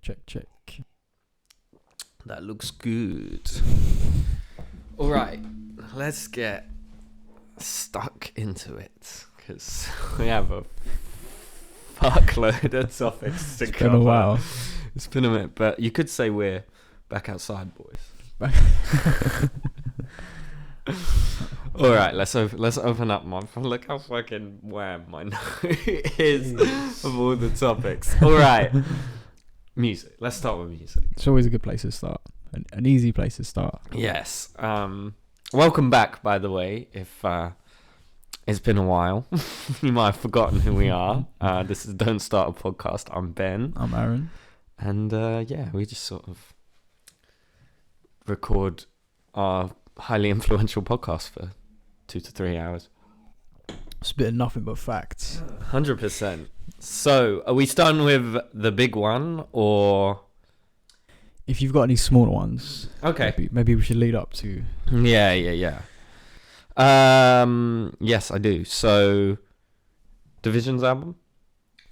Check. That looks good. All right, let's get stuck into it because we have a fuckload of topics to cover. Been a while. It's been a minute, but you could say we're back outside, boys. All right, let's open up my. Look how fucking wham my note is of all the topics. All right, music. Let's start with music. It's always a good place to start. An easy place to start. Yes. Welcome back, by the way. If it's been a while, you might have forgotten who we are. This is Don't Start a Podcast. I'm Ben. I'm Aron. And yeah, we just sort of record our highly influential podcast for 2 to 3 hours. It's a bit of nothing but facts. 100%. So, are we starting with the big one, or? If you've got any smaller ones, Okay. maybe we should lead up to. Yeah. Yes, I do. So, Division's album?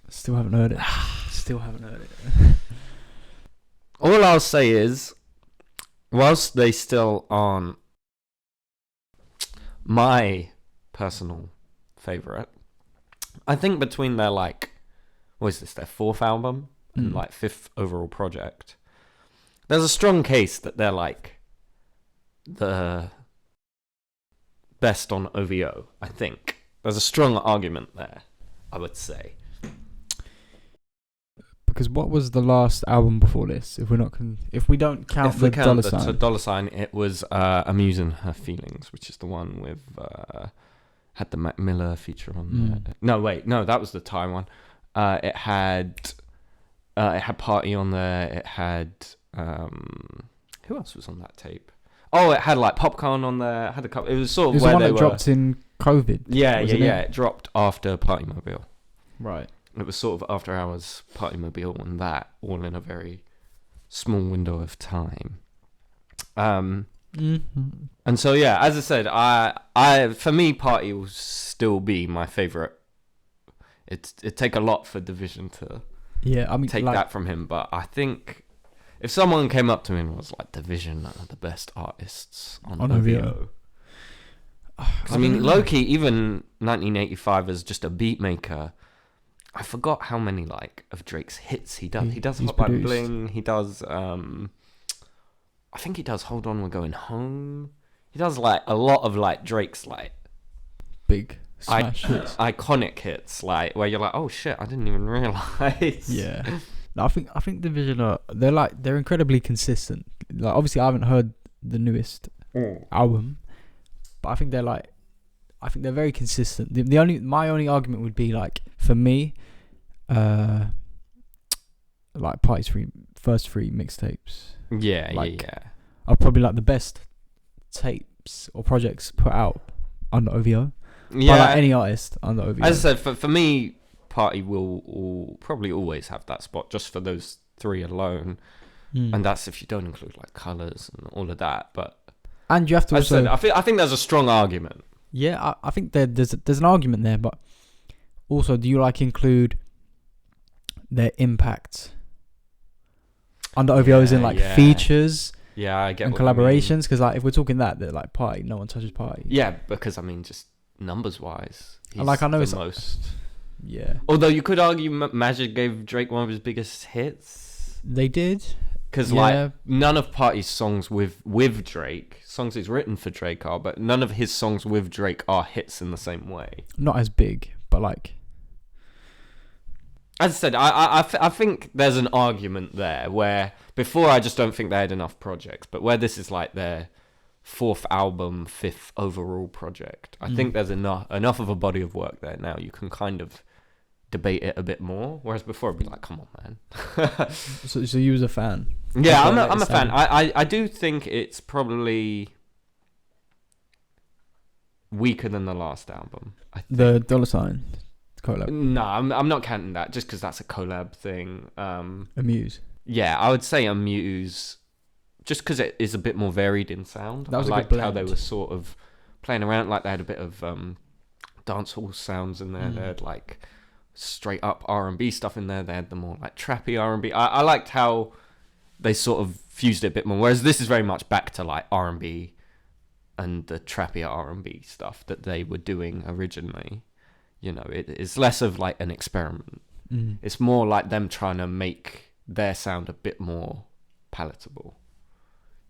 Still haven't heard it. All I'll say is, whilst they still aren't my personal favourite, I think between their their fourth album and fifth overall project, there's a strong case that they're the best on OVO. I think there's a strong argument there, I would say. Because what was the last album before this? If we don't count the dollar sign. The dollar sign, it was Amusing Her Feelings, which is the one with had the Mac Miller feature on there. No, that was the Thai one. It had Party on there. It had who else was on that tape? Oh, it had Popcorn on there. It had a couple. It was sort of it was where the one they that were. Dropped in COVID. Yeah. It dropped after Party Mobile. Right. It was sort of after hours Party Mobile and that, all in a very small window of time. And so yeah, as I said, I for me, Party will still be my favorite. It'd take a lot for Division to take that from him, but I think if someone came up to me and was like, Division are the best artists on OVO. Because I mean, low-key, even 1985 as just a beat maker, I forgot how many of Drake's hits he does. He does Hot Like Bling. He does. I think he does Hold On, We're Going Home. He does a lot of Drake's big smash hits, iconic hits, where you're like, oh shit, I didn't even realize. Yeah. No, I think Division they're incredibly consistent. Obviously, I haven't heard the newest album, but I think they're very consistent. My only argument would be for me, Party's first three mixtapes. Yeah. Are probably the best tapes or projects put out under OVO. Yeah. By any artist under OVO. As I said, for me, Party will probably always have that spot just for those three alone, and that's if you don't include Colours and all of that. And you have to also. I think there's a strong argument. Yeah, I think there's an argument there, but also, do you include their impact under OVOs in features? Yeah, I get and collaborations, because if we're talking that, they're Party, no one touches Party. Yeah, because I mean, just numbers wise, he's I know the most. Yeah. Although you could argue Magic gave Drake one of his biggest hits. They did. Because none of Party's songs with Drake, songs he's written for Drake are, but none of his songs with Drake are hits in the same way. Not as big, but as I said, I think there's an argument there where before I just don't think they had enough projects, but where this is their fourth album, fifth overall project, I think there's enough of a body of work there now. You can kind of debate it a bit more, whereas before it'd be come on, man. so you was a fan? Yeah, I'm a fan. I do think it's probably weaker than the last album. The dollar sign collab. No, I'm not counting that just because that's a collab thing. Amuse. Yeah, I would say Amuse, just because it is a bit more varied in sound. That was I a liked good how blend. they were sort of playing around, they had a bit of dancehall sounds in there. They had straight up R&B stuff in there. They had the more like trappy R&B. I liked how they sort of fused it a bit more. Whereas this is very much back to like R&B and the trappier R&B stuff that they were doing originally. You know, it's less of like an experiment. It's more like them trying to make their sound a bit more palatable.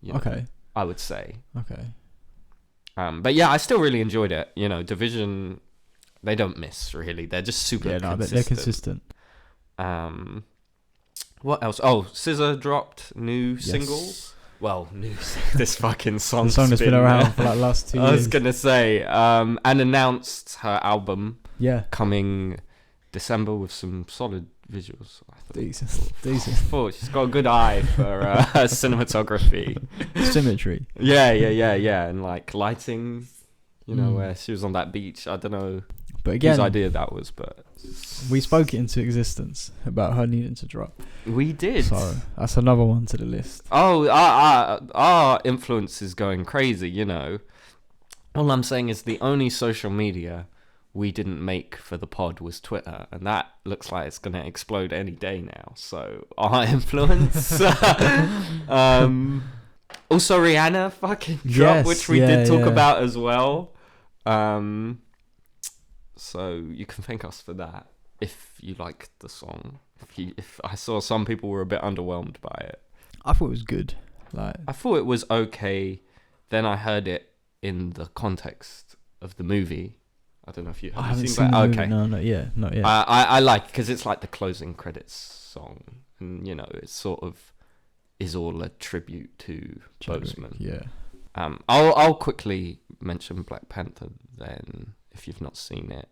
You know, okay. I would say. Okay. But yeah, I still really enjoyed it. You know, Division, they don't miss really. They're just super consistent. They're consistent. What else? Oh, SZA dropped new single. Well, this fucking song. The song that's been around for like last 2 years. I was gonna say, and announced her album. Yeah. Coming December with some solid visuals. Decent. Oh, she's got a good eye for cinematography. Symmetry. Yeah, and like lighting. You know, where she was on that beach. I don't know. But again, whose idea that was, but we spoke it into existence about her needing to drop. We did. So that's another one to the list. Oh, our influence is going crazy, you know. All I'm saying is the only social media we didn't make for the pod was Twitter, and that looks like it's going to explode any day now. So our influence. Also, Rihanna fucking dropped, which we did talk about as well. So you can thank us for that if you like the song. If I saw some people were a bit underwhelmed by it. I thought it was good. Like I thought it was okay. Then I heard it in the context of the movie. I don't know if you have haven't seen the that. movie. Okay, no, not yet. I like because it's like the closing credits song, and you know it sort of is all a tribute to Boseman. Yeah. I'll quickly mention Black Panther then, if you've not seen it.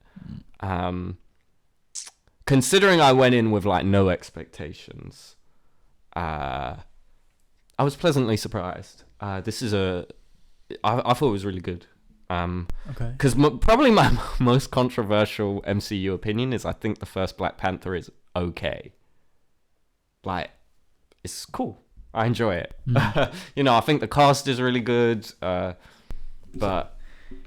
Considering I went in with like no expectations, I was pleasantly surprised. I thought it was really good. Okay. Because probably my most controversial MCU opinion is I think the first Black Panther is okay. Like, it's cool. I enjoy it. You know, I think the cast is really good. But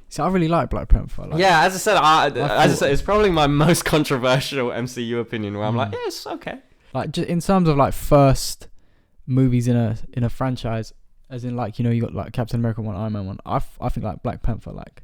so I really like Black Panther. yeah, as I said, it's probably my most controversial MCU opinion where I'm like, yeah, it's okay. Like, just in terms of like first movies in a franchise, as in like, you know, you got like Captain America 1, Iron Man 1. I think like Black Panther like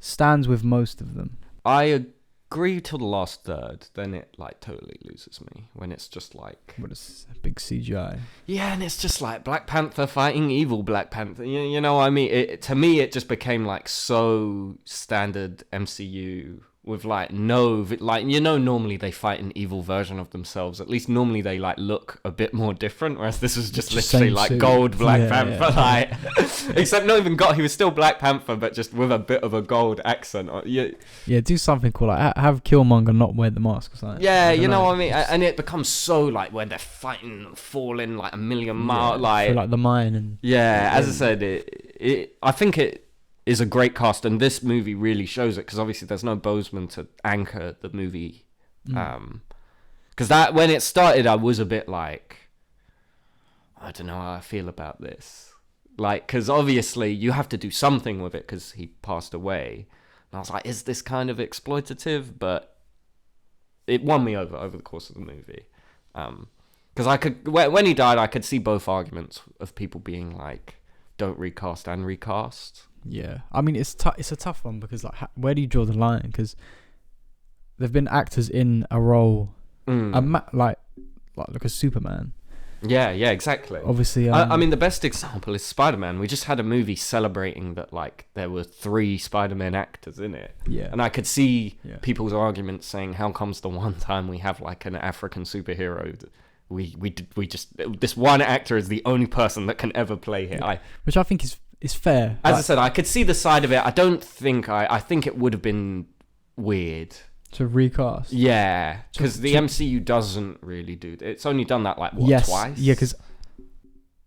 stands with most of them. I agree till the last third, then it like totally loses me when it's just like what is big CGI. Yeah, and it's just like Black Panther fighting evil Black Panther. You know what I mean? To me, it just became like so standard MCU with like no, like, you know, normally they fight an evil version of themselves. At least normally they like look a bit more different, whereas this was just literally like suit. Gold Black Panther, like except not even he was still Black Panther, but just with a bit of a gold accent. Yeah, do something cool, like have Killmonger not wear the mask or something. Yeah, you know what I mean? And it becomes so like when they're fighting, falling like a million miles, like the mine and as I said, I think it is a great cast, and this movie really shows it because obviously there's no Boseman to anchor the movie. Because that when it started, I was a bit like, I don't know how I feel about this. Like, because obviously you have to do something with it because he passed away, and I was like, is this kind of exploitative? But it won me over the course of the movie. Because I could, when he died, I could see both arguments of people being like, don't recast and recast. Yeah, I mean it's a tough one because like where do you draw the line? Because there've been actors in a role, like a Superman. Yeah, exactly. Obviously, I mean the best example is Spider-Man. We just had a movie celebrating that like there were 3 Spider-Man actors in it. Yeah, and I could see people's arguments saying, how comes the one time we have like an African superhero? We just this one actor is the only person that can ever play it. Which I think is fair. As I said, I could see the side of it. I don't think I think it would have been weird to recast. Yeah, because the MCU doesn't really do it. It's only done that like twice. Yeah, because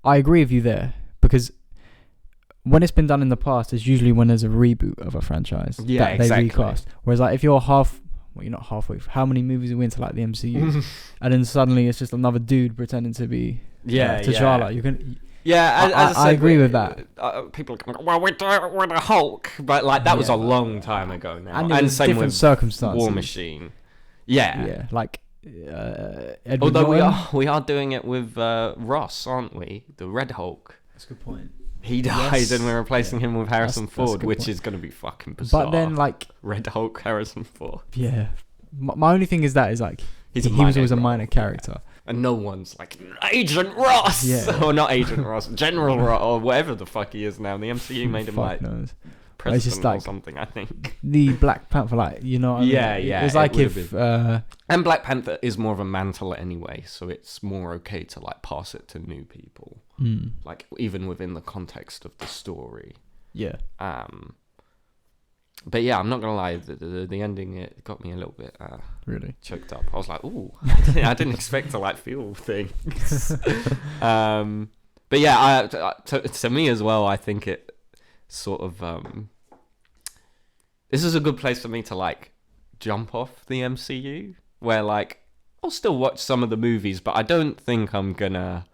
I agree with you there. Because when it's been done in the past, it's usually when there's a reboot of a franchise that they recast. Whereas like if you're you're not halfway. How many movies are we into like the MCU, and then suddenly it's just another dude pretending to be T'Challa. You can. Yeah, as I said, I agree with that. People are like, well, we're the Hulk, but like that was a long time ago now, and same with circumstances. War Machine. Yeah, like Edward Although Norton. we are doing it with Ross, aren't we? The Red Hulk. That's a good point. He died, and we're replacing him with Harrison Ford, which is going to be fucking bizarre. But then, like, Red Hulk, Harrison Ford. Yeah, my only thing is like he was always a minor character, and no one's like Agent Ross, or not Agent Ross, General Ross, or whatever the fuck he is now. The MCU made him like president just like, or something. I think the Black Panther, like, you know. What I mean? It's like if and Black Panther is more of a mantle anyway, so it's more okay to like pass it to new people, like even within the context of the story. Yeah. But yeah, I'm not gonna lie. The ending, it got me a little bit really choked up. I was like, ooh, I didn't expect to like feel things. But yeah, to me as well, I think it sort of this is a good place for me to like jump off the MCU, where like I'll still watch some of the movies, but I don't think I'm gonna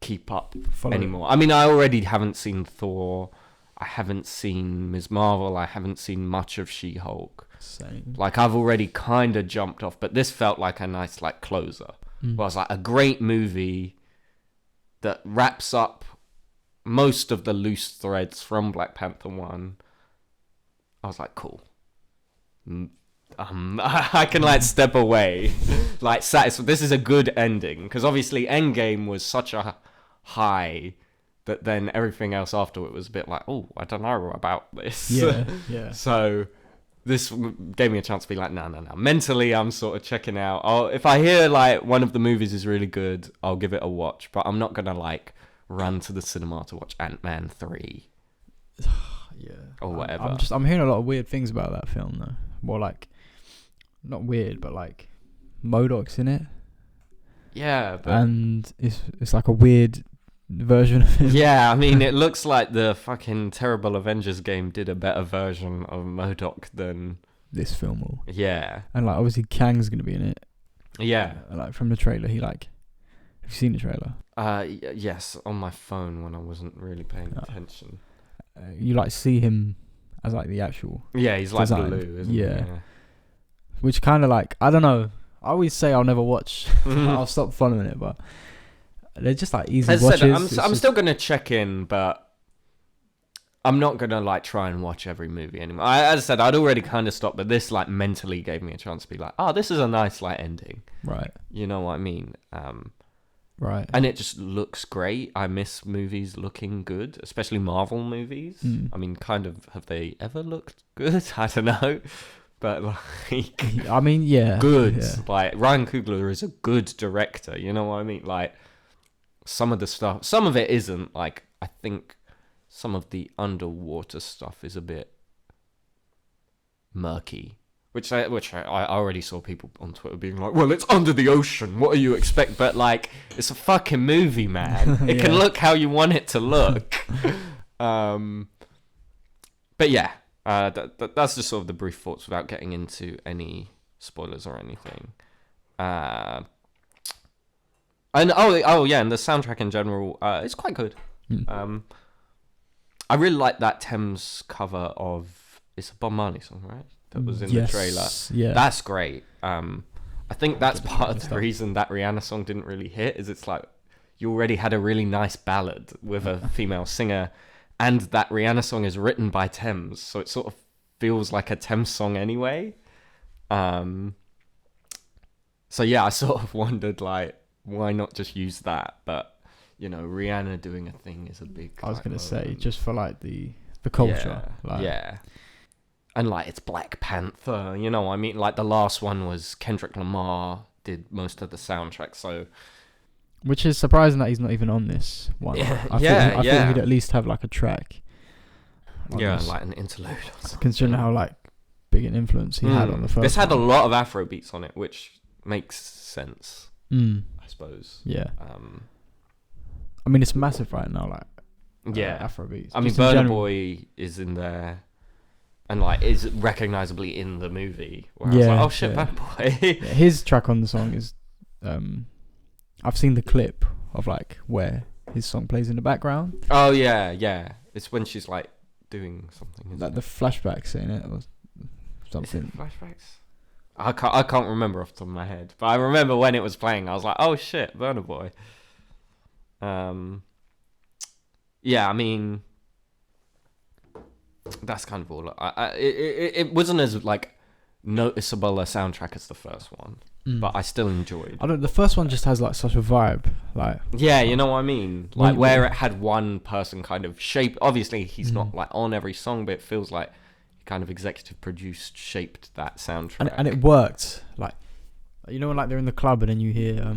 keep up anymore. I mean, I already haven't seen Thor. I haven't seen Ms. Marvel. I haven't seen much of She-Hulk. Same. Like, I've already kind of jumped off, but this felt like a nice, like, closer. Well, it's like a great movie that wraps up most of the loose threads from Black Panther 1. I was like, cool. I can, like, step away. Like, satisfied. This is a good ending. Because, obviously, Endgame was such a high that then everything else after it was a bit like, oh, I don't know about this. Yeah. So this gave me a chance to be like, no. Mentally, I'm sort of checking out. If I hear like one of the movies is really good, I'll give it a watch. But I'm not gonna like run to the cinema to watch Ant-Man 3. Yeah. Or whatever. I'm hearing a lot of weird things about that film though. More like, not weird, but like MODOK's in it. Yeah, but and it's like a weird version of it. Yeah, I mean, it looks like the fucking terrible Avengers game did a better version of MODOK than this film will. Yeah. And like obviously Kang's gonna be in it. Yeah. Like from the trailer, he like. Have you seen the trailer? Yes, on my phone when I wasn't really paying attention. You like see him as like the actual. Yeah, he's like design. blue, isn't he? Yeah. Which kind of like, I don't know. I always say I'll never watch. I'll stop following it, but they're just like easy watches. I'm still gonna check in, but I'm not gonna like try and watch every movie anymore. As I said, I'd already kind of stopped, but this like mentally gave me a chance to be like, oh, this is a nice like ending. Right. You know what I mean? Right. And it just looks great. I miss movies looking good, especially Marvel movies. I mean, kind of, have they ever looked good? I don't know. But like, I mean, yeah. Good. Yeah. Like, Ryan Coogler is a good director. You know what I mean? Like, some of the stuff, some of it isn't. Like, I think some of the underwater stuff is a bit murky. Which I already saw people on Twitter being like, well, it's under the ocean. What do you expect? But, like, it's a fucking movie, man. It can look how you want it to look. But, yeah. That's just sort of the brief thoughts without getting into any spoilers or anything. And and the soundtrack in general, it's quite good. I really like that Thames cover of, it's a Bob Marley song, right? That was in the trailer. Yeah. That's great. I think that's part of the reason that Rihanna song didn't really hit, is it's like you already had a really nice ballad with a female singer, and that Rihanna song is written by Thames, so it sort of feels like a Thames song anyway. So yeah, I sort of wondered, like, why not just use that? But, you know, Rihanna doing a thing is a big... I was going to say, just for, like, the culture. Yeah. And, like, it's Black Panther, you know, I mean, like, the last one was Kendrick Lamar did most of the soundtrack, so... Which is surprising that he's not even on this one. I thought he'd at least have, like, a track. Yeah, like an interlude. Considering how, like, big an influence he had on the first This had one. a lot of Afro beats on it, which makes sense, I suppose. Yeah. I mean, it's massive right now, like... Afro beats. I mean, Burna Boy is in there... And, like, is recognisably in the movie. Where I was like, oh, shit, Burna Boy. His track on the song is... I've seen the clip of, like, where his song plays in the background. Oh, yeah. It's when she's, like, doing something. Like the flashbacks in it or something. Flashbacks? I can't remember off the top of my head, but I remember when it was playing, I was like, oh shit, Burna Boy. Yeah, I mean, that's kind of all. It wasn't as like noticeable a soundtrack as the first one, but I still enjoyed. I don't. The first one just has like such a vibe, like. Yeah, you know what I mean. Like where it had one person kind of shape. Obviously, he's not like on every song, but it feels like he kind of executive produced, shaped that soundtrack, and it worked. Like, you know, when like they're in the club and then you hear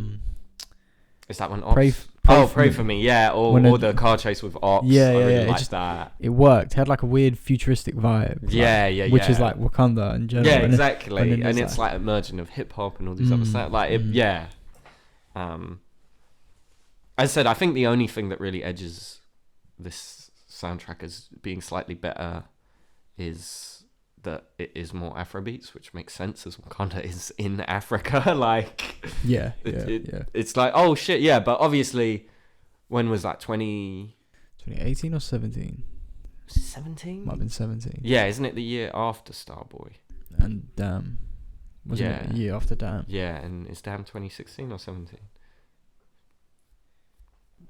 Is that one? Pray for me, yeah, or the car chase with Ops. Yeah, I really yeah. liked that. It worked. It had like a weird futuristic vibe. Yeah, which is like Wakanda in general. Yeah, exactly. And it's like a merging of hip hop and all these other stuff. Like, yeah. As I said, I think the only thing that really edges this soundtrack as being slightly better is that it is more Afrobeats, which makes sense as Wakanda is in Africa. Like, it's like, oh shit, yeah. But obviously, when was that? 2018 or 17? 17? Might have been 17. Yeah, isn't it the year after Starboy? And Damn. Wasn't it the year after Damn? Yeah, and is Damn 2016 or 17?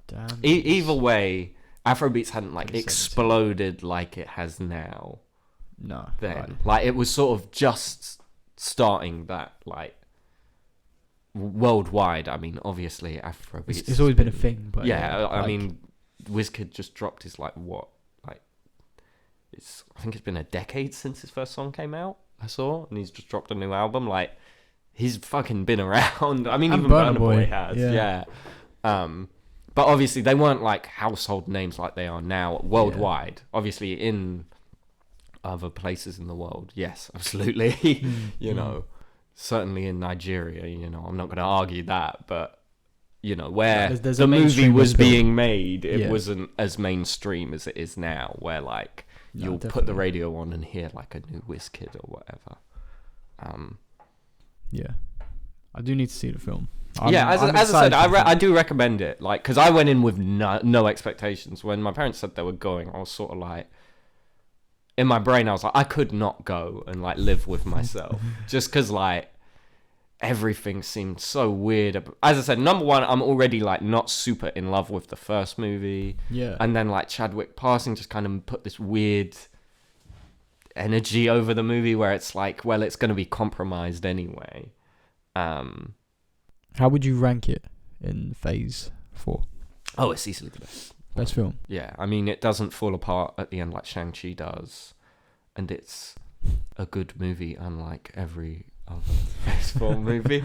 Damn. Either way, Afrobeats hadn't like exploded like it has now. No. Then, right. like, it was sort of just starting that, like, worldwide. I mean, obviously, Afrobeats. It's always been a thing, but yeah. I mean, Wizkid just dropped his I think it's been a decade since his first song came out. I saw, and he's just dropped a new album. Like, he's fucking been around. I mean, and even Burna Boy has. Yeah. But obviously, they weren't like household names like they are now worldwide. Yeah. Obviously, in other places in the world, yes, absolutely. You know, certainly in Nigeria, you know, I'm not going to argue that, but you know, where there's the movie was being made, it wasn't as mainstream as it is now, where like you'll put the radio on and hear like a new Wizkid or whatever. Yeah, I do need to see the film. As I said, I do recommend it, like, because I went in with no expectations. When my parents said they were going, I was sort of like, in my brain, I was like, I could not go and like live with myself, just because like everything seemed so weird. As I said, number one, I'm already like not super in love with the first movie, and then like Chadwick passing just kind of put this weird energy over the movie where it's like, well, it's going to be compromised anyway. How would you rank it in Phase 4? Oh, it's easily the best film. Yeah, I mean, it doesn't fall apart at the end like Shang-Chi does, and it's a good movie, unlike every other Phase 4 movie.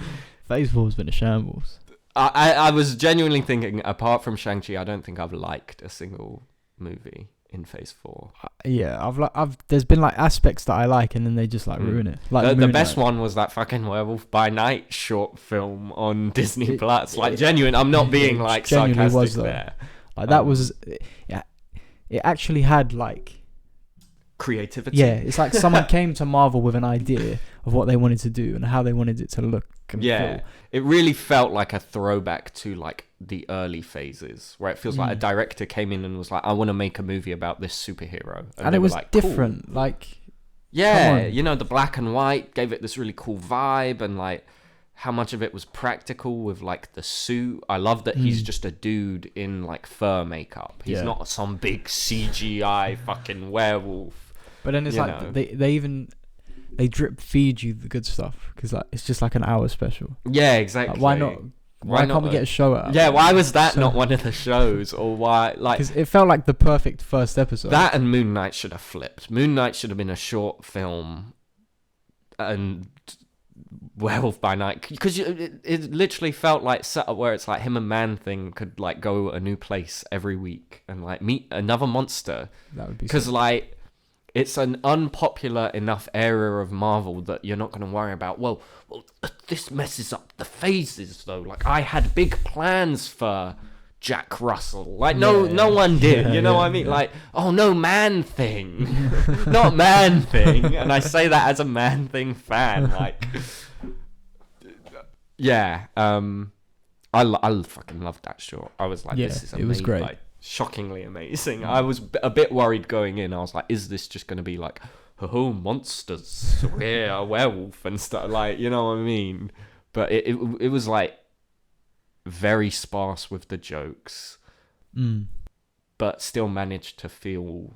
Phase 4's been a shambles. I was genuinely thinking, apart from Shang-Chi, I don't think I've liked a single movie in Phase 4. I've there's been like aspects that I like, and then they just like ruin it. Like the best one was that fucking Werewolf by Night short film on Disney Plus. Like, genuine. I'm not being like sarcastic there. Like that was, it actually had like creativity. Yeah, it's like someone came to Marvel with an idea of what they wanted to do and how they wanted it to look and feel. It really felt like a throwback to like the early phases, where it feels like a director came in and was like, I want to make a movie about this superhero, and it was like, different. Cool. Like, you know, the black and white gave it this really cool vibe, and like how much of it was practical with like the suit. I love that he's just a dude in like fur makeup. He's not some big CGI fucking werewolf. But then it's like they drip feed you the good stuff, because like it's just like an hour special. Yeah, exactly. Like, why not? Why can't we get a show out? Yeah, why was that not one of the shows? Or why, like, because it felt like the perfect first episode. That and Moon Knight should have flipped. Moon Knight should have been a short film, and Werewolf by Night, because it literally felt like set up where it's like him and Man-Thing could like go a new place every week and like meet another monster. That would be, because like it's an unpopular enough area of Marvel that you're not going to worry about, well, this messes up the phases though. Like, I had big plans for Jack Russell. Like, no one did. You know what I mean? Yeah. Like, oh no, Man-Thing. Not Man-Thing. And I say that as a Man-Thing fan. Like, yeah. I fucking loved that short. I was like, this is amazing. It was great. Like, shockingly amazing. I was a bit worried going in. I was like, is this just going to be like oh, monsters, we're a werewolf and stuff, like, you know what I mean? But it was like very sparse with the jokes, but still managed to feel.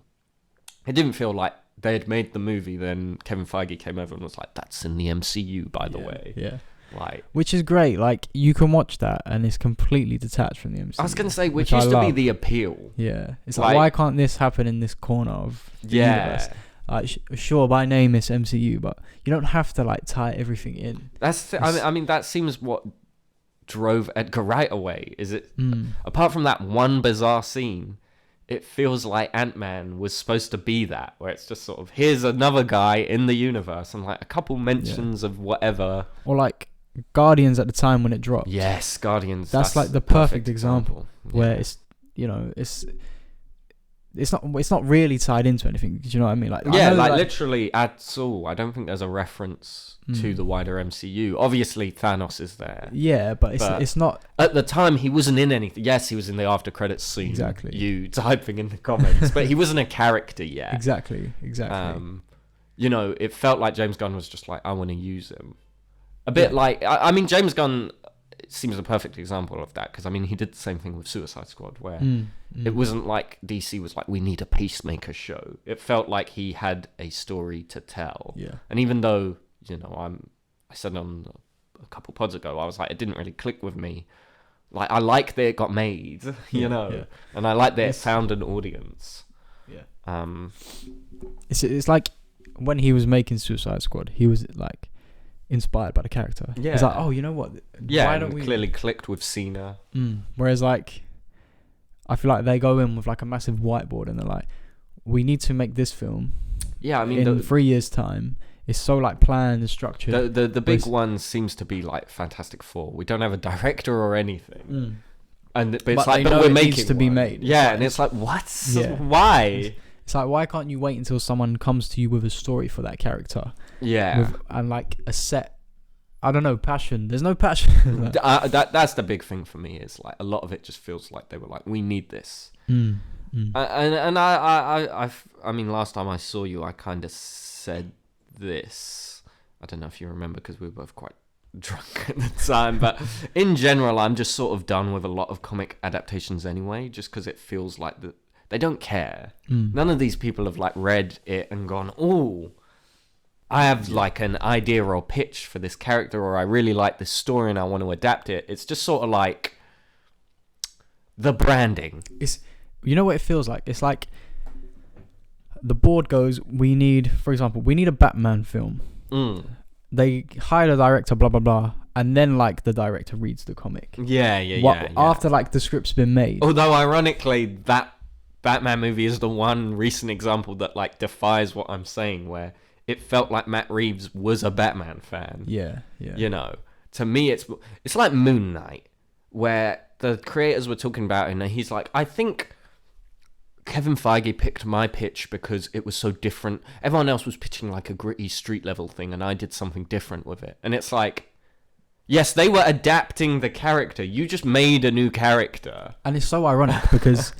It didn't feel like they had made the movie. Then Kevin Feige came over and was like, "That's in the MCU, by the way." Yeah. Like, which is great. Like, you can watch that and it's completely detached from the MCU. I was gonna say, which used to be the appeal. Yeah, it's like, why can't this happen in this corner of the universe? Like, sure, by name it's MCU, but you don't have to like tie everything in. I mean, that seems what drove Edgar Wright away. Is it? Apart from that one bizarre scene, it feels like Ant-Man was supposed to be that, where it's just sort of, here's another guy in the universe and like a couple mentions of whatever. Or like Guardians at the time when it dropped. Yes, Guardians. That's like the perfect example where it's, you know, it's not really tied into anything. Do you know what I mean? Like, yeah, like literally at all. I don't think there's a reference to the wider MCU. Obviously, Thanos is there. Yeah, but it's not. At the time, he wasn't in anything. Yes, he was in the after credits scene. Exactly. You typing in the comments, but he wasn't a character yet. Exactly. You know, it felt like James Gunn was just like, I want to use him. A bit like, I mean, James Gunn seems a perfect example of that, because I mean, he did the same thing with Suicide Squad, where it wasn't like DC was like, we need a Peacemaker show. It felt like he had a story to tell. Yeah. And even though, you know, I said on a couple pods ago, I was like, it didn't really click with me. Like, I like that it got made, you know, and I like that it found an audience. Yeah. It's like when he was making Suicide Squad, he was like inspired by the character. Yeah. It's like, oh, you know what? Yeah, why don't we clearly clicked with Cena. Whereas like, I feel like they go in with like a massive whiteboard and they're like, we need to make this film. Yeah, I mean, in 3 years' time. It's so like planned and structured. The big one seems to be like Fantastic Four. We don't have a director or anything. But it's like, but we're making it needs to be made. Yeah, and it's like, what? Yeah. Why? It's like, why can't you wait until someone comes to you with a story for that character? Yeah. And like a set, I don't know, passion. There's no passion. That's the big thing for me, is like a lot of it just feels like they were like, we need this. And I mean, last time I saw you, I kind of said this. I don't know if you remember, because we were both quite drunk at the time, but in general, I'm just sort of done with a lot of comic adaptations anyway, just because it feels like they don't care. None of these people have like read it and gone, oh, I have like an idea or pitch for this character, or I really like this story and I want to adapt it. It's just sort of like the branding. You know what it feels like? It's like the board goes, for example, we need a Batman film. They hire a director, blah, blah, blah. And then like the director reads the comic. Yeah. After like the script's been made. Although ironically, that Batman movie is the one recent example that like defies what I'm saying, where it felt like Matt Reeves was a Batman fan. Yeah. You know, to me, it's like Moon Knight, where the creators were talking about it, and he's like, I think Kevin Feige picked my pitch because it was so different. Everyone else was pitching like a gritty street level thing, and I did something different with it. And it's like, yes, they were adapting the character. You just made a new character. And it's so ironic because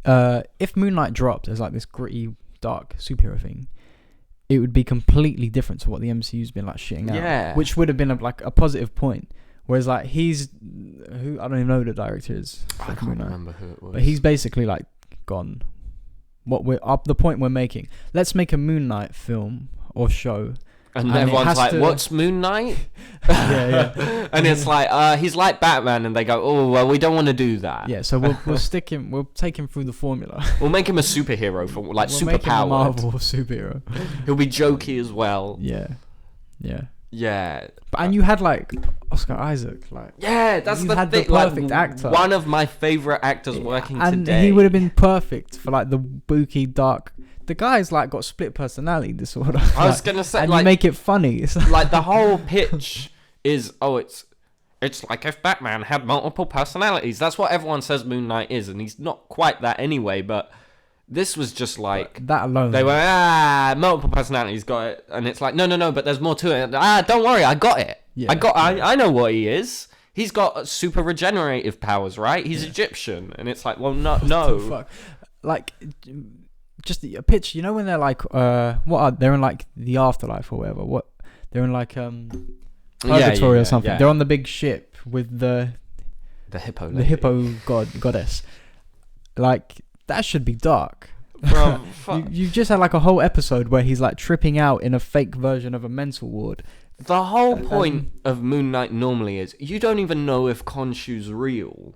if Moon Knight dropped as like this gritty, dark superhero thing, it would be completely different to what the MCU's been like shitting out. Yeah. Which would have been like a positive point. Whereas like I don't even know who the director is. I can't remember who it was. But he's basically like gone, what we're up the point we're making. Let's make a Moon Knight film or show. And everyone's like, what's Moon Knight? Yeah. And it's like, he's like Batman, and they go, oh, well, we don't want to do that. Yeah, so we'll take him through the formula. We'll make him a superhero, for like we'll superpowered. Make him a Marvel superhero. He'll be jokey as well. Yeah. And you had like Oscar Isaac, like that's the had thing. The perfect actor. One of my favorite actors working today. And he would have been perfect for like the spooky, dark. The guy's like got split personality disorder. I was gonna say, and like, you make it funny. It's like the whole pitch is, it's like if Batman had multiple personalities. That's what everyone says Moon Knight is, and he's not quite that anyway. But this was just like, but that alone. They were multiple personalities, got it, and it's like no, but there's more to it. Don't worry, I got it. Yeah, I know what he is. He's got super regenerative powers, right? He's Egyptian, and it's like, well, no. Fuck? Like, just a pitch. You know when they're like, they're in like the afterlife or whatever. What they're in like purgatory or something. Yeah. They're on the big ship with the hippo. The hippo goddess. Like that should be dark. Bro, you just had like a whole episode where he's like tripping out in a fake version of a mental ward. The whole point of Moon Knight normally is you don't even know if Khonshu's real.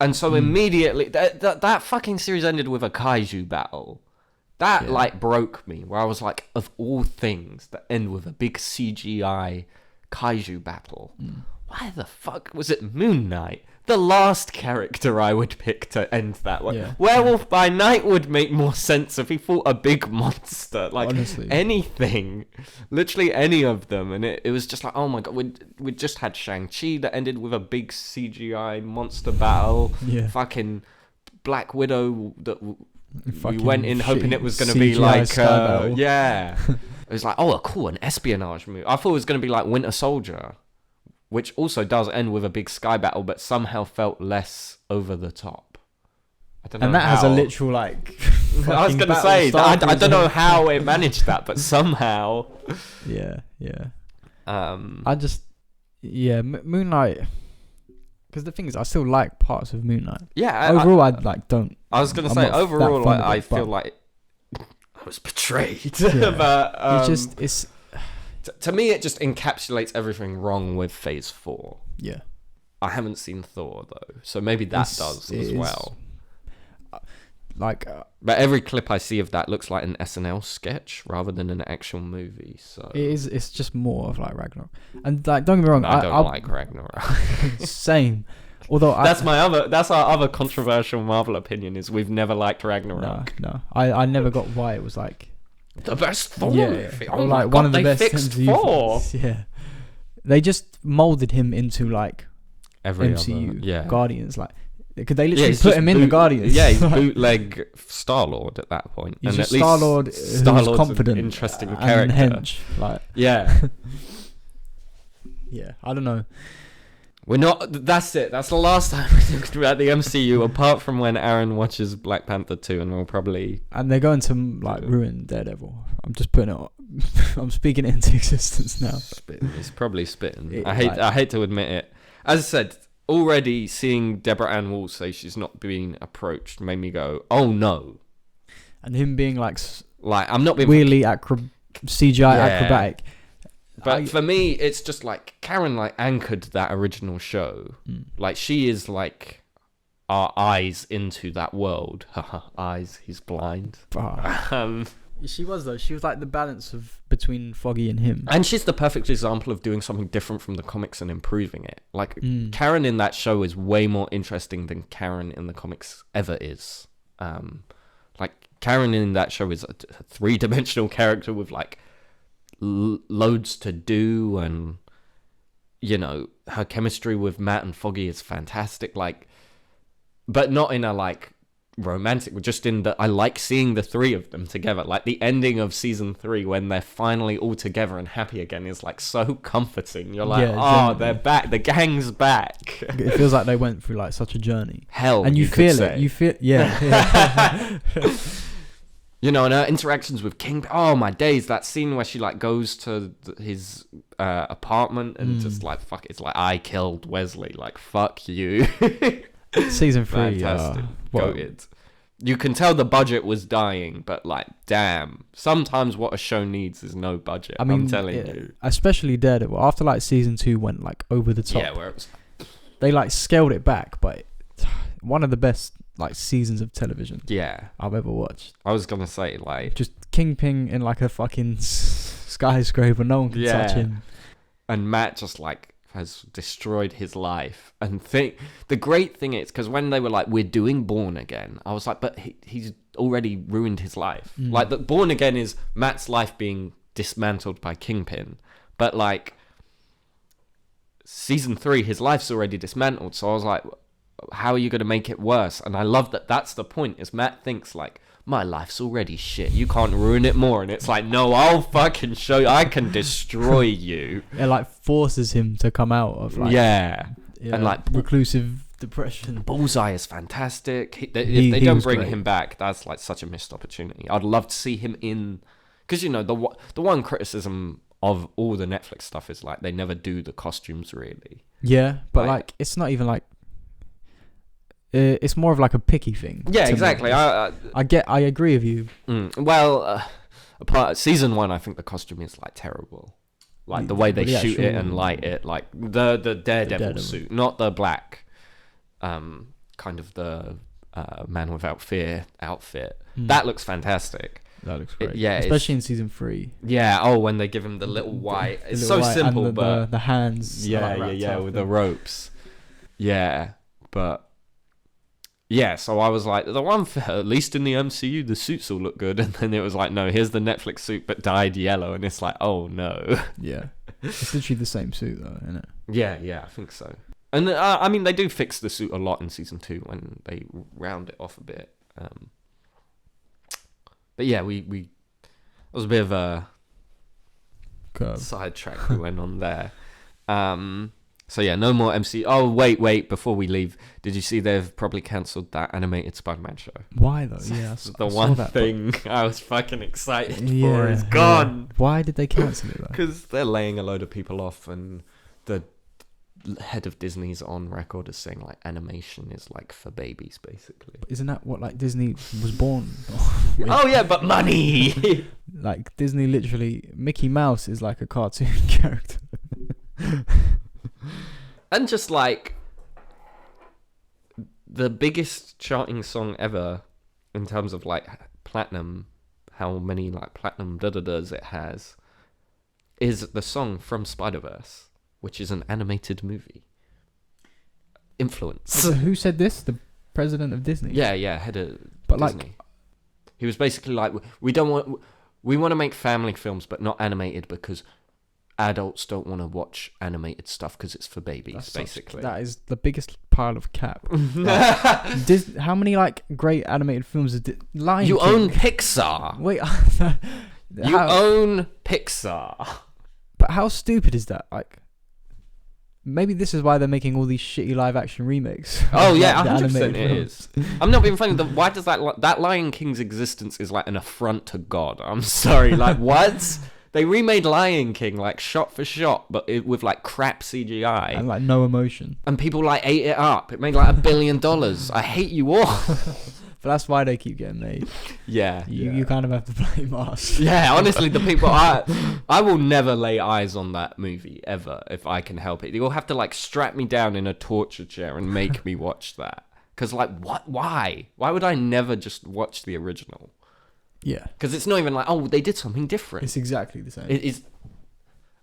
And so immediately, that fucking series ended with a kaiju battle. That, like, broke me. Where I was like, of all things that end with a big CGI kaiju battle, why the fuck was it Moon Knight? The last character I would pick to end that way. Yeah. Werewolf by Night would make more sense if he fought a big monster. Like, honestly. Anything. Literally any of them. And it was just like, oh my god, we just had Shang-Chi that ended with a big CGI monster battle. Yeah. Fucking Black Widow that we went in hoping it was going to be like... yeah. It was like, oh, cool, an espionage movie. I thought it was going to be like Winter Soldier, which also does end with a big sky battle, but somehow felt less over the top. I don't know. And that has a literal, like... I was going to say, I don't know how it managed that, but somehow... Yeah. Moonlight... Because the thing is, I still like parts of Moon Knight. Yeah. Overall, I don't... I was going to say, overall, I feel like I was betrayed. Yeah. But, it's... To me, it just encapsulates everything wrong with Phase 4. Yeah. I haven't seen Thor, though, so maybe that does as well. But every clip I see of that looks like an SNL sketch rather than an actual movie. So it's just more of like Ragnarok. And like, don't get me wrong, I don't like Ragnarok. Same. Although that's our other controversial Marvel opinion is we've never liked Ragnarok. No. I never got why it was like the best Thor movie. Oh like God, one of the best fixed Thor. Yeah. They just molded him into like every MCU other, Guardians, like because they literally put him in the Guardians. Yeah, he's bootleg Star-Lord at that point. He's just Star-Lord who's confident, an interesting and character. Hench, like yeah. Yeah, I don't know. We're not. That's it. That's the last time we're talking about the MCU, apart from when Aron watches Black Panther 2, and we'll probably. And they're going to like ruin Daredevil. I'm just putting it. I'm speaking it into existence now. He's probably spitting. I hate to admit it. As I said, already seeing Deborah Ann Wool say she's not being approached made me go, "Oh no!" And him being like I'm not being really CGI acrobatic. But for me, it's just like Karen like anchored that original show. Like she is like our eyes into that world. Eyes, he's blind. She was though. She was like the balance between Foggy and him. And she's the perfect example of doing something different from the comics and improving it. Like Karen in that show is way more interesting than Karen in the comics ever is. Like Karen in that show is a three-dimensional character with like loads to do, and you know her chemistry with Matt and Foggy is fantastic, like, but not in a like romantic, just in that I like seeing the three of them together. Like the ending of season 3 when they're finally all together and happy again is like so comforting. You're like, they're back, the gang's back. It feels like they went through like such a journey. Hell, and you feel it. You feel, yeah. You know, and her interactions with King. Oh my days! That scene where she like goes to his apartment and just like fuck. It's like I killed Wesley. Like fuck you. Season 3, fantastic. Goated. You can tell the budget was dying, but like, damn. Sometimes what a show needs is no budget. I mean, I'm telling you. Especially Daredevil. After like season 2 went like over the top. Yeah, where it was. They like scaled it back, but one of the best like seasons of television I've ever watched. I was gonna say like just Kingpin in like a fucking skyscraper, no one can touch him, and Matt just like has destroyed his life. And the great thing is because when they were like we're doing Born Again, I was like but he's already ruined his life. Like the Born Again is Matt's life being dismantled by Kingpin, but like season 3 his life's already dismantled. So I was like, how are you going to make it worse? And I love that that's the point, is Matt thinks like, my life's already shit, you can't ruin it more. And it's like, no, I'll fucking show you, I can destroy you. It like forces him to come out of like and like reclusive depression. Bullseye is fantastic. If they don't bring him back, that's like such a missed opportunity. I'd love to see him in, because the one criticism of all the Netflix stuff is like they never do the costumes really. Yeah, but like it's not even like. It's more of like a picky thing. Yeah, exactly. I agree with you. Well, season 1, I think the costume is like terrible. Like the way they shoot it and light it, like the Daredevil suit, not the black, kind of the Man Without Fear outfit. That looks fantastic. That looks great. Especially in season 3. Yeah. Oh, when they give him the little white, it's so simple, but the hands. Yeah, with the ropes. Yeah, but. Yeah, so I was like, the one for, at least in the MCU, the suits all look good. And then it was like, no, here's the Netflix suit, but dyed yellow. And it's like, oh, no. Yeah. It's literally the same suit, though, isn't it? Yeah, I think so. And, I mean, they do fix the suit a lot in Season 2 when they round it off a bit. But yeah, it was a bit of a sidetrack we went on there. So yeah, no more MC. Oh, wait, before we leave, did you see they've probably cancelled that animated Spider-Man show? Why though? Yeah, the one thing I was fucking excited for is gone. Yeah. Why did they cancel it though? Because they're laying a load of people off, and the head of Disney's on record as saying like animation is like for babies, basically. But isn't that what like Disney was born? Oh yeah, but money. Like Disney, literally, Mickey Mouse is like a cartoon character. And just like the biggest charting song ever in terms of like platinum, how many like platinum da-da-das it has, is the song from Spider-Verse, which is an animated movie. Influence. So who said this? The president of Disney? Yeah, head of but Disney. Like, he was basically like, we want to make family films, but not animated because adults don't want to watch animated stuff because it's for babies, basically. That is the biggest pile of cap. How many like great animated films Lion You King. own Pixar. Wait, you own Pixar. But how stupid is that? Like, maybe this is why they're making all these shitty live action remakes. Oh yeah, 100% it is. I'm not being funny. Why does that Lion King's existence is like an affront to God? I'm sorry. Like what? They remade Lion King like shot for shot, but with like crap CGI and like no emotion. And people like ate it up. It made like $1 billion. I hate you all. But that's why they keep getting made. Yeah, you kind of have to blame us. Yeah, honestly, the people I will never lay eyes on that movie ever if I can help it. You'll have to like strap me down in a torture chair and make me watch that. Because like, what? Why? Why would I never just watch the original? Yeah, because it's not even like, oh, they did something different. It's exactly the same. It is.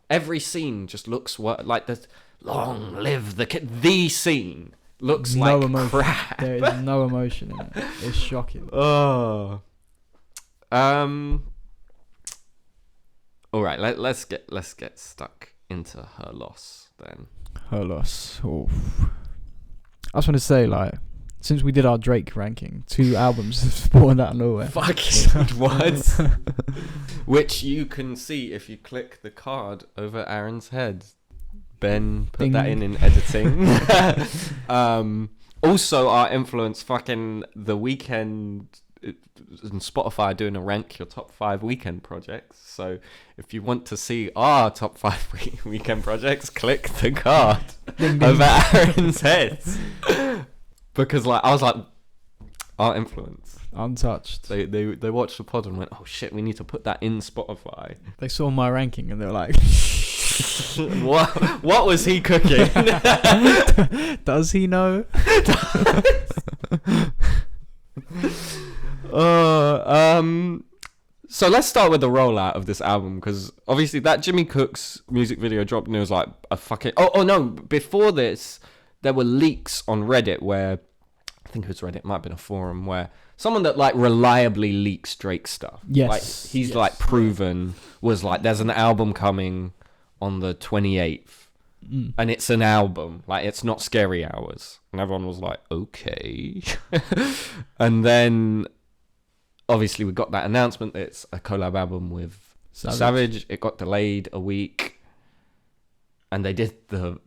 Every scene just looks like the long live the kid. The scene looks no like emotion. Crap. There is no emotion in it. It's shocking. Oh. All right. Let's get stuck into her loss then. Her loss. Oh. I just want to say, like, since we did our Drake ranking, 2 albums have spawned out of nowhere. Fucking what? Which you can see if you click the card over Aaron's head. Ben put that in editing. Also, our influence, fucking The Weeknd and Spotify doing a rank your top 5 weekend projects. So if you want to see our top 5 weekend projects, click the card over Aaron's head. Because like I was like, our influence untouched. They watched the pod and went, oh shit, we need to put that in Spotify. They saw my ranking and they were like, what was he cooking? Does he know? So let's start with the rollout of this album, because obviously that Jimmy Cook's music video dropped and it was like a fucking oh no, before this there were leaks on Reddit where, I think it was Reddit, it might have been a forum, where someone that like reliably leaks Drake stuff, like he's like proven, was like, there's an album coming on the 28th and it's an album, like it's not Scary Hours, and everyone was like, okay. And then obviously we got that announcement that it's a collab album with Savage. It got delayed a week, and they did the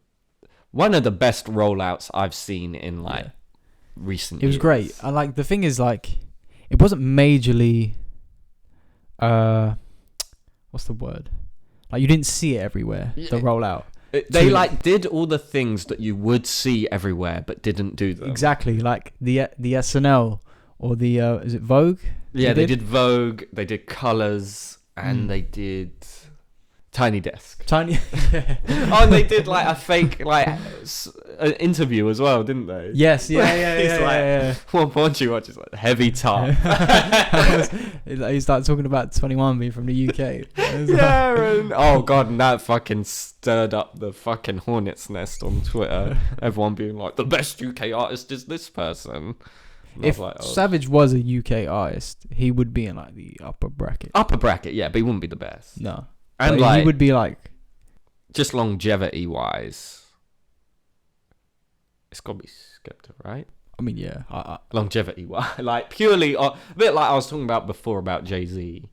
one of the best rollouts I've seen in like recent years. It was great. And like the thing is, like, it wasn't majorly what's the word? Like, you didn't see it everywhere, the rollout. They like did all the things that you would see everywhere but didn't do them. Exactly, like the SNL or the is it Vogue? Yeah, they did Vogue, they did Colours, and they did Tiny Desk. Oh, and they did like a fake like an interview as well, didn't they? Yes, yeah. What porn do you watch? It's like Heavy Top. He started talking about 21 being from the UK. Yeah, oh god, and that fucking stirred up the fucking hornet's nest on Twitter. Everyone being like, the best UK artist is this person. And if like, Savage was a UK artist, he would be in like the upper bracket. Upper bracket, yeah, but he wouldn't be the best. No. And but like, he would be like, just longevity wise, it's gotta be Skepta, right? I mean, yeah. Longevity wise, like purely, a bit like I was talking about before about Jay-Z,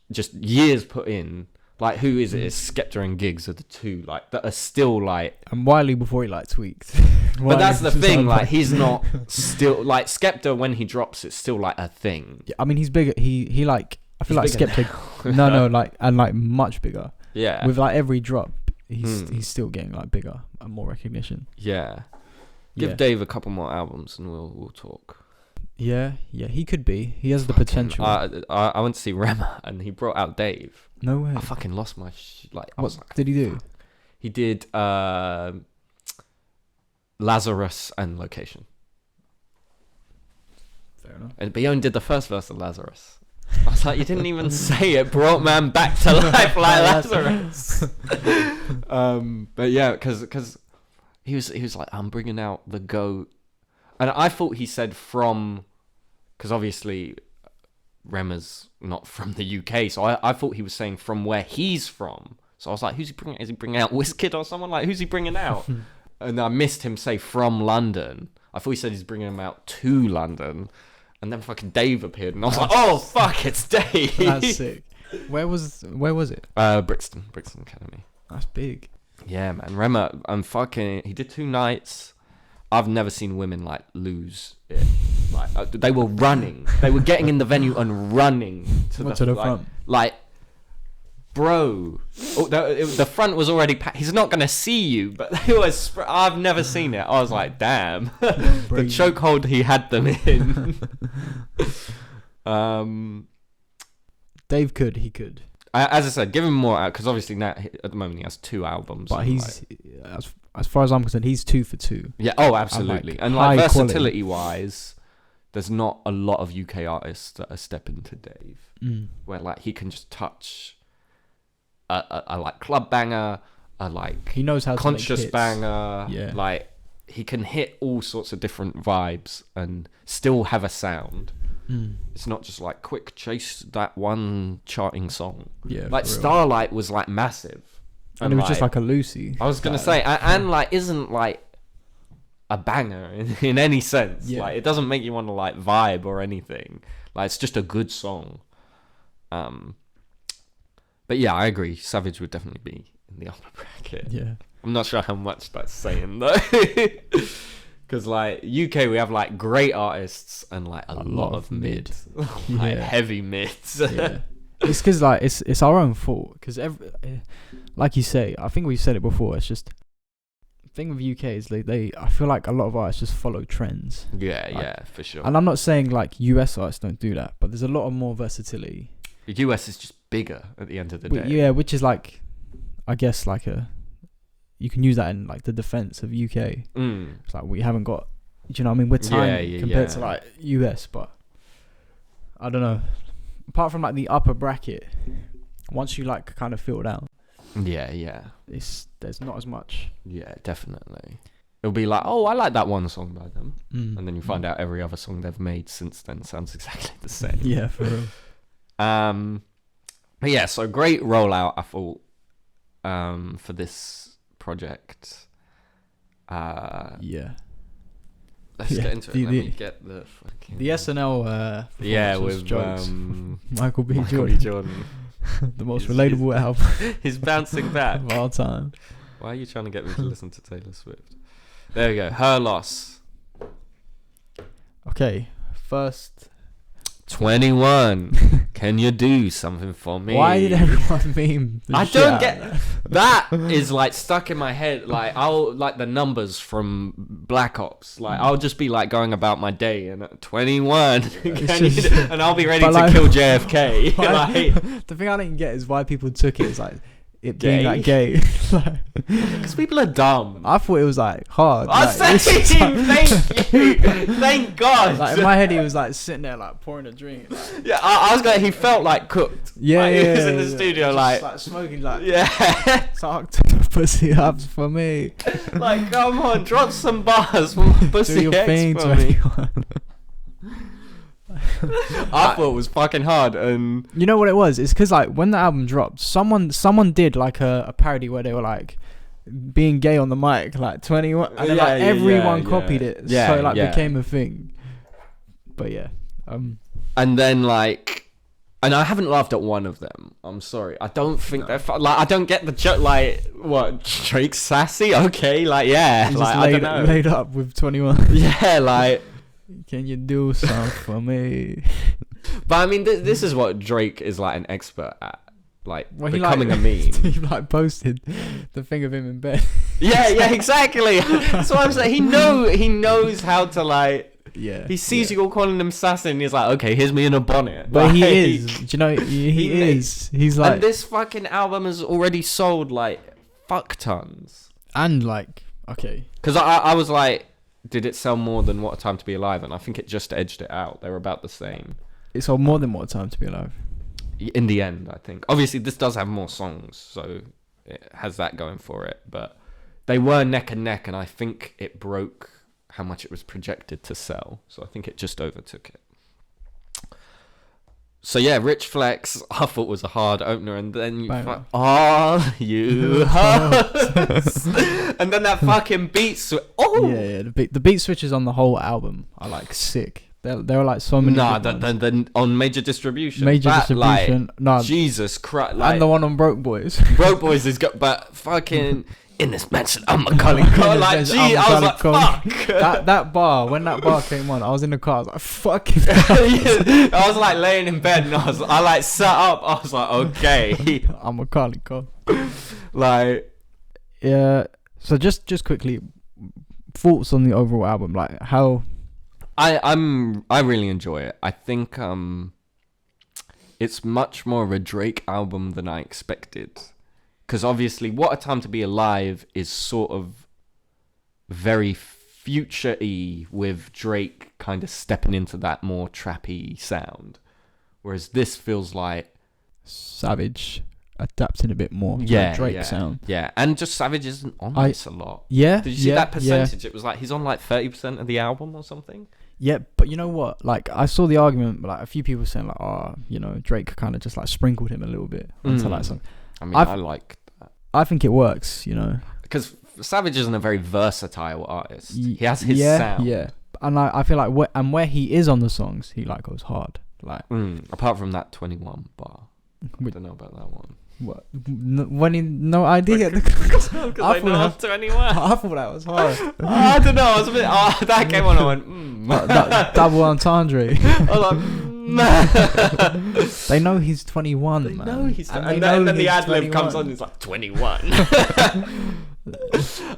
just years put in. Like, who is it? It's Skepta and Giggs are the two like that are still like. And Wiley before he like tweaked. But that's the thing, like he's not still like Skepta when he drops, it's still like a thing. Yeah, I mean, he's bigger. He like. I feel like Skepta. No, like and like much bigger. Yeah. With like every drop, he's still getting like bigger and more recognition. Yeah. Give Dave a couple more albums and we'll talk. Yeah, he could be. He has the potential. I went to see Rema and he brought out Dave. No way. I fucking lost my what did he do? He did Lazarus and Location. Fair enough. But he only did the first verse of Lazarus. I was like, you didn't even say it. Brought man back to life like Lazarus. But yeah, because he was like, I'm bringing out the GOAT, and I thought he said from, because obviously Rema's not from the UK, so I thought he was saying from where he's from. So I was like, who's he bringing? Is he bringing out Wizkid or someone? Like, who's he bringing out? And I missed him say from London. I thought he said he's bringing him out to London. And then fucking Dave appeared, and I was like, "Oh fuck, it's Dave!" That's sick. Where was it? Brixton Academy. That's big. Yeah, man. Rema, he did 2 nights. I've never seen women like lose it. Like they were running, they were getting in the venue and running to the front. Like, bro, the front was already packed. He's not gonna see you, but they was. I've never seen it. I was like, damn, the chokehold he had them in. Dave he could. As I said, give him more out because obviously now at the moment he has 2 albums. But he's as far as I'm concerned, he's 2 for 2. Yeah. Oh, absolutely. And like versatility wise, there's not a lot of UK artists that are stepping to Dave, where like he can just touch. A like club banger, a like he knows how conscious to make hits. banger. Yeah. Like he can hit all sorts of different vibes and still have a sound. It's not just like quick chase that one charting song. Yeah, like Starlight was like massive, and it was just like a Lucy. I was gonna say, and like isn't like a banger in any sense. Yeah. Like it doesn't make you want to like vibe or anything. Like it's just a good song. But yeah, I agree. Savage would definitely be in the upper bracket. Yeah. I'm not sure how much that's saying though. Because like UK, we have like great artists and like a lot of mid. Like heavy mids. Yeah. It's because like it's our own fault. Because like you say, I think we've said it before. It's just the thing with UK is they I feel like a lot of artists just follow trends. Yeah, like, yeah, for sure. And I'm not saying like US artists don't do that, but there's a lot of more versatility. The US is just bigger at the end of the day. Yeah, which is like, I guess like you can use that in like the defense of UK. It's like we haven't got, do you know what I mean? We're tiny compared to like US, but I don't know. Apart from like the upper bracket, once you like kind of filter out, there's not as much. Yeah, definitely. It'll be like, oh, I like that one song by them, and then you find out every other song they've made since then sounds exactly the same. Yeah, for real. But yeah, so great rollout, I thought, for this project. Yeah. Let's get into it. Let me get the fucking... The SNL with jokes. Michael B. Jordan. The most relatable album. He's bouncing back. Of all time. Why are you trying to get me to listen to Taylor Swift? There we go. Her loss. Okay, first 21. Can you do something for me? Why did everyone meme? I don't get that. Is like stuck in my head. Like I'll like the numbers from Black Ops. Like I'll just be like going about my day and at 21, and I'll be ready to kill JFK. Like, the thing I didn't get is why people took it. It's like it gay? being like gay. Because people are dumb. I thought it was like hard. Thank you. Thank God. Like in my head, he was like sitting there like pouring a drink. Like, yeah, I was going. He felt like cooked. Yeah, like, yeah. He was in the studio, just, like smoking, like Talk to the pussy ups for me. Like, come on, drop some bars for my pussy Do your X thing for to me. anyone. I thought it was fucking hard, and you know what it was? It's because like when the album dropped, someone did like a parody where they were like being gay on the mic, like 21, and then like everyone copied it, so it like became a thing. But yeah, and then like, and I haven't laughed at one of them. I'm sorry, I don't think they're like I don't get the joke. Like what, Drake's sassy? Okay, like yeah, he like just I don't know. laid up with 21. Yeah, like. Can you do something for me? But I mean, this is what Drake is like an expert at, like becoming a meme. He like posted the thing of him in bed. Yeah, exactly. That's what I'm saying. He knows how to like. Yeah. He sees you all calling him sassy, and he's like, okay, here's me in a bonnet. But like, he is. Do you know? He is. He's like. And this fucking album has already sold like fuck tons. And like, okay. Because I was like. Did it sell more than What a Time to Be Alive? And I think it just edged it out. They were about the same. It sold more than What a Time to Be Alive. In the end, I think. Obviously, this does have more songs, so it has that going for it. But they were neck and neck, and I think it broke how much it was projected to sell. So I think it just overtook it. So yeah, Rich Flex, I thought was a hard opener, and then you hearts. And then that fucking beat yeah, the beat switches on the whole album are like sick. There are like so many. Then on major distribution. Like, Jesus Christ! Like, and the one on Broke Boys. Broke Boys is got, but fucking. In this mansion, I'm Macaulay Culkin. Like, gee, I was like, fuck. That bar, when that bar came on, I was in the car. I was like, fucking. I was like laying in bed, and I like sat up. I was like, okay, I'm Macaulay Culkin. Like, yeah. So just quickly, thoughts on the overall album, like how. I really enjoy it. I think it's much more of a Drake album than I expected. Because obviously, What a Time to Be Alive is sort of very future-y with Drake kind of stepping into that more trappy sound. Whereas this feels like... Savage adapting a bit more to the Drake sound. Yeah, and just Savage isn't on this a lot. Yeah. Did you see that percentage? Yeah. It was like he's on like 30% of the album or something. Yeah, but you know what? Like, I saw the argument, but like a few people saying like, oh, you know, Drake kind of just like sprinkled him a little bit onto that song. I mean, I like that. I think it works, you know. Because Savage isn't a very versatile artist. He has his sound. Yeah, and I feel like where he is on the songs, he like goes hard. Like apart from that 21 bar, I don't know about that one. What? When he no idea. Because I know I'm 21. I thought that was hard. I don't know. I was a bit. That came on. I went. Double entendre. I was like. They know he's 21. They man. know he's. And then the ad lib comes on. It's like 21.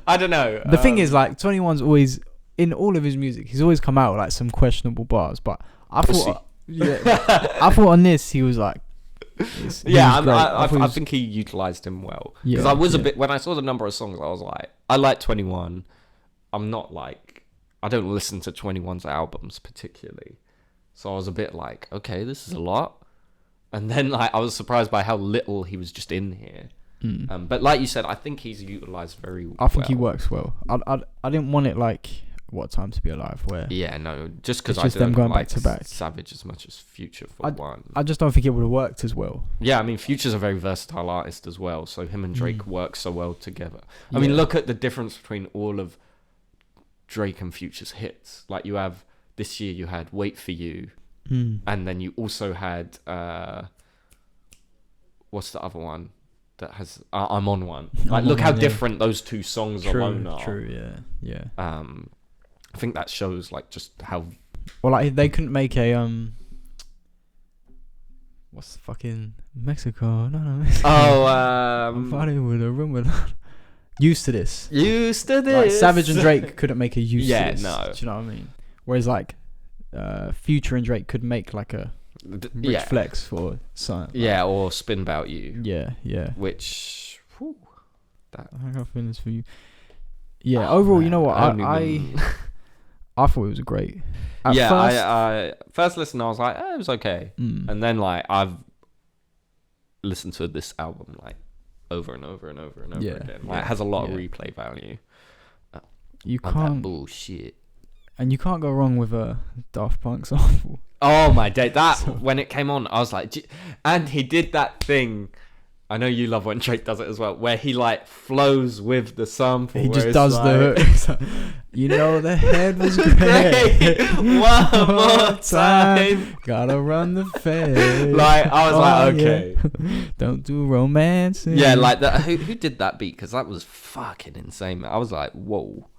I don't know. The thing is, like 21's always in all of his music. He's always come out with, like some questionable bars. But I thought, I thought on this he was like. I think he utilized him well. Because I was a bit when I saw the number of songs, I was like, I like 21. I'm not like I don't listen to 21's albums particularly. So I was a bit like, okay, this is a lot. And then like I was surprised by how little he was just in here. But like you said, I think he's utilized very well. I think he works well. I didn't want it like What Time to Be Alive where just because I don't them going like back to back. Savage as much as Future for one. I just don't think it would have worked as well. Yeah, I mean Future's a very versatile artist as well, so him and Drake work so well together. I mean, look at the difference between all of Drake and Future's hits. Like you have this year, you had Wait For You, and then you also had what's the other one? that has I'm on one. Like, look how different those two songs alone are. True, yeah. I think that shows like just how. Well, like they couldn't make a what's the fucking Mexico? No. Oh, Party with a room with. Used to this. Like Savage and Drake couldn't make a used to this. Yeah, no. Do you know what I mean? Whereas like Future and Drake could make like a Rich Flex for something. Yeah, or Spin About You. Yeah. Which, that. I got feelings for you. Yeah, overall, man, you know what? I thought it was great. I first listen, I was like, it was okay. And then like I've listened to this album like over and over and over and over again. Like, it has a lot of replay value. You can't bullshit. And you can't go wrong with a Daft Punk sample. Oh my day! When it came on, I was like, and he did that thing. I know you love when Drake does it as well, where he like flows with the sample. He just does the hook. You know the head was great. One more time. Gotta run the fade. Like I was like, okay, don't do romance. Yeah, like that. Who did that beat? Because that was fucking insane. I was like, whoa.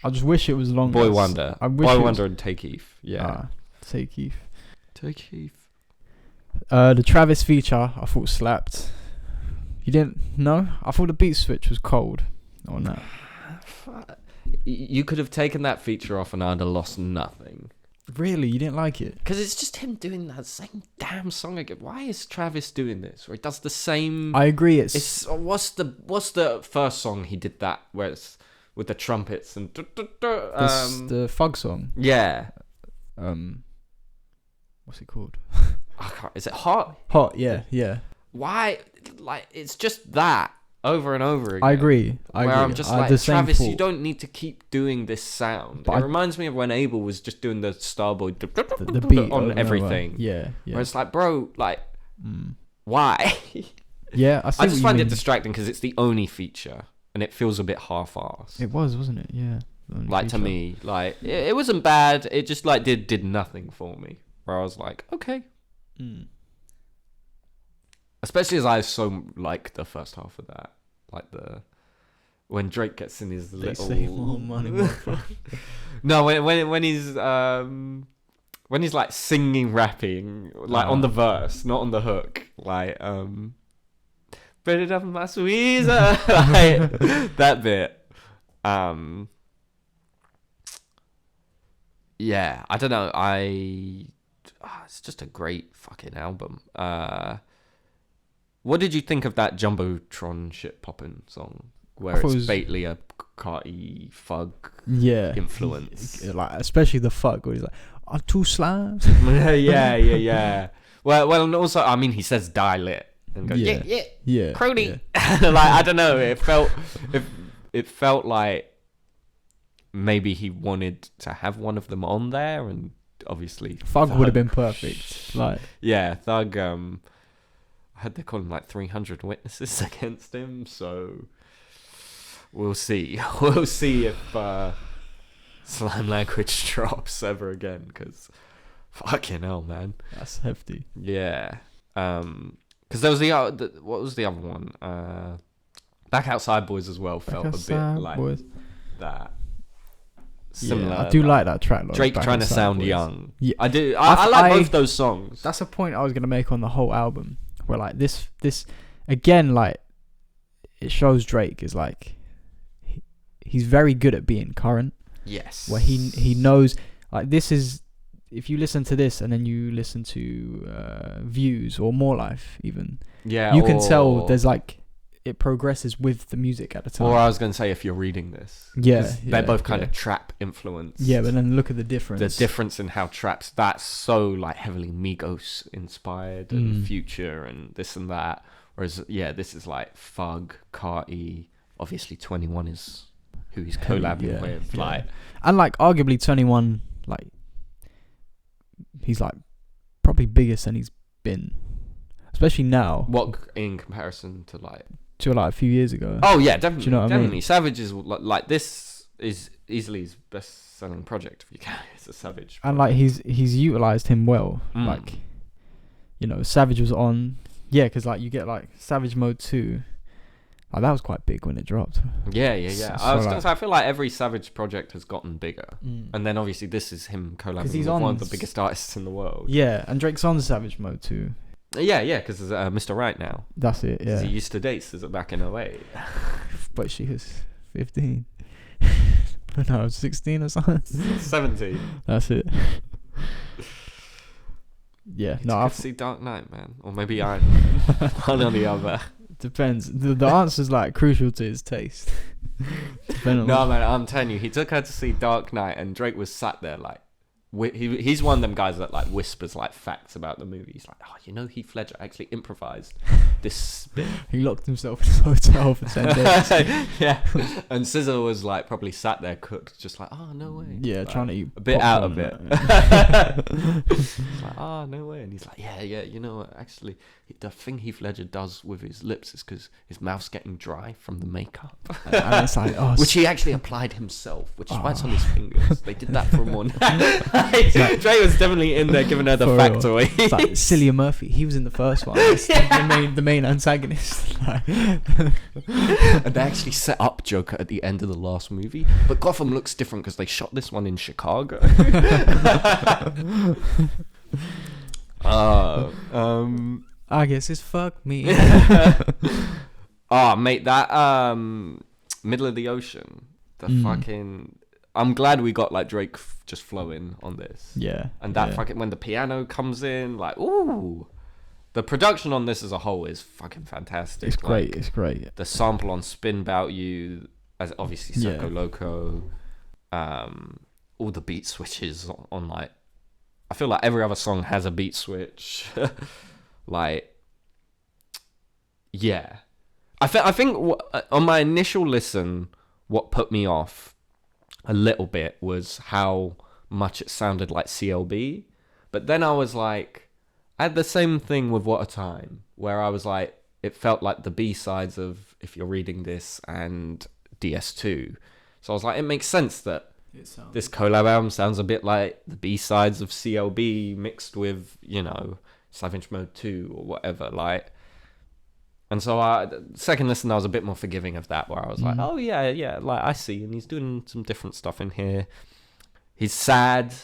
I just wish it was longer. Boy Wonder. Boy Wonder and Take Keith. Yeah. Take Keith. Take Keith. The Travis feature, I thought slapped. You didn't know? I thought the beat switch was cold on that. You could have taken that feature off and I'd have lost nothing. Really? You didn't like it? Because it's just him doing that same damn song again. Why is Travis doing this? Where he does the same... I agree. It's what's the first song he did that where it's with the trumpets and... the Fug song? Yeah. What's it called? Is it Hot? Hot, yeah. Why? Like, it's just that over and over again. I agree. I'm just like, Travis, you don't need to keep doing this sound. But it reminds me of when Abel was just doing the Starboy the beat on everything. Yeah. Where it's like, bro, like, why? Yeah, I just find it distracting because it's the only feature and it feels a bit half-assed. It was, wasn't it? Yeah. Like, feature. To me, like, it wasn't bad. It just, like, did nothing for me. Where I was like, okay. Especially as I so like the first half of that. Like when Drake gets in his little... They say more money. No, when he's like singing, rapping, like on the verse, not on the hook. Like, put it up in my squeezer. Like, that bit. Yeah, I don't know. It's just a great fucking album. What did you think of that Jumbotron shit poppin' song? Where it's basically a Carti Fug influence. Like, especially the Fug where he's like, I'm two slimes. Yeah. Well, and also, I mean, he says die lit. And goes, yeah. Crony. Yeah. Like, I don't know. It felt like maybe he wanted to have one of them on there, and obviously Thug would have been perfect. Like, yeah, Thug. I heard they call him like 300 witnesses against him, so we'll see. We'll see if Slam Language drops ever again, because fucking hell, man, that's hefty. Yeah, because there was what was the other one? Back Outside Boys as well felt a bit like that. Similar. Yeah, I do like that track. Drake trying to sound young. Yeah, I do. I like both those songs. That's a point I was gonna make on the whole album. Where like this again, like it shows Drake is like he's very good at being current. Yes. Where he knows, like, this is, if you listen to this and then you listen to Views or More Life even, you can tell there's like it progresses with the music at the time. Or I was going to say, if you're reading this, they're both kind of trap influenced. Yeah, but then look at the difference. The difference in how traps, that's so like heavily Migos inspired and Future and this and that. Whereas this is like Fug, Carti, obviously 21 is who he's collabing with. Yeah. Like, and like arguably 21, like he's like probably biggest than he's been, especially now. What in comparison to like a few years ago? Oh yeah, definitely. Do you know what definitely. I mean? Savage is like this is easily his best selling project if you can. It's a Savage. And like he's utilized him well. Like Savage was on. Yeah, because like you get like Savage Mode 2. Like that was quite big when it dropped. Yeah. I was gonna say, I feel like every Savage project has gotten bigger, and then obviously this is him collaborating with one of the biggest artists in the world. Yeah, and Drake's on Savage Mode 2. Yeah, because there's Mr. Right now. That's it. Yeah. He used to date SZA back in 08. But she was 15. No, 16 or something. 17. That's it. Yeah. No, I see Dark Knight, man, or maybe I. One or the other. Depends. The answer's like crucial to his taste. No, man, I'm telling you, he took her to see Dark Knight, and Drake was sat there like, he's one of them guys that like whispers like facts about the movie. He's like, Heath Ledger actually improvised this bit. He locked himself in his hotel for 10 days. Yeah, and SZA was like probably sat there cooked, just like, oh no way. Yeah, like, trying to eat a bit out of it. It's like, oh no way, and he's like, yeah. You know what? Actually, the thing Heath Ledger does with his lips is because his mouth's getting dry from the makeup, and it's like, which he actually applied himself, which is why it's on his fingers. They did that for him one. Dre was definitely in there giving her the factoid. It's like Cillian Murphy. He was in the first one. The main antagonist. And they actually set up Joker at the end of the last movie, but Gotham looks different because they shot this one in Chicago. I guess it's fuck me. Mate, that Middle of the Ocean, fucking. I'm glad we got like Drake just flowing on this. Yeah. And that fucking, when the piano comes in, like, ooh. The production on this as a whole is fucking fantastic. It's great. Like, it's great. The sample on Spin 'Bout You, as obviously Soko Loco, all the beat switches on like, I feel like every other song has a beat switch. Like, yeah. I think on my initial listen, what put me off a little bit was how much it sounded like CLB. But then I was like, I had the same thing with What a Time, where I was like, it felt like the B-sides of If You're Reading This and DS2. So I was like, it makes sense that this collab album sounds a bit like the B-sides of CLB mixed with, Savage Mode 2 or whatever, like. And so second listen, I was a bit more forgiving of that, where I was like, oh yeah, like I see, and he's doing some different stuff in here. He's sad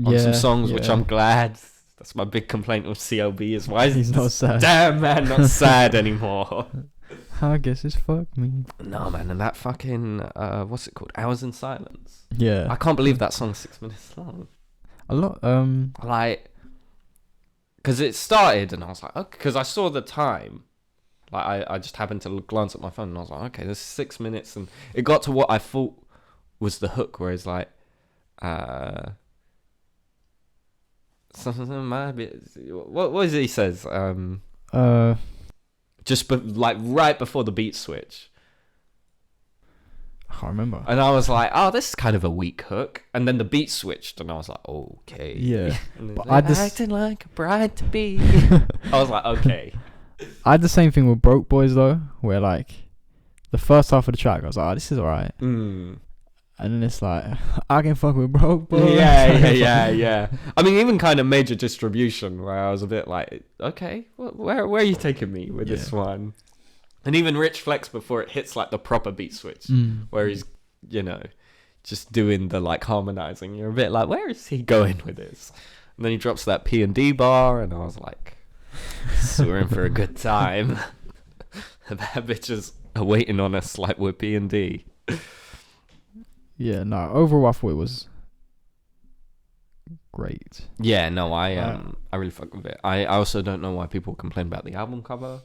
on some songs, which I'm glad. That's my big complaint with CLB is why he's not sad. Damn, man, not sad anymore. I guess it's fuck me. No, man, and that fucking, what's it called? Hours in Silence. Yeah. I can't believe that song's 6 minutes long. A lot, like, because it started, and I was like, okay, because I saw the time. Like, I just happened to glance at my phone, and I was like, okay, there's 6 minutes, and it got to what I thought was the hook, where it's like, something might be, what is it he says? Just like right before the beat switch. I can't remember. And I was like, oh, this is kind of a weak hook. And then the beat switched, and I was like, okay. Yeah. But acting like a bride to be. I was like, okay. I had the same thing with Broke Boys though, where like the first half of the track I was like, oh, this is alright. And then it's like, I can fuck with Broke Boys. Yeah. I mean, even kind of Major Distribution, where I was a bit like, okay, where are you taking me with this one? And even Rich Flex before it hits like the proper beat switch, where he's, just doing the like harmonizing. You're a bit like, where is he going with this? And then he drops that P&D bar, and I was like, so we're in for a good time. That bitches are waiting on us like we're P&D. Yeah, no, overall I thought it was great. Yeah, no, I really fuck with it. I also don't know why people complain about the album cover.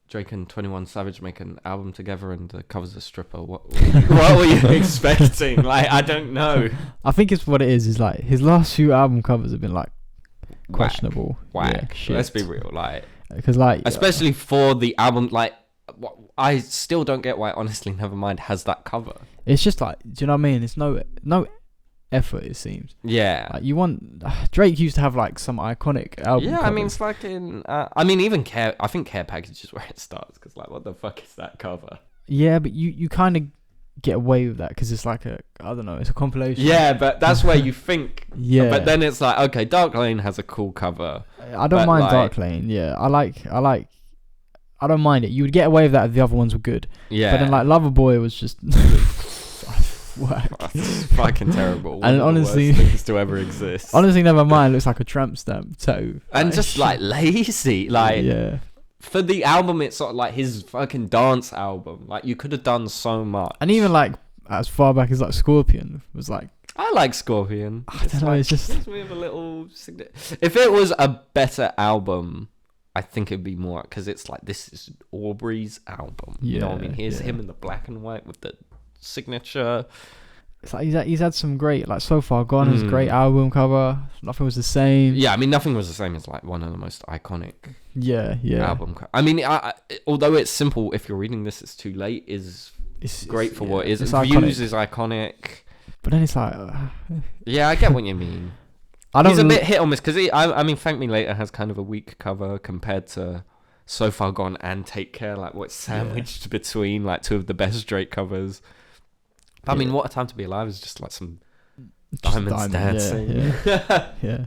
Drake and 21 Savage make an album together, and the cover's a stripper. What were you expecting? Like, I don't know. I think it's what it is like his last few album covers have been like questionable. Whack. Yeah, let's be real, like, because like, especially for the album, like, I still don't get why Honestly Nevermind has that cover. It's just like, do you know what I mean? It's no effort, it seems. Yeah. Like, you want Drake used to have like some iconic album. Yeah, covers. I mean, it's like in. I mean, even I think Care Package is where it starts, because like, what the fuck is that cover? Yeah, but you kind of get away with that because it's like I don't know, it's a compilation. Yeah, but that's where you think. Yeah. But then it's like, okay, Dark Lane has a cool cover. I don't mind Dark Lane. Yeah, I don't mind it. You would get away with that if the other ones were good. Yeah. But then like Loverboy was just whack. It's fucking terrible. And honestly, the worst things to ever exist. Honestly, never mind. Looks like a tramp stamp too. And just like lazy, like yeah. For the album, it's sort of like his fucking dance album. Like you could have done so much. And even like as far back as like Scorpion was like. I like Scorpion. I don't know. It's just we have a little. If it was a better album, I think it'd be more because it's like this is Aubrey's album. You know what I mean? Here's him in the black and white with the signature. It's like he's had some great, like So Far Gone is a great album cover. Nothing Was the Same. Yeah, I mean Nothing Was the Same is like one of the most iconic. Yeah. Album. I mean, although it's simple, if you're reading this, it's too late. It's great for what it is. Views is iconic. But then it's like, yeah, I get what you mean. He's a bit hit or miss because I mean, Thank Me Later has kind of a weak cover compared to So Far Gone and Take Care, like what's sandwiched between like two of the best Drake covers. I mean, What a Time to Be Alive is just like some diamonds dancing. Yeah.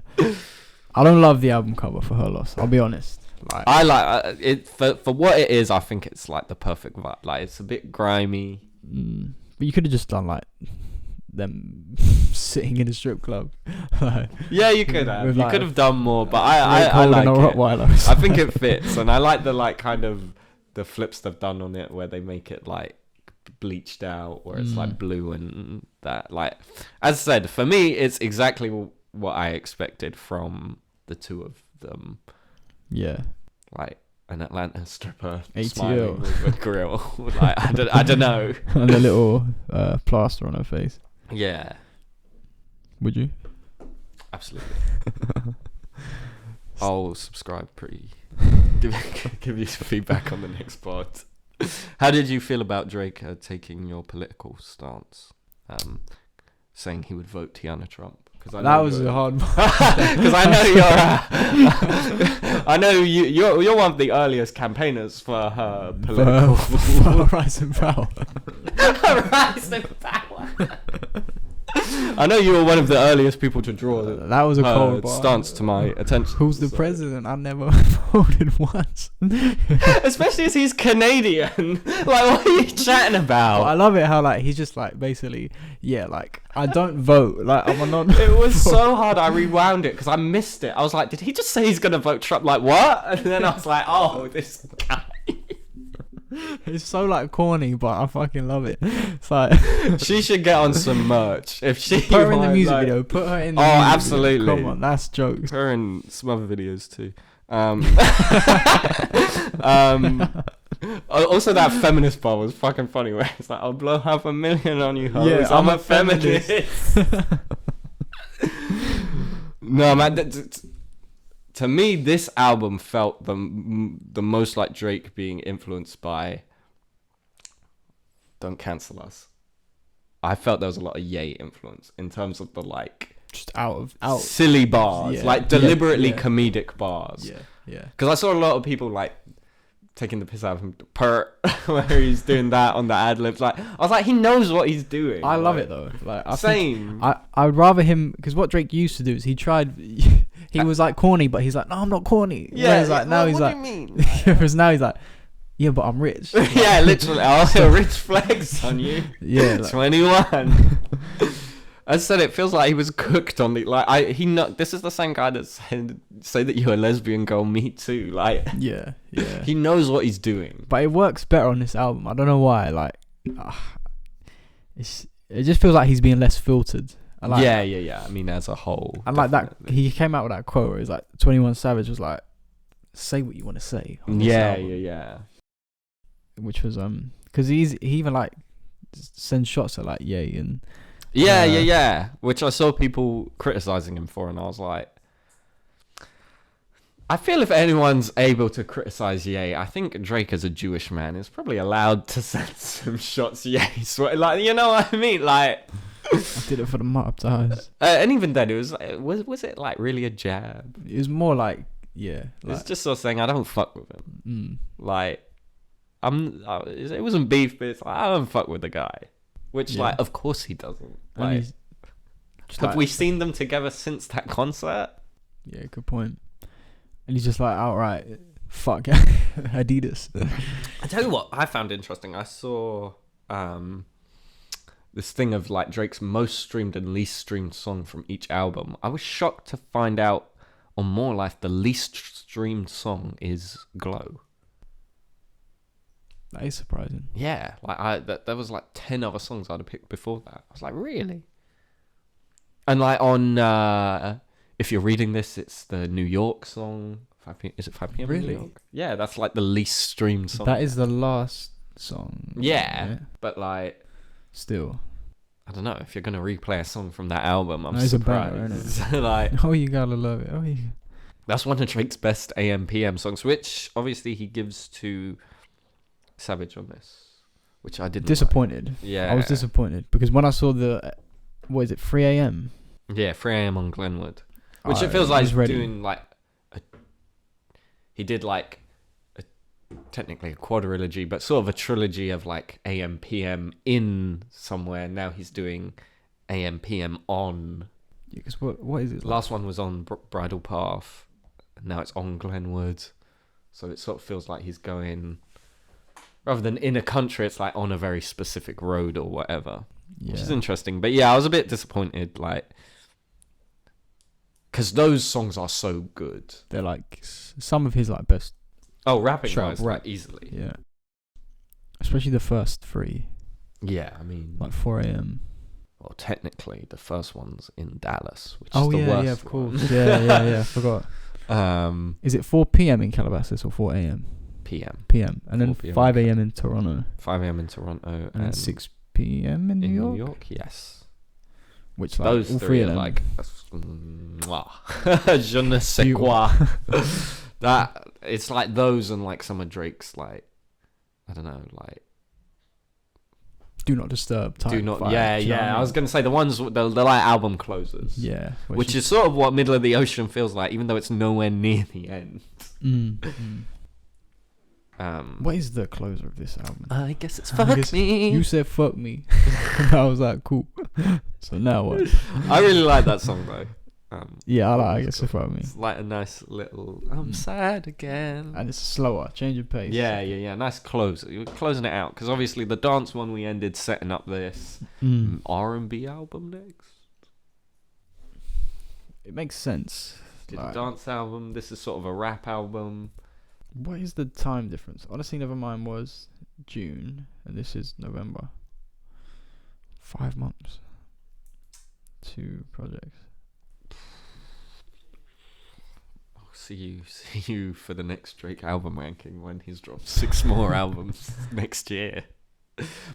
I don't love the album cover for Her Loss. I'll be honest. Like, I like it for what it is. I think it's like the perfect vibe. Like it's a bit grimy. But you could have just done like them sitting in a strip club. Yeah, you could have. You could have done more, but I like it. I think it fits, and I like the like kind of the flips they've done on it, where they make it like bleached out, where it's like blue and that. Like, as I said, for me, it's exactly what I expected from the two of them. Yeah, like an Atlanta stripper smiling with a grill. Like I don't know, and a little plaster on her face. Yeah. Would you? Absolutely. I'll subscribe give you some feedback on the next pod. How did you feel about Drake taking your political stance? Saying he would vote Tiana Trump. That was a hard one. Because I know I know you're one of the earliest campaigners for her political for rise and power. Rise and power. I know you were one of the earliest people to draw that was a cold stance to my attention. Who's the president? I never voted once. Especially as he's Canadian. Like, what are you chatting about? I love it how like he's just like basically like I don't vote. Like I'm not. It was so hard. I rewound it because I missed it. I was like, did he just say he's gonna vote Trump? Like what? And then I was like, oh, this guy. It's so like corny, but I fucking love it. It's like she should get on some merch. If she put her in the music video, put her in the music absolutely video. Come on, that's jokes. Put her in some other videos too. Also that feminist bar was fucking funny where it's like, I'll blow $500,000 on you hoes. Yeah, I'm a feminist. No man, to me, this album felt the most like Drake being influenced by Don't Cancel Us. I felt there was a lot of Ye influence in terms of the like just out silly bars, like deliberately comedic bars. Yeah. Because I saw a lot of people like taking the piss out of him, where he's doing that on the ad libs. Like I was like, he knows what he's doing. I love it though. Like same. I would rather him because what Drake used to do is he tried. He was like corny, but he's like, no, I'm not corny. Yeah, he's like, now he's like, what do you mean? Whereas now he's like, yeah, but I'm rich. Yeah, literally, I'll have a rich flex on you. Yeah, like, 21. As I said, it feels like he was cooked on the this is the same guy that say that you're a lesbian girl, me too. Like, yeah. He knows what he's doing. But it works better on this album. I don't know why. Like, it just feels like he's being less filtered. Yeah. I mean, as a whole. And like that, he came out with that quote where he's like, 21 Savage was like, say what you want to say. Yeah. Which was, because he even like sends shots at like Ye and. Yeah. Which I saw people criticizing him for, and I was like, I feel if anyone's able to criticize Ye, I think Drake as a Jewish man is probably allowed to send some shots Ye. Like, you know what I mean? Like, I did it for the mop ties. And even then, it was it like really a jab? It was more like, yeah. Like, it's just sort of saying I don't fuck with him. Like, it wasn't beef, but it's like I don't fuck with the guy. which Yeah. like of course he doesn't. And Like, he's just have like- we seen them together since that concert? Yeah, good point. And he's just like outright, fuck Adidas. I tell you what I found interesting. I saw this thing of like Drake's most streamed and least streamed song from each album. I was shocked to find out on More Life the least streamed song is Glow. That is surprising. Yeah, like there was like 10 other songs I'd have picked before that. I was like, really? And like on if you're reading this, it's the New York song. 5 p.m. Is it 5 p.m. in Really? New York? Yeah, that's like the least streamed song. That is the last song. Yeah, but like, still. I don't know if you're gonna replay a song from that album. I'm No, it's a surprised. banger, isn't it? Like, Oh, you gotta love it. Oh, you. that's one of Drake's best AM/PM songs, which obviously he gives to Savage on this, which I didn't. Disappointed. Like. Yeah, I was disappointed because when I saw the, what is it, 3 a.m. Yeah, 3 a.m. on Glenwood, which it feels like he's doing like he did like technically a quadrilogy, but sort of a trilogy of like AM/PM in somewhere. Now he's doing AM/PM on. Yeah, because what is it? Last one was on Bridal Path, and now it's on Glenwood, so it sort of feels like he's going rather than in a country. It's like on a very specific road or whatever, which is interesting. But yeah, I was a bit disappointed, like. Because those songs are so good. They're like some of his like best. Oh, rapping Straight wise, up like rap. easily. Yeah. Especially the first 3, Yeah, I mean, like 4 a.m. well, technically the first one's in Dallas, which Oh is the yeah, worst. yeah, of course. one. yeah. I forgot. Um, Is it 4 p.m. in Calabasas or 4 a.m. PM, p.m. and then 4 p.m. 5 a.m. in Toronto 5 a.m. in Toronto, and then 6 p.m. in New York? Yes. Which like Those all 3 three of are them. like, mwah. Je ne sais quoi. That it's like those and like some of Drake's like, I don't know, like Do Not Disturb type. do not. vibe, Yeah, do you know what yeah. I I was mean? gonna say the ones the like album closers. Yeah, Which is sort of what Middle of the Ocean feels like, even though it's nowhere near the end. What is the closer of this album? I guess it's I fuck guess me. You said fuck me. I was like, cool. So now what? I really like that song though. Yeah, I it's guess cool. it's fuck me. It's like a nice little I'm sad again. And it's slower, change of pace. Yeah. Nice close. You're closing it out because obviously the dance one we ended setting up this R&B album next. It makes sense. Did Like, a dance album. This is sort of a rap album. what is the time difference? Honestly, Nevermind was June, and this is November. 5 months. 2 projects. I'll see you for the next Drake album ranking when he's dropped 6 more albums next year.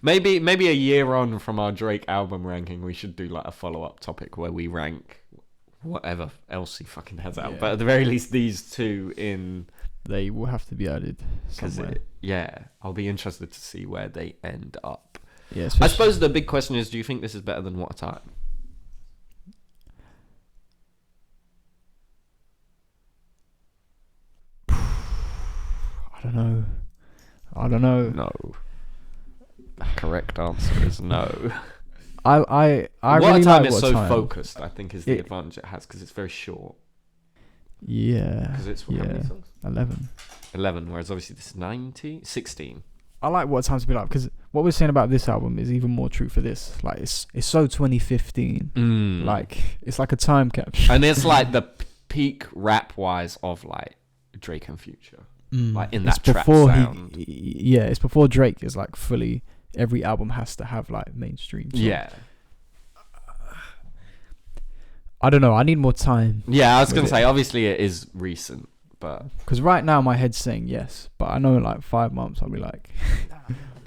Maybe a year on from our Drake album ranking, we should do like a follow-up topic where we rank whatever else he fucking has out. Yeah. But at the very least, these 2 in. They will have to be added Because somewhere. I'll be interested to see where they end up. Yeah, I suppose the big question is, do you think this is better than What a Time? I don't know. No. Correct answer is no. I What really a Time like is What so Time. focused, I think, is the advantage it has because it's very short. Yeah. Because it's how many songs? 11. 11, whereas obviously this is 16. I like What Time to Be Like because what we're saying about this album is even more true for this. Like it's so 2015. Like it's like a time capsule. And it's like the peak rap wise of like Drake and Future. Like in that trap sound. It's before Drake is like fully. Every album has to have like mainstream. Songs. Yeah. I don't know. I need more time. Yeah, I was with going to it. say, obviously it is recent, but. Because right now my head's saying yes, but I know in like 5 months I'll be like,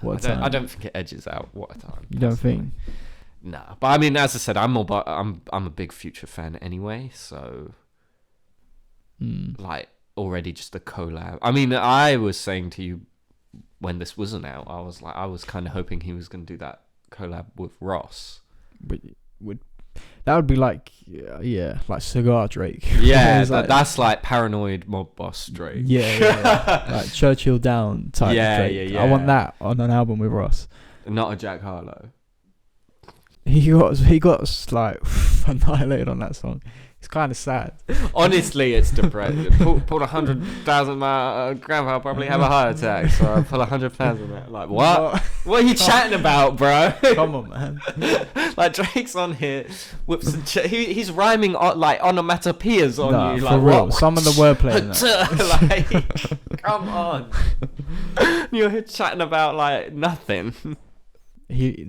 what a time. I don't think it edges out What a Time. You don't think? Nah, but I mean, as I said, I'm a big Future fan anyway, so like already just the collab. I mean, I was saying to you when this wasn't out, I was kind of hoping he was going to do that collab with Ross. That would be like like Cigar Drake. Yeah, It's like, that's like paranoid mob boss Drake. yeah. Like Churchill Down type. Yeah, Drake. yeah. I want that on an album with Ross. Not a Jack Harlow. he got like annihilated on that song. It's kind of sad. Honestly, it's depressing. Pull 100,000 grandpa, I'll probably have a heart attack. So I pull 100,000. Like what? What are you chatting about, bro? Come on, man. Like Drake's on here, whips and he's rhyming like onomatopoeias on you. For like real. what? Some of the wordplay. in that. Like, come on. You're here chatting about like nothing. He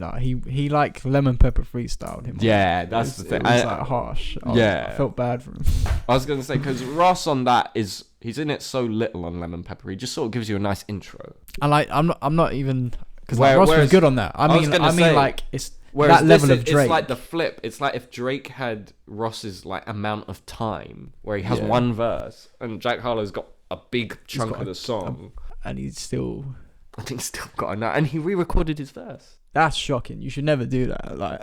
like lemon pepper freestyled him. Yeah, that's the thing. It was like harsh. I felt bad for him. I was gonna say because Ross on that he's in it so little on lemon pepper. He just sort of gives you a nice intro. And like I'm not even because like, Ross was good on that. I mean like it's that level of Drake. It's like the flip. It's like if Drake had Ross's like amount of time where he has one verse and Jack Harlow's got a big chunk of the song, and he's still. I think still got enough, and he re-recorded his verse. That's shocking. You should never do that. Like,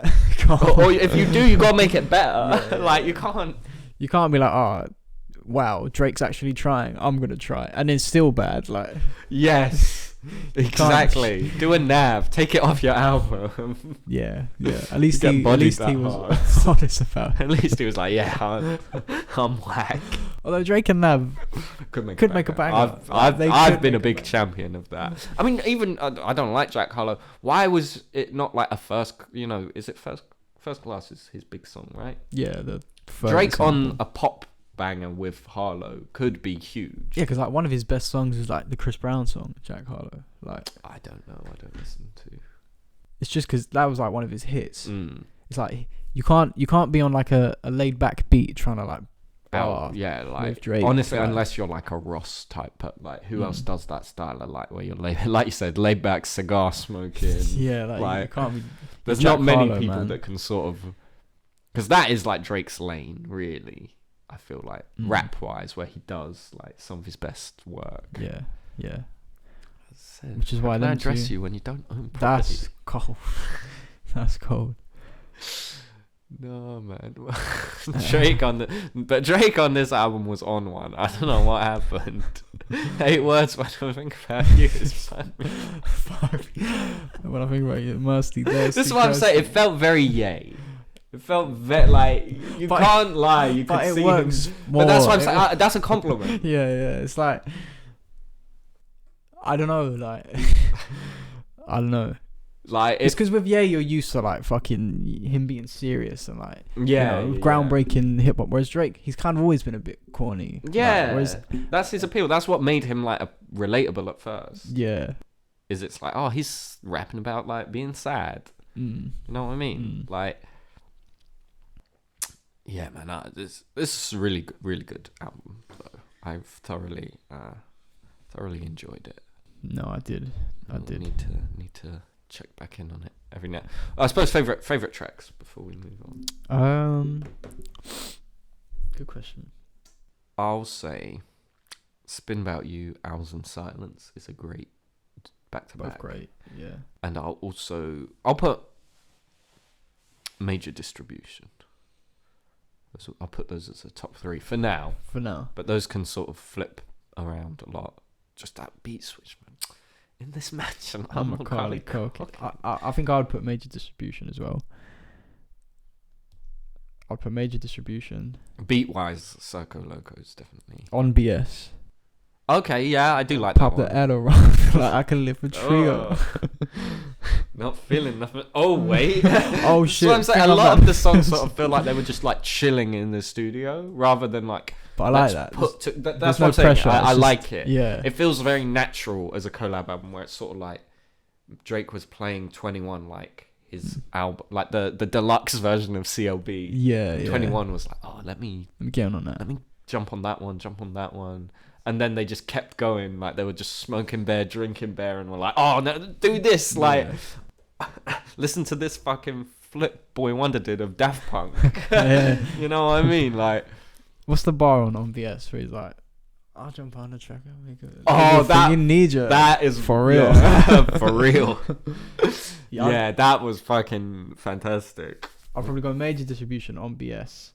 or if you do, you gotta make it better. Like you can't be like, oh, wow, Drake's actually trying. I'm gonna try, and it's still bad. Like, yes, exactly. Do a nav. Take it off your album. Yeah. At least he was honest about it. At least he was like, yeah, I'm whack. Although Drake and Nav could make a banger. I've been a big champion of that. I mean, even I don't like Jack Harlow. Why was it not like a first? You know, is it First Class is his big song, right? Yeah, the first Drake example. On a pop banger with Harlow could be huge. Yeah, because like one of his best songs is like the Chris Brown song, Jack Harlow. Like I don't know. I don't listen to. It's just because that was like one of his hits. It's like you can't be on like a laid back beat trying to like. Like Drake, honestly, unless you're like a Ross type, but like who else does that style of like where you're like you said, laid back, cigar smoking. Yeah, like you can't be. There's not many people that can sort of, because that is like Drake's lane, really. I feel like rap wise, where he does like some of his best work. Yeah. Said, which is why I address you when you don't own property. That's cold. That's cold. No man, Drake on this album was on one. I don't know what happened. 8 words when I think about you is funny. When I think about you, musty. This is what I'm saying. It felt very yay. It felt like you can't lie. You could see him. But that's what I'm saying. That's a compliment. Yeah. It's like I don't know. Like I don't know. Like it's because with Ye you're used to like fucking him being serious and like groundbreaking hip hop, whereas Drake he's kind of always been a bit corny. That's his appeal. That's what made him like relatable at first. Is it's like he's rapping about like being sad. You know what I mean? Like yeah, man. This is a really good album. So I've thoroughly enjoyed it. No, I did. Need to check back in on it every now. I suppose favorite tracks before we move on. Good question. I'll say Spin About You, Owls in Silence is a great back to back. Both great, yeah. And I'll put Major Distribution. I'll put those as a top 3 for now. But those can sort of flip around a lot. Just that beat switch, man. In this match, I'm Macaulay Culkin. I think I would put Major Distribution as well. I'd put Major Distribution. Beat wise, Circo Locos definitely. On BS. Okay, yeah, I do like Pop that one. the Aron. Like I can live a trio. Not feeling nothing. Oh wait. Oh shit. So I'm saying a lot of the songs sort of feel like they were just like chilling in the studio rather than like. But I like that. That's what I'm saying. I like it. Yeah. It feels very natural as a collab album where it's sort of like Drake was playing 21 like his album, like the deluxe version of CLB. Yeah. 21 was like, let me get on that. Let me jump on that one. And then they just kept going. Like they were just smoking bear, drinking bear, and were like, oh no, do this. Like, listen to this fucking flip Boy Wonder did of Daft Punk. You know what I mean? Like. What's the bar on BS where he's like, I'll jump on the track and make it. That is for real. For real. Yeah, that was fucking fantastic. I'll probably go Major Distribution on BS.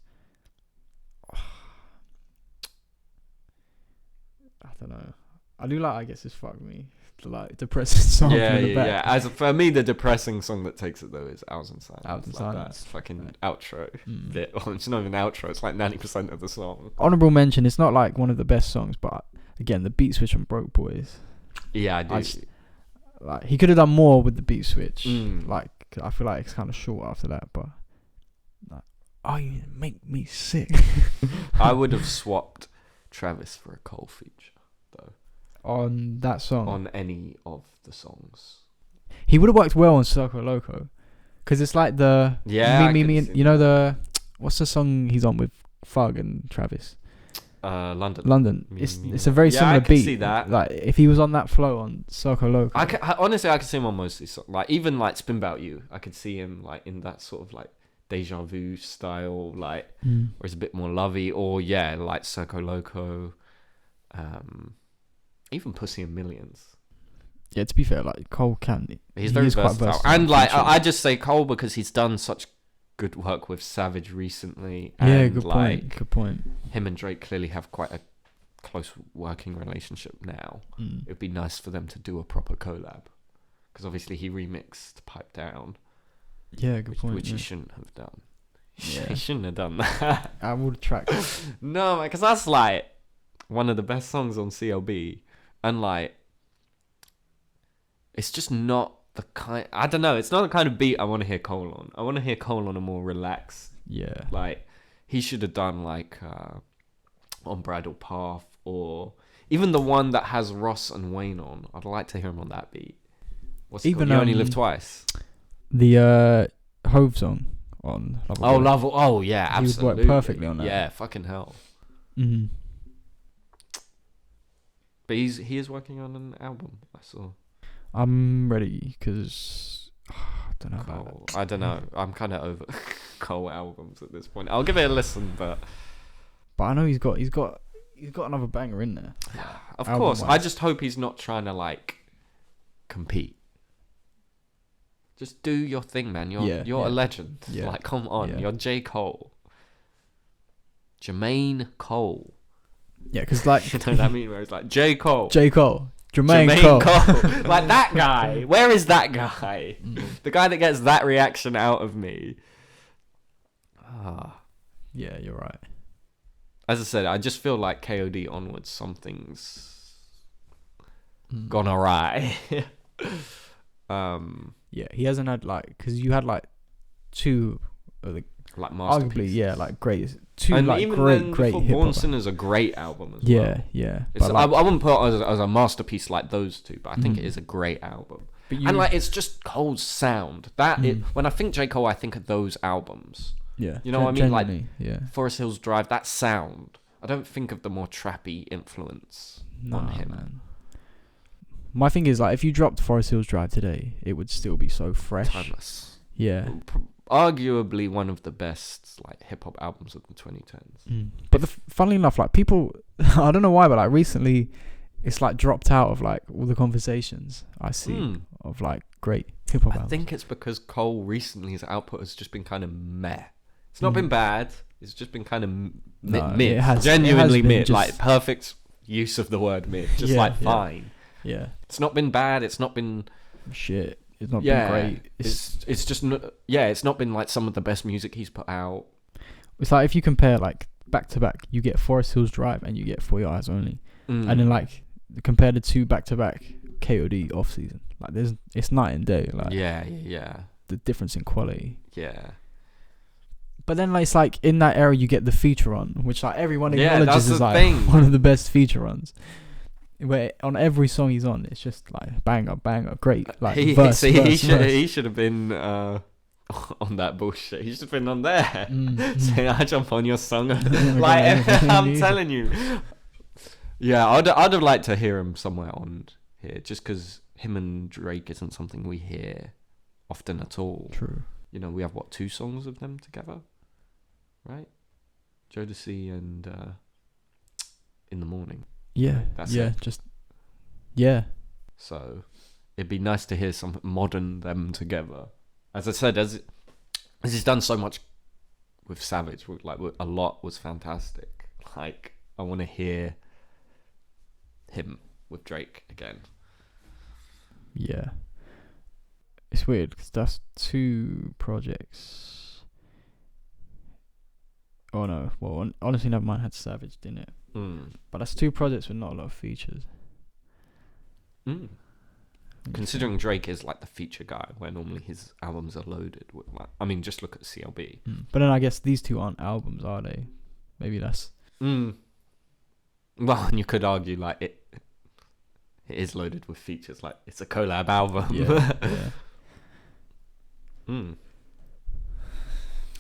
I don't know. I do like I Guess It's Fuck Me. like depressing song. Yeah, in the back. yeah. As for me, the depressing song that takes it though is Hours in Silence. Hours in Silence. That fucking outro bit. Well, it's not even an outro. It's like 90% of the song. Honorable mention. It's not like one of the best songs, but again, the beat switch on Broke Boys. Yeah, I do. Like he could have done more with the beat switch. Mm. Like I feel like it's kind of short after that, but like, oh, you make me sick. I would have swapped Travis for a Cole feature though. On that song. On any of the songs. He would have worked well on Circo Loco, because it's like the me, and you know the what's the song he's on with Fug and Travis? London. It's a very similar I can beat. see that. Like if he was on that flow on Circo Loco. Honestly, I could see him on mostly. Like even like Spin About You, I could see him like in that sort of like deja vu style, like where it's a bit more lovey, or like Circo Loco, even Pussy in Millions. Yeah, to be fair, like Cole he's very versatile. And like I just say Cole because he's done such good work with Savage recently. Yeah, and good like, point. Good point. Him and Drake clearly have quite a close working relationship now. It'd be nice for them to do a proper collab, because obviously he remixed Pipe Down. Yeah, good point. Which he shouldn't have done. Yeah. He shouldn't have done that. I would track. No, because that's like one of the best songs on CLB, and like it's just not the kind. I don't know. It's not the kind of beat I want to hear Cole on. I want to hear Cole on a more relaxed. Yeah. Like he should have done like On Bridal Path, or even the one that has Ross and Wayne on. I'd like to hear him on that beat. What's it called? You Only Live Twice. The Hove song on Love. Oh yeah, absolutely. He would work perfectly on that. Yeah, fucking hell. Mm-hmm. But he is working on an album. I saw. I'm ready because I don't know Cole. I don't know. I'm kind of over Cole albums at this point. I'll give it a listen, but I know he's got another banger in there. Of course. I just hope he's not trying to like compete. Just do your thing, man. You're a legend. Yeah. Like, come on. Yeah. You're J. Cole. Jermaine Cole. Yeah, because like... you know what I mean? Where it's like, J. Cole. Jermaine Cole. Like, that guy. Where is that guy? The guy that gets that reaction out of me. Yeah, you're right. As I said, I just feel like KOD onwards, something's gone awry. Yeah, he hasn't had like, because you had like two of the like masterpieces. Arguably, like great two, and like even great then, Born Sinner's a great album as well. Yeah. But like, I wouldn't put it as a masterpiece like those two, but I think it is a great album. And like, it's just Cole's sound. When I think J. Cole, I think of those albums. Yeah, you know what I mean? Like Forest Hills Drive, that sound. I don't think of the more trappy influence on him. Man. My thing is, like, if you dropped Forest Hills Drive today, it would still be so fresh. Timeless. Yeah. Arguably one of the best, like, hip-hop albums of the 2010s. But funnily enough, like, people... I don't know why, but, like, recently, it's, like, dropped out of, like, all the conversations I see of, like, great hip-hop albums. I think it's because Cole recently, his output has just been kind of meh. It's not been bad. It's just been kind of mid. Genuinely mid. Like, perfect use of the word mid. Just, fine. Yeah. It's not been bad. It's not been shit. It's not been great. It's just it's not been like some of the best music he's put out. It's like if you compare like back to back, you get Forest Hills Drive and you get For Your Eyes Only, and then like compare the two back to back KOD off season. Like it's night and day. Like the difference in quality. Yeah. But then like, it's like in that era you get the feature on, which like everyone acknowledges is like one of the best feature runs. Where on every song he's on, it's just like banger, great. Like verse. He should have been on that bullshit. He should have been on there. Saying, "I jump on your song." Like I'm telling you, yeah, I'd have liked to hear him somewhere on here, just because him and Drake isn't something we hear often at all. True. You know, we have 2 songs of them together, right? Jodeci and In the Morning. Yeah, that's it. So it'd be nice to hear some modern them together. As I said, as he's done so much with Savage, a lot was fantastic. Like, I want to hear him with Drake again. Yeah. It's weird because that's 2 projects. Oh no, well honestly never mind, had Savage, didn't it? But that's 2 projects with not a lot of features. Considering Drake is like the feature guy, where normally his albums are loaded with, like, I mean, just look at CLB. But then I guess these 2 aren't albums, are they? Maybe that's... Well, and you could argue like it is loaded with features, like it's a collab album. Yeah.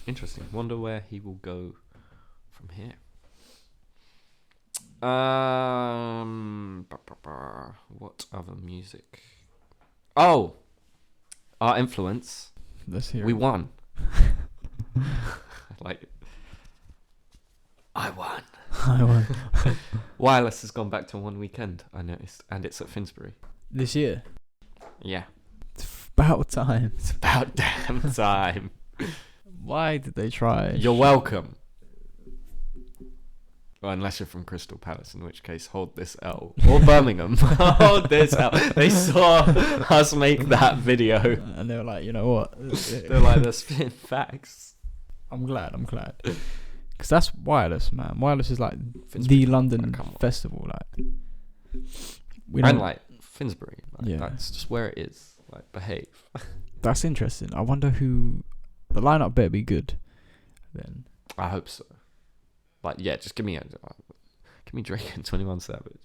Interesting. Wonder where he will go from here. What other music? Oh, our influence. Let's hear We it. won. Like, I won. Wireless has gone back to one weekend, I noticed, and it's at Finsbury. This year? Yeah. It's about time. It's about damn time. Why did they try? You're welcome. Well, unless you're from Crystal Palace, in which case, hold this L. Or Birmingham. Hold this L. They saw us make that video. And they were like, you know what? They're like, they're spitting facts. I'm glad. Because that's Wireless, man. Wireless is like Finsbury, the London festival. Like, and like Finsbury. Like, yeah. That's just where it is. Like, behave. That's interesting. I wonder who... The lineup better be good. Then I hope so. Like, yeah, just give me Drake and 21 Savage.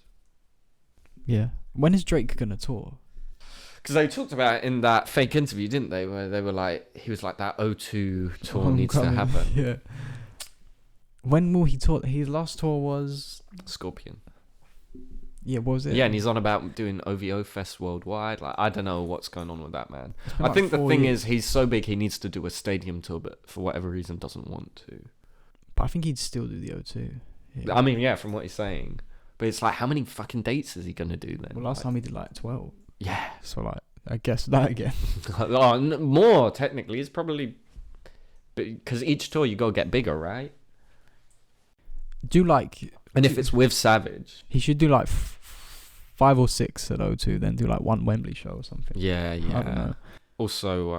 Yeah. When is Drake gonna tour? Because they talked about it in that fake interview, didn't they? Where they were like, he was like, that O2 tour needs to happen. Yeah. When will he tour? His last tour was Scorpion. Yeah, what was it? Yeah, and he's on about doing OVO Fest worldwide. Like, I don't know what's going on with that, man. I like think the thing years. is, he's so big, he needs to do a stadium tour, but for whatever reason doesn't want to. But I think he'd still do the O2. Yeah. I mean, yeah, from what he's saying. But it's like, how many fucking dates is he going to do then? Well, last time he did like 12. Yeah. So like, I guess that again. More, technically. It's probably... Because each tour you go get bigger, right? Do like... And if it's with Savage... He should do like 5 or 6 at O2, then do like 1 Wembley show or something. Yeah. I don't know. Also,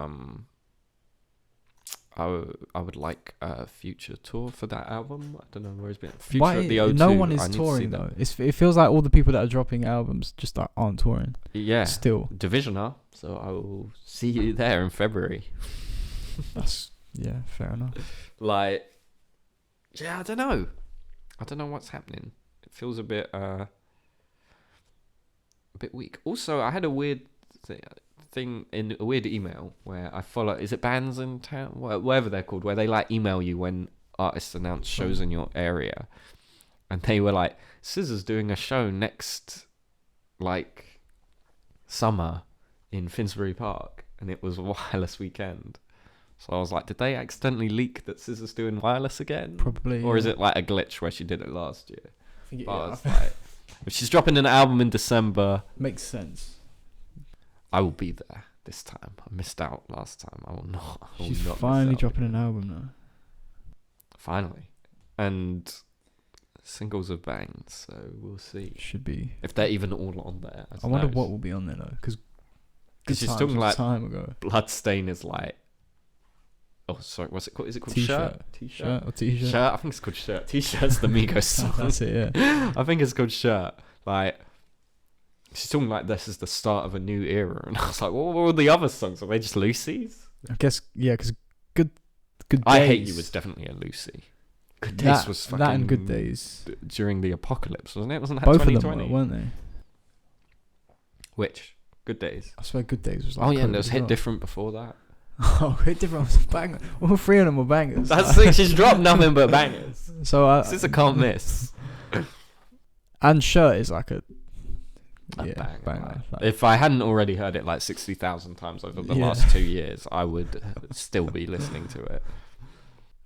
I would like a future tour for that album. I don't know where it's been. Future Why? at the O2. No one is touring though. It feels like all the people that are dropping albums just aren't touring. Yeah. Still. Division are. So I will see you there in February. That's fair enough. Like, yeah, I don't know. I don't know what's happening. It feels a bit weak. Also, I had a weird thing in a weird email where I follow, is it Bands in Town, whatever they're called, where they like email you when artists announce shows in your area, and they were like, SZA's doing a show next like summer in Finsbury Park, and it was Wireless weekend. So I was like, did they accidentally leak that SZA's doing Wireless again? Probably. Or is it like a glitch where she did it last year? I think But I was like, if she's dropping an album in December, makes sense. I will be there this time. I missed out last time. I will not. She's finally dropping an album now. Finally. And singles are banged, so we'll see. Should be. If they're even all on there. I wonder what will be on there though. Because she's talking like time ago. Bloodstain is like... Oh, sorry. What's it called? Is it called T-shirt? Shirt? Shirt or T-shirt? Shirt? I think it's called Shirt. T-shirt's the Migos song. That's it, yeah. I think it's called Shirt. Like... She's talking like this is the start of a new era, and I was like, what were the other songs? Are they just Lucy's? I guess, yeah, because Good Days. I Hate You was definitely a Lucy. Good Days was fucking... That and Good Days. During the apocalypse, wasn't it? Wasn't that Both 2020? of them were, weren't they? Which? Good Days? I swear Good Days was like... Oh yeah, and there was as Hit well. Different before that. Oh, Hit Different was a banger. All 3 of them were bangers. That's like, she's dropped nothing but bangers. So SZA can't miss. And Shirt is like a banger. Like, if I hadn't already heard it like 60,000 times over the last 2 years, I would still be listening to it.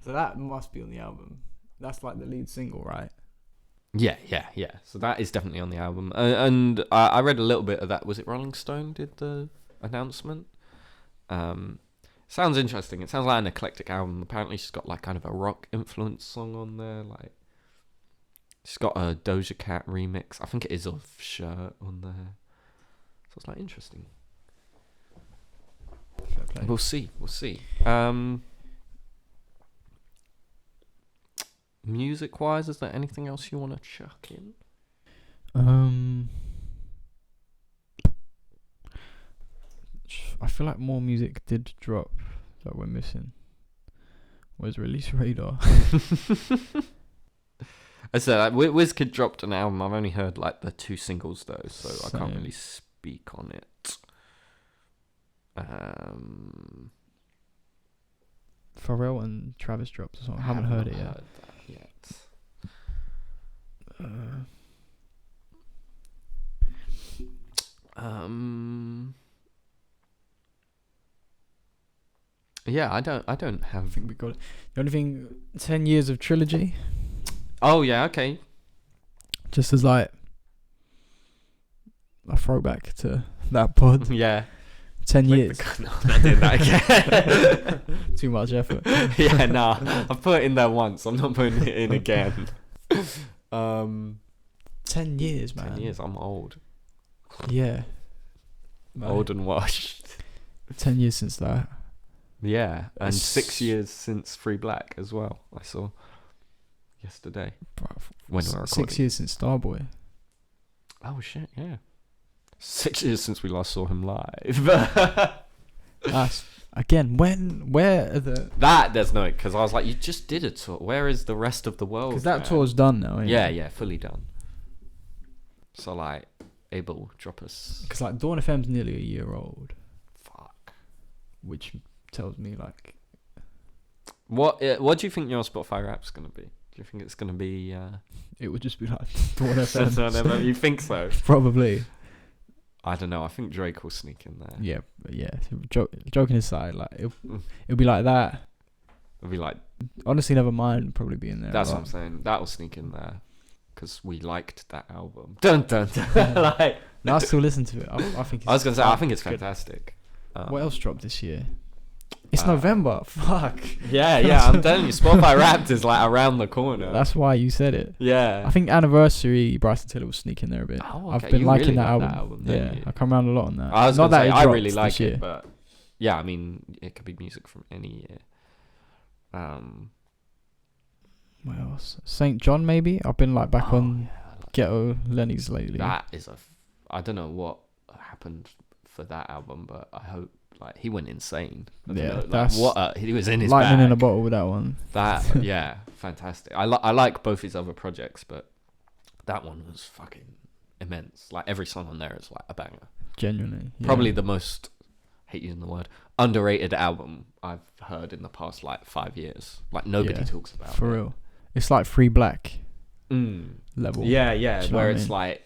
So that must be on the album. That's like the lead single, right? Yeah. So that is definitely on the album. And I read a little bit of that. Was it Rolling Stone did the announcement? Sounds interesting. It sounds like an eclectic album. Apparently she's got like kind of a rock influence song on there. Like, she's got a Doja Cat remix. I think it is of Shirt on there. So it's like interesting. play. We'll see. Music-wise, is there anything else you want to chuck in? I feel like more music did drop that we're missing. Where's Release Radar? I said, like, WizKid dropped an album. I've only heard like the 2 singles though, so I can't really speak on it. Pharrell and Travis dropped a song. I haven't heard it yet. Heard that yet. Yeah, I don't have. I think we got it. The only thing, 10 years of Trilogy. Oh yeah, okay. Just as like a throwback to that pod. Yeah. 10 years. No, I'm not doing that again. Too much effort. Yeah, nah. I've put it in there once. I'm not putting it in again. 10 years, man. 10 years. I'm old. Yeah. Man. Old and washed. 10 years since that. Yeah, and 6 years since Free Black as well. I saw yesterday. When we were recording. 6 years since Starboy. Oh shit! Yeah, 6 years since we last saw him live. That's again. Where are the that? There's no, because I was like, you just did a tour. Where is the rest of the world? Because that tour's done now. Yeah, fully done. So like, Abel, drop us. Because like Dawn FM's nearly a year old. Fuck. Which tells me like, what do you think your Spotify rap's gonna be? Do you think it's gonna be? It would just be like Dawn FM. You think so? Probably. I don't know. I think Drake will sneak in there. Yeah. Joking aside, like it'll be like that. It'll be like. Honestly, never mind. Probably be in there. That's what I'm saying. That'll sneak in there, because we liked that album. Dun dun dun. Like. No, I still listen to it. I think. I was gonna say. I think it's fantastic. What else dropped this year? It's November. Fuck. Yeah. I'm telling you, Spotify Wrapped is like around the corner. That's why you said it. Yeah. I think Anniversary, Bryson Tiller will sneak in there a bit. Oh, okay. I've been liking really that like album. Yeah, I come around a lot on that. I was not gonna that say, I really like year. it, but yeah, I mean, it could be music from any year. What else? St. John, maybe. I've been like back on Ghetto Lenny's lately. That is I don't know what happened for that album, but I hope. Like, he went insane. That's he was in his lightning bag. in a bottle with that one. That fantastic. I like both his other projects, but that one was fucking immense. Like, every song on there is like a banger. Genuinely, probably the most, hate using the word, underrated album I've heard in the past like 5 years. Like, nobody talks about for it. real. It's like Free Black level. Yeah. Where it's like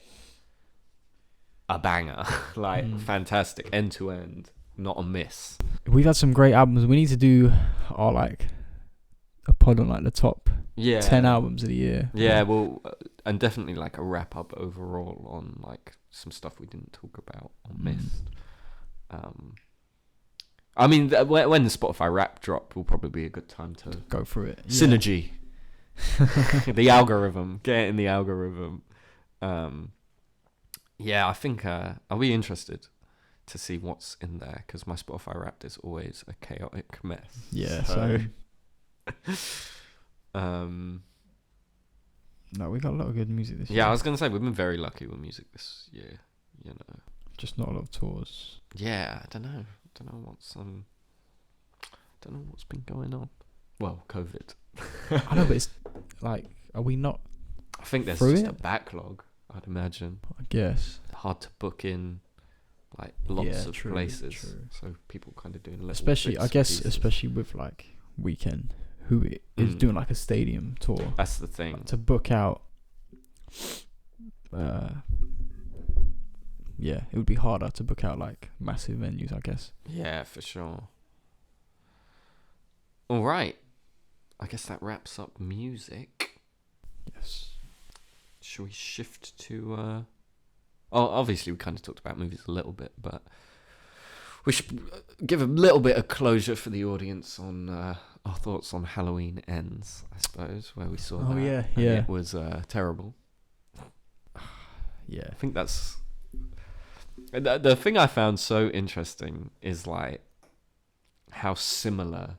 a banger, like fantastic end to end. Not a miss. We've had some great albums. We need to do our like a pod on like the top 10 albums of the year. Yeah, well, and definitely like a wrap up overall on like some stuff we didn't talk about or missed. I mean, when the Spotify Wrap drop will probably be a good time to go through it. Synergy, the algorithm, get it in the algorithm. I think I'll be interested to see what's in there, because my Spotify Wrapped is always a chaotic mess. Yeah, so no, we got a lot of good music this year. Yeah, I was gonna say we've been very lucky with music this year. You know, just not a lot of tours. Yeah, I don't know what's been going on. Well, COVID. I know, but it's like, are we not? I think there's just a backlog. I'd imagine. I guess hard to book in. Like lots of places, so people kind of doing little especially with like Weekend, who is doing like a stadium tour. That's the thing, to book out. It would be harder to book out like massive venues, I guess. Yeah, for sure. All right, I guess that wraps up music. Yes. Shall we shift to? Obviously, we kind of talked about movies a little bit, but we should give a little bit of closure for the audience on our thoughts on Halloween Ends, I suppose, where we saw that. Yeah. It was terrible. Yeah. I think that's... The thing I found so interesting is, like, how similar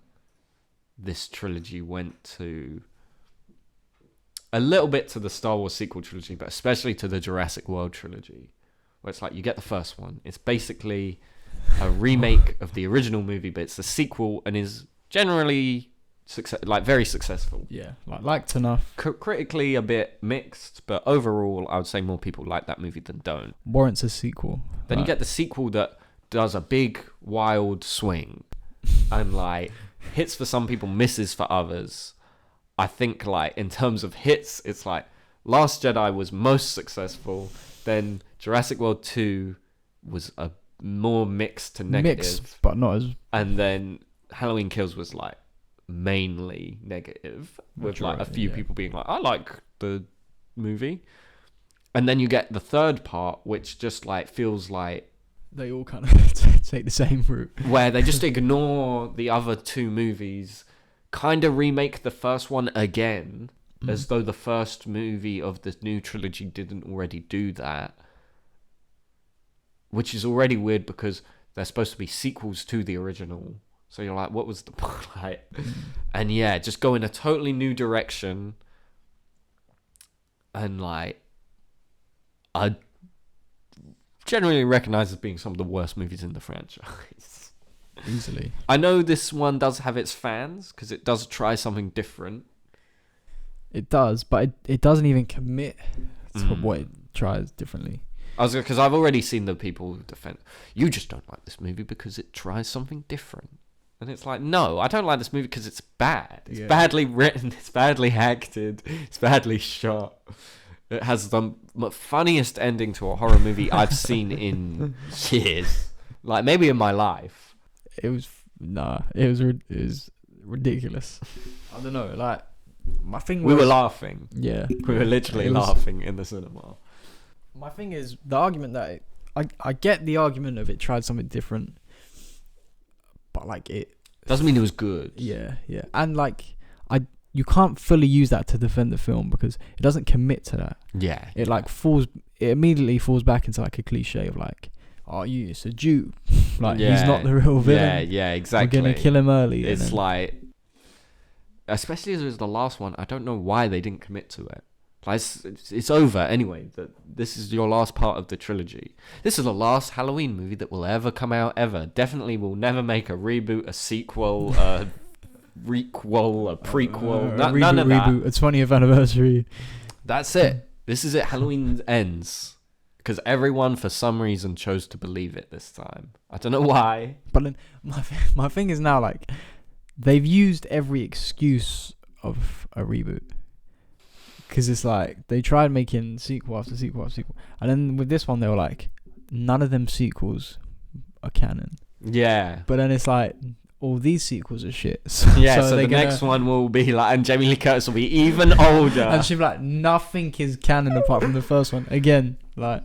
this trilogy went to a little bit to the Star Wars sequel trilogy, but especially to the Jurassic World trilogy, where it's like you get the first one. It's basically a remake of the original movie, but it's a sequel and is generally very successful. Yeah, liked enough. Critically a bit mixed, but overall I would say more people like that movie than don't. Warrants a sequel. Then you get the sequel that does a big wild swing and like hits for some people, misses for others. I think like in terms of hits, it's like Last Jedi was most successful, then Jurassic World 2 was a more mixed to negative. Mixed, but not as... And then Halloween Kills was like mainly negative, with like a few people being like, I like the movie. And then you get the third part, which just like feels like they all kind of take the same route, where they just ignore the other two movies, kind of remake the first one again, as though the first movie of the new trilogy didn't already do that, which is already weird because they're supposed to be sequels to the original. So you're like, what was the point? And yeah, just go in a totally new direction. And like, I generally recognize as being some of the worst movies in the franchise. Easily. I know this one does have its fans because it does try something different. It does, but it doesn't even commit to what it tries differently. Because I've already seen the people who defend, you just don't like this movie because it tries something different. And it's like, no, I don't like this movie because it's bad. It's badly written, it's badly acted, it's badly shot. It has the funniest ending to a horror movie I've seen in years. Like, maybe in my life. It was ridiculous. I don't know, like, my thing was... We were laughing. Yeah. We were literally laughing in the cinema. My thing is, the argument that... I get the argument of it tried something different, but, like, it... Doesn't mean it was good. Yeah. And, like, you can't fully use that to defend the film because it doesn't commit to that. Yeah. It, like, it immediately falls back into, like, a cliche of, like, oh, it's a dupe. Like, he's not the real villain. Yeah, exactly. We're going to kill him early. It's like... Especially as it was the last one, I don't know why they didn't commit to it. Like, it's over anyway. This is your last part of the trilogy. This is the last Halloween movie that will ever come out ever. Definitely will never make a reboot, a sequel, a requel, a prequel. None of that. Reboot, a 20th anniversary. That's it. This is it. Halloween ends. Because everyone, for some reason, chose to believe it this time. I don't know why. But then my thing is now, like... They've used every excuse of a reboot. Because it's like, they tried making sequel after sequel after sequel. And then with this one, they were like, none of them sequels are canon. Yeah. But then it's like, all these sequels are shit. So the next one will be like, and Jamie Lee Curtis will be even older. And she'll be like, nothing is canon apart from the first one. Again, like...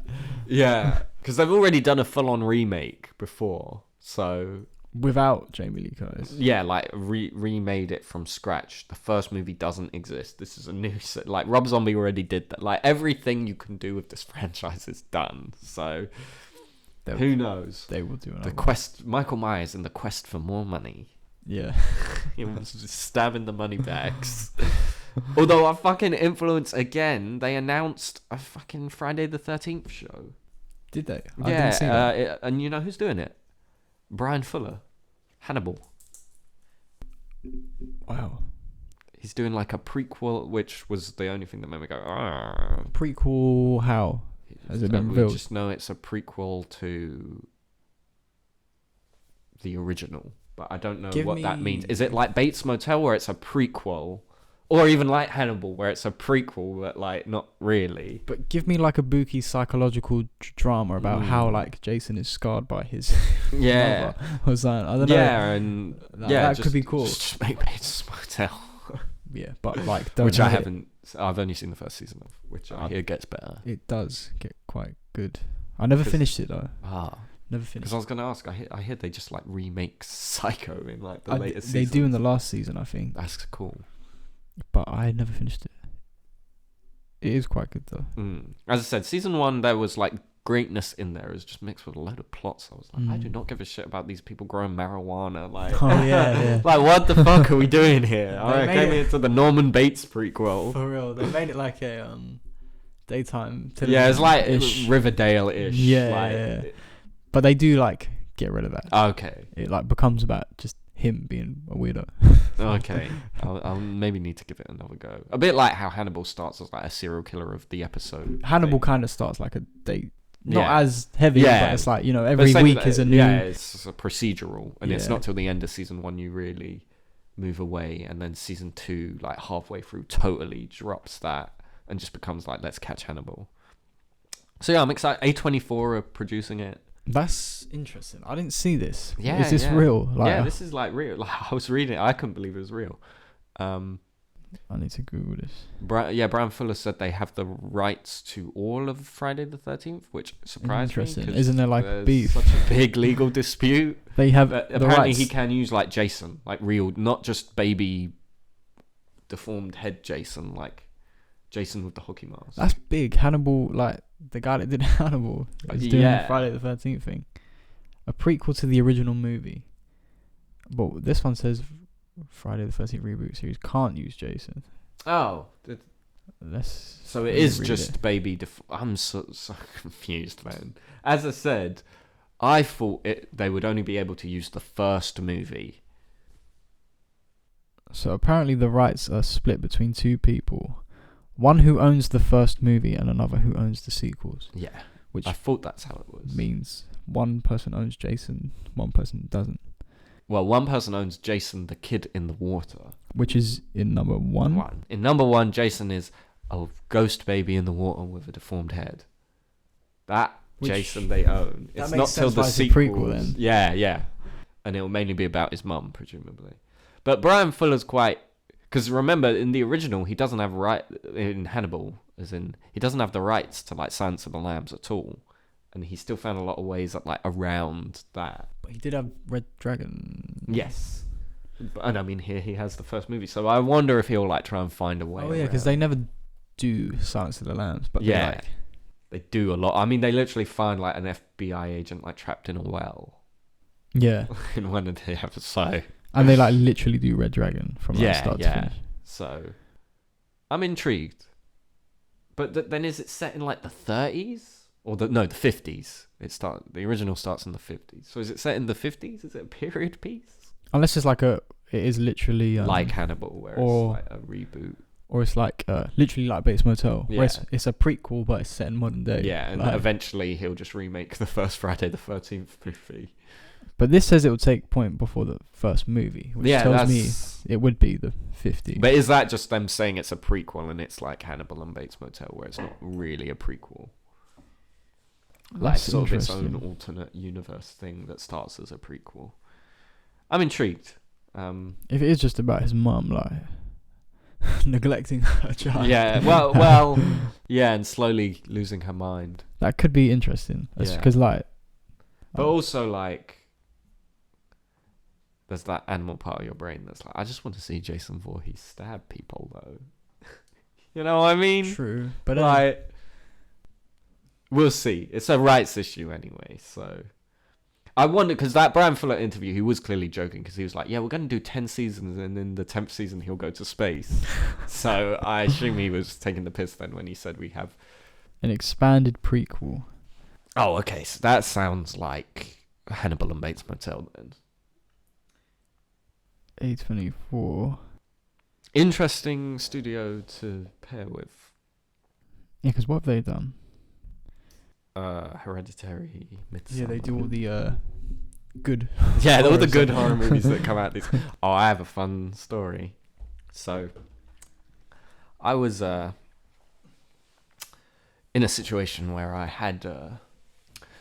Yeah. Because they've already done a full-on remake before. So... Without Jamie Lee Curtis. Yeah, like remade it from scratch. The first movie doesn't exist. This is a new set. Like, Rob Zombie already did that. Like, everything you can do with this franchise is done. So, who knows? They will do another quest. Michael Myers in the quest for more money. Yeah. He was just stabbing the money bags. Although, our fucking influence again, they announced a fucking Friday the 13th show. Did they? I didn't see that. And you know who's doing it? Brian Fuller, Hannibal. Wow. He's doing like a prequel, which was the only thing that made me go, Prequel how? Has it been revealed? We just know it's a prequel to the original, but I don't know what that means. Is it like Bates Motel where it's a prequel? Or even like Hannibal, where it's a prequel, but like not really. But give me like a booky psychological drama about how like Jason is scarred by his mother or something. I don't know. Yeah, and that could be cool. Just make Bates Motel. Yeah, but like which I haven't. I've only seen the first season of, which I hear gets better. It does get quite good. I never finished it though. Never finished. Because I was gonna ask. I hear they just like remake Psycho in like the latest. They do in the last season, I think. That's cool. But I never finished it. It is quite good though. As I said, season 1 there was like greatness in there is just mixed with a load of plots. I was like, I do not give a shit about these people growing marijuana. Like, like, what the fuck are we doing here? I came here to the Norman Bates prequel. For real, they made it like a daytime television. Yeah, it's like Riverdale-ish. Yeah, but they do like get rid of that. Okay. It like becomes about just him being a weirdo. Okay. I'll maybe need to give it another go. A bit like how Hannibal starts as like a serial killer of the episode. Hannibal kind of starts like a day, not as heavy, but it's like, every week is a new. Yeah, it's a procedural, and it's not till the end of season 1 you really move away, and then season 2, like halfway through, totally drops that and just becomes like, let's catch Hannibal. So yeah, I'm excited. A24 are producing it. That's interesting. I didn't see this. Yeah, is this real? Like, yeah, this is like real. Like, I was reading it, I couldn't believe it was real. I need to Google this. Brian Fuller said they have the rights to all of Friday the 13th, which surprised me. Interesting. Isn't there like beef? Such a big legal dispute. They have apparently rights. He can use like Jason, like real, not just baby deformed head Jason, like Jason with the hockey mask. That's big. Hannibal, like the guy that did Hannibal, is doing the Friday the 13th thing. A prequel to the original movie. But this one says Friday the 13th reboot series can't use Jason. Oh. So it is just baby I'm so confused, man. As I said, I thought they would only be able to use the first movie. So apparently the rights are split between two people. One who owns the first movie and another who owns the sequels. Yeah. Which I thought that's how it was. Means one person owns Jason, one person doesn't. Well, one person owns Jason, the kid in the water. Which is in number 1. In number 1, Jason is a ghost baby in the water with a deformed head. Jason they own. It's not till the sequel. Prequel then. Yeah. And it will mainly be about his mum, presumably. But Brian Fuller's quite... Because remember, in the original, he doesn't have in Hannibal, as in, he doesn't have the rights to like Silence of the Lambs at all. And he still found a lot of ways that, like, around that. But he did have Red Dragon. Yes. And I mean, here he has the first movie. So I wonder if he'll like try and find a way. Oh yeah, because they never do Silence of the Lambs, but they do a lot. I mean, they literally find like an FBI agent like trapped in a well. Yeah. In one of the episodes. And they like literally do Red Dragon from start to finish. So I'm intrigued. But then is it set in like the 30s or the 50s? The original starts in the 50s. So is it set in the 50s? Is it a period piece? Unless it's like it is literally like Hannibal, where it's like a reboot. Or it's like literally like Bates Motel, where it's a prequel but it's set in modern day. Yeah, and eventually he'll just remake the first Friday the 13th movie. But this says it will take point before the first movie, which tells me it would be the 50s. But is that just them saying it's a prequel and it's like Hannibal and Bates Motel, where it's not really a prequel? Like sort of its own alternate universe thing that starts as a prequel. I'm intrigued. If it is just about his mum, like neglecting her child. Yeah, well, yeah, and slowly losing her mind. That could be interesting. Because like... But also like... There's that animal part of your brain that's like, I just want to see Jason Voorhees stab people, though. You know what I mean? True. But like, we'll see. It's a rights issue anyway, so... I wonder, because that Brian Fuller interview, he was clearly joking, because he was like, yeah, we're going to do 10 seasons, and in the 10th season, he'll go to space. So I assume he was taking the piss then when he said we have... An expanded prequel. Oh, okay, so that sounds like Hannibal and Bates Motel then. A24. Interesting studio to pair with. Yeah, because what have they done? Hereditary, Midsommar. Yeah, they do all the good. Yeah, all the good horror movies that come out. I have a fun story. So, I was in a situation where I had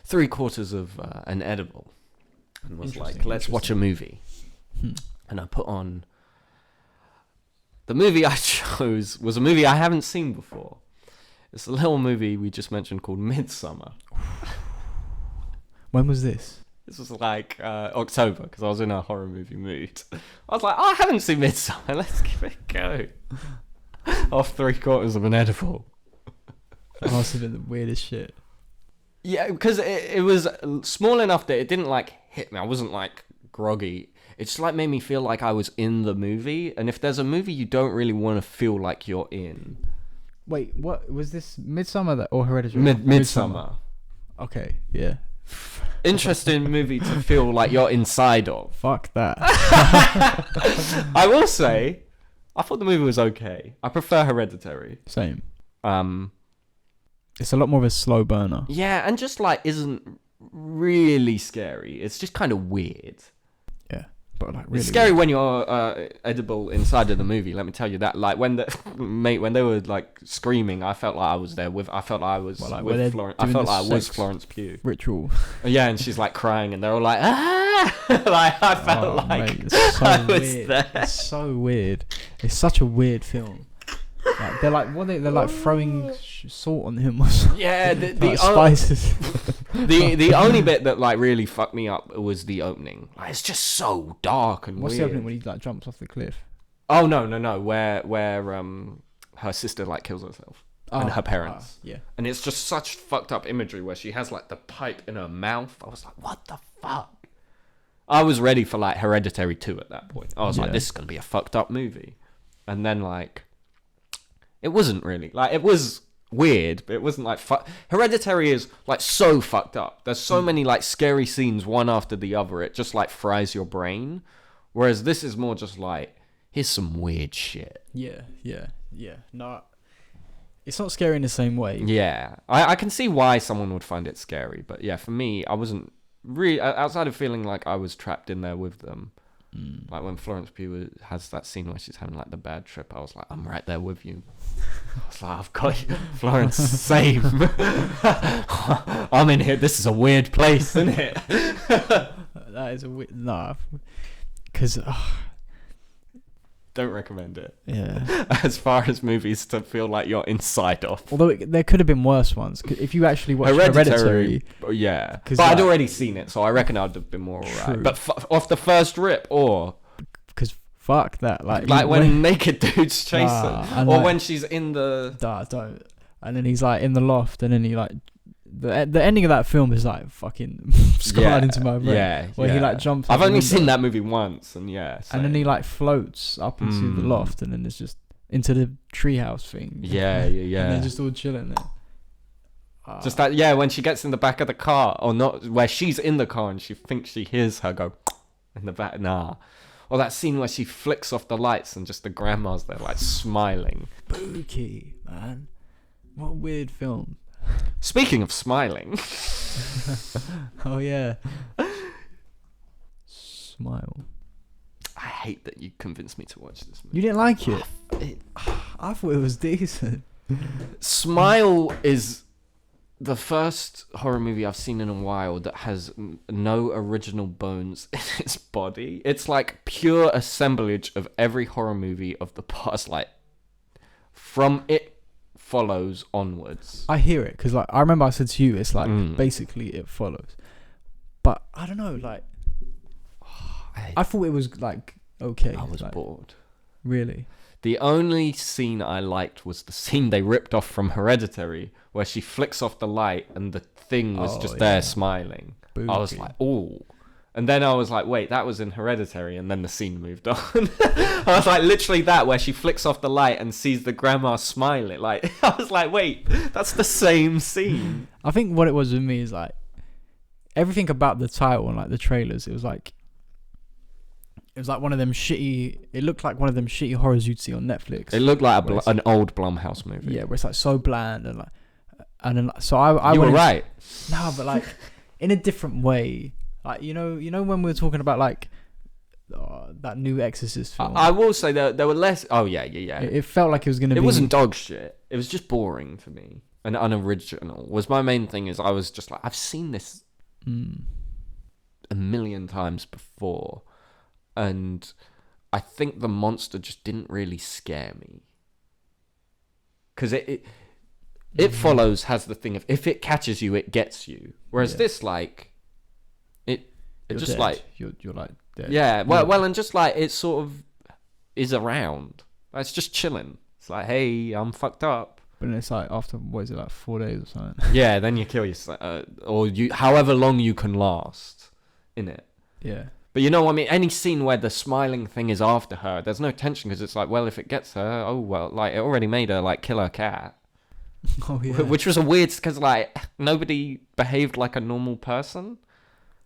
3/4 of an edible, and was like, "Let's watch a movie." And I put on... The movie I chose was a movie I haven't seen before. It's a little movie we just mentioned called Midsommar. When was this? This was like October, because I was in a horror movie mood. I was like, I haven't seen Midsommar, let's give it a go. Off 3/4 of an edible. That must have been the weirdest shit. Yeah, because it was small enough that it didn't like hit me. I wasn't like groggy. It just like made me feel like I was in the movie. And if there's a movie you don't really want to feel like you're in. Wait, what was this? Midsommar or Hereditary? Midsommar. Okay, yeah. Interesting movie to feel like you're inside of. Fuck that. I will say, I thought the movie was okay. I prefer Hereditary. Same. It's a lot more of a slow burner. Yeah, and just like isn't really scary. It's just kind of weird. Yeah, but like really it's scary weird. when you're edible inside of the movie. Let me tell you that. Like when when they were like screaming, I felt like I was there with. I felt like I was with Florence. I felt like I was Florence Pugh. Ritual. Yeah, and she's like crying, and they're all like, ah! Like I felt like mate, it's so I was weird. there. It's so weird. It's such a weird film. Like, they're like, what? They're like throwing salt on him or something. Yeah, the spices. the only bit that like really fucked me up was the opening. Like, it's just so dark and What's weird. the opening when he like jumps off the cliff? Oh no, where her sister like kills herself and her parents. Yeah. And it's just such fucked up imagery where she has like the pipe in her mouth. I was like, what the fuck? I was ready for like Hereditary 2 at that point. I was like, this is gonna be a fucked up movie. And then like, it wasn't really. Like, it was weird, but it wasn't like Hereditary is like so fucked up. There's so many like scary scenes one after the other. It just like fries your brain. Whereas this is more just like, here's some weird shit. Yeah. No, it's not scary in the same way. Yeah, I can see why someone would find it scary, but yeah, for me, I wasn't really outside of feeling like I was trapped in there with them. Like when Florence Pugh has that scene where she's having like the bad trip, I was like, I'm right there with you. I was like, I've got you, Florence, same. I'm in here. This is a weird place, isn't it? That is a weird. Nah, because don't recommend it. Yeah. As far as movies to feel like you're inside of. Although there could have been worse ones. If you actually watched Hereditary, yeah. But like, I'd already seen it, so I reckon I'd have been more alright. But off the first rip, or because fuck that, like when naked dudes chase her, or like, when she's in the don't, and then he's like in the loft, and then he like the ending of that film is like fucking scarred into my brain. Yeah, where he like jumps. I've only seen that movie once, and and then he like floats up into the loft, and then it's just into the treehouse thing. Yeah. And they're just all chilling there. Just that, yeah. When she gets in the back of the car, or not, where she's in the car and she thinks she hears her go in the back. Nah. Or that scene where she flicks off the lights and just the grandma's there like smiling. Spooky, man. What a weird film. Speaking of smiling. Oh yeah. Smile. I hate that you convinced me to watch this movie. You didn't like it? I thought it was decent. Smile is the first horror movie I've seen in a while that has no original bones in its body. It's like pure assemblage of every horror movie of the past, like from It Follows onwards. I hear it because like I remember I said to you, it's like basically It Follows, but I don't know, like I thought it was like okay. I was like, bored. Really? The only scene I liked was the scene they ripped off from Hereditary, where she flicks off the light and the thing was just there smiling. Booty. I was like, oh. And then I was like, wait, that was in Hereditary, and then the scene moved on. I was like, literally that, where she flicks off the light and sees the grandma smiling. Like, I was like, wait, that's the same scene. I think what it was with me is like everything about the title and like the trailers. It was like one of them shitty. It looked like one of them shitty horrors you'd see on Netflix. It looked like an old Blumhouse movie. Yeah, where it's like so bland and like, and then so I you went were right. No, but like in a different way. Like you know when we were talking about like that new Exorcist film. I will say there were less. Oh yeah. It felt like it was gonna. It wasn't dog shit. It was just boring for me and unoriginal. Was my main thing. Is I was just like, I've seen this a million times before, and I think the monster just didn't really scare me. Because it Follows has the thing of if it catches you, it gets you. Whereas this like. It just dead. Like you're like dead. Yeah, well, and just like it sort of is around. It's just chilling. It's like, hey, I'm fucked up. But then it's like after, what is it, like 4 days or something? Yeah, then you kill yourself, or you, however long you can last in it. Yeah. But you know what I mean? Any scene where the smiling thing is after her, there's no tension because it's like, well, if it gets her, oh well, like it already made her like kill her cat. Oh yeah. Which was a weird, because like nobody behaved like a normal person.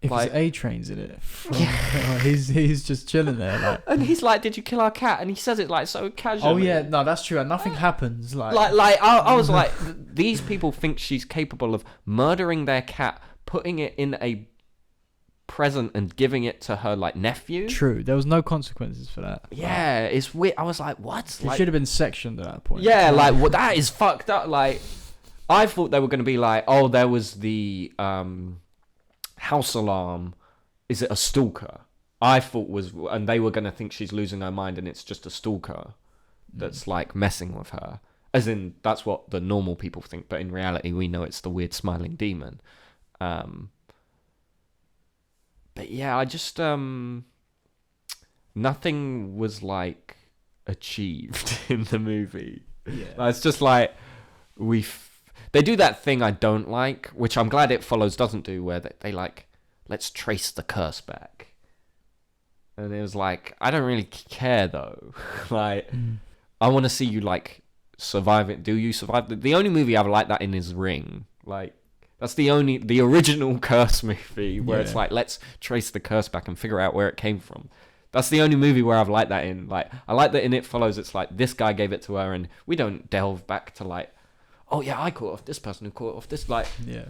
If like, it's A-Train's in it. Yeah. He's just chilling there. Like. And he's like, did you kill our cat? And he says it like so casually. Oh yeah, no, that's true. And nothing happens. Like I was like, these people think she's capable of murdering their cat, putting it in a present and giving it to her like nephew. True. There was no consequences for that. Yeah, it's weird. I was like, what? It should have been sectioned at that point. Yeah, like well, that is fucked up. Like, I thought they were going to be like, oh, there was the house alarm. Is it a stalker? I thought was, and they were going to think she's losing her mind and it's just a stalker that's like messing with her. As in, that's what the normal people think, but in reality, we know it's the weird smiling demon. But yeah, I just nothing was like achieved in the movie. Yeah, it's just like they do that thing I don't like, which I'm glad It Follows doesn't do, where they like, let's trace the curse back. And it was like, I don't really care though. Like, I want to see you like survive it. Do you survive? The only movie I've liked that in is Ring. Like, that's the original curse movie where it's like, let's trace the curse back and figure out where it came from. That's the only movie where I've liked that in. Like, I like that in It Follows, it's like, this guy gave it to her and we don't delve back to like, oh yeah, I caught off this person who caught off this, like... Yeah.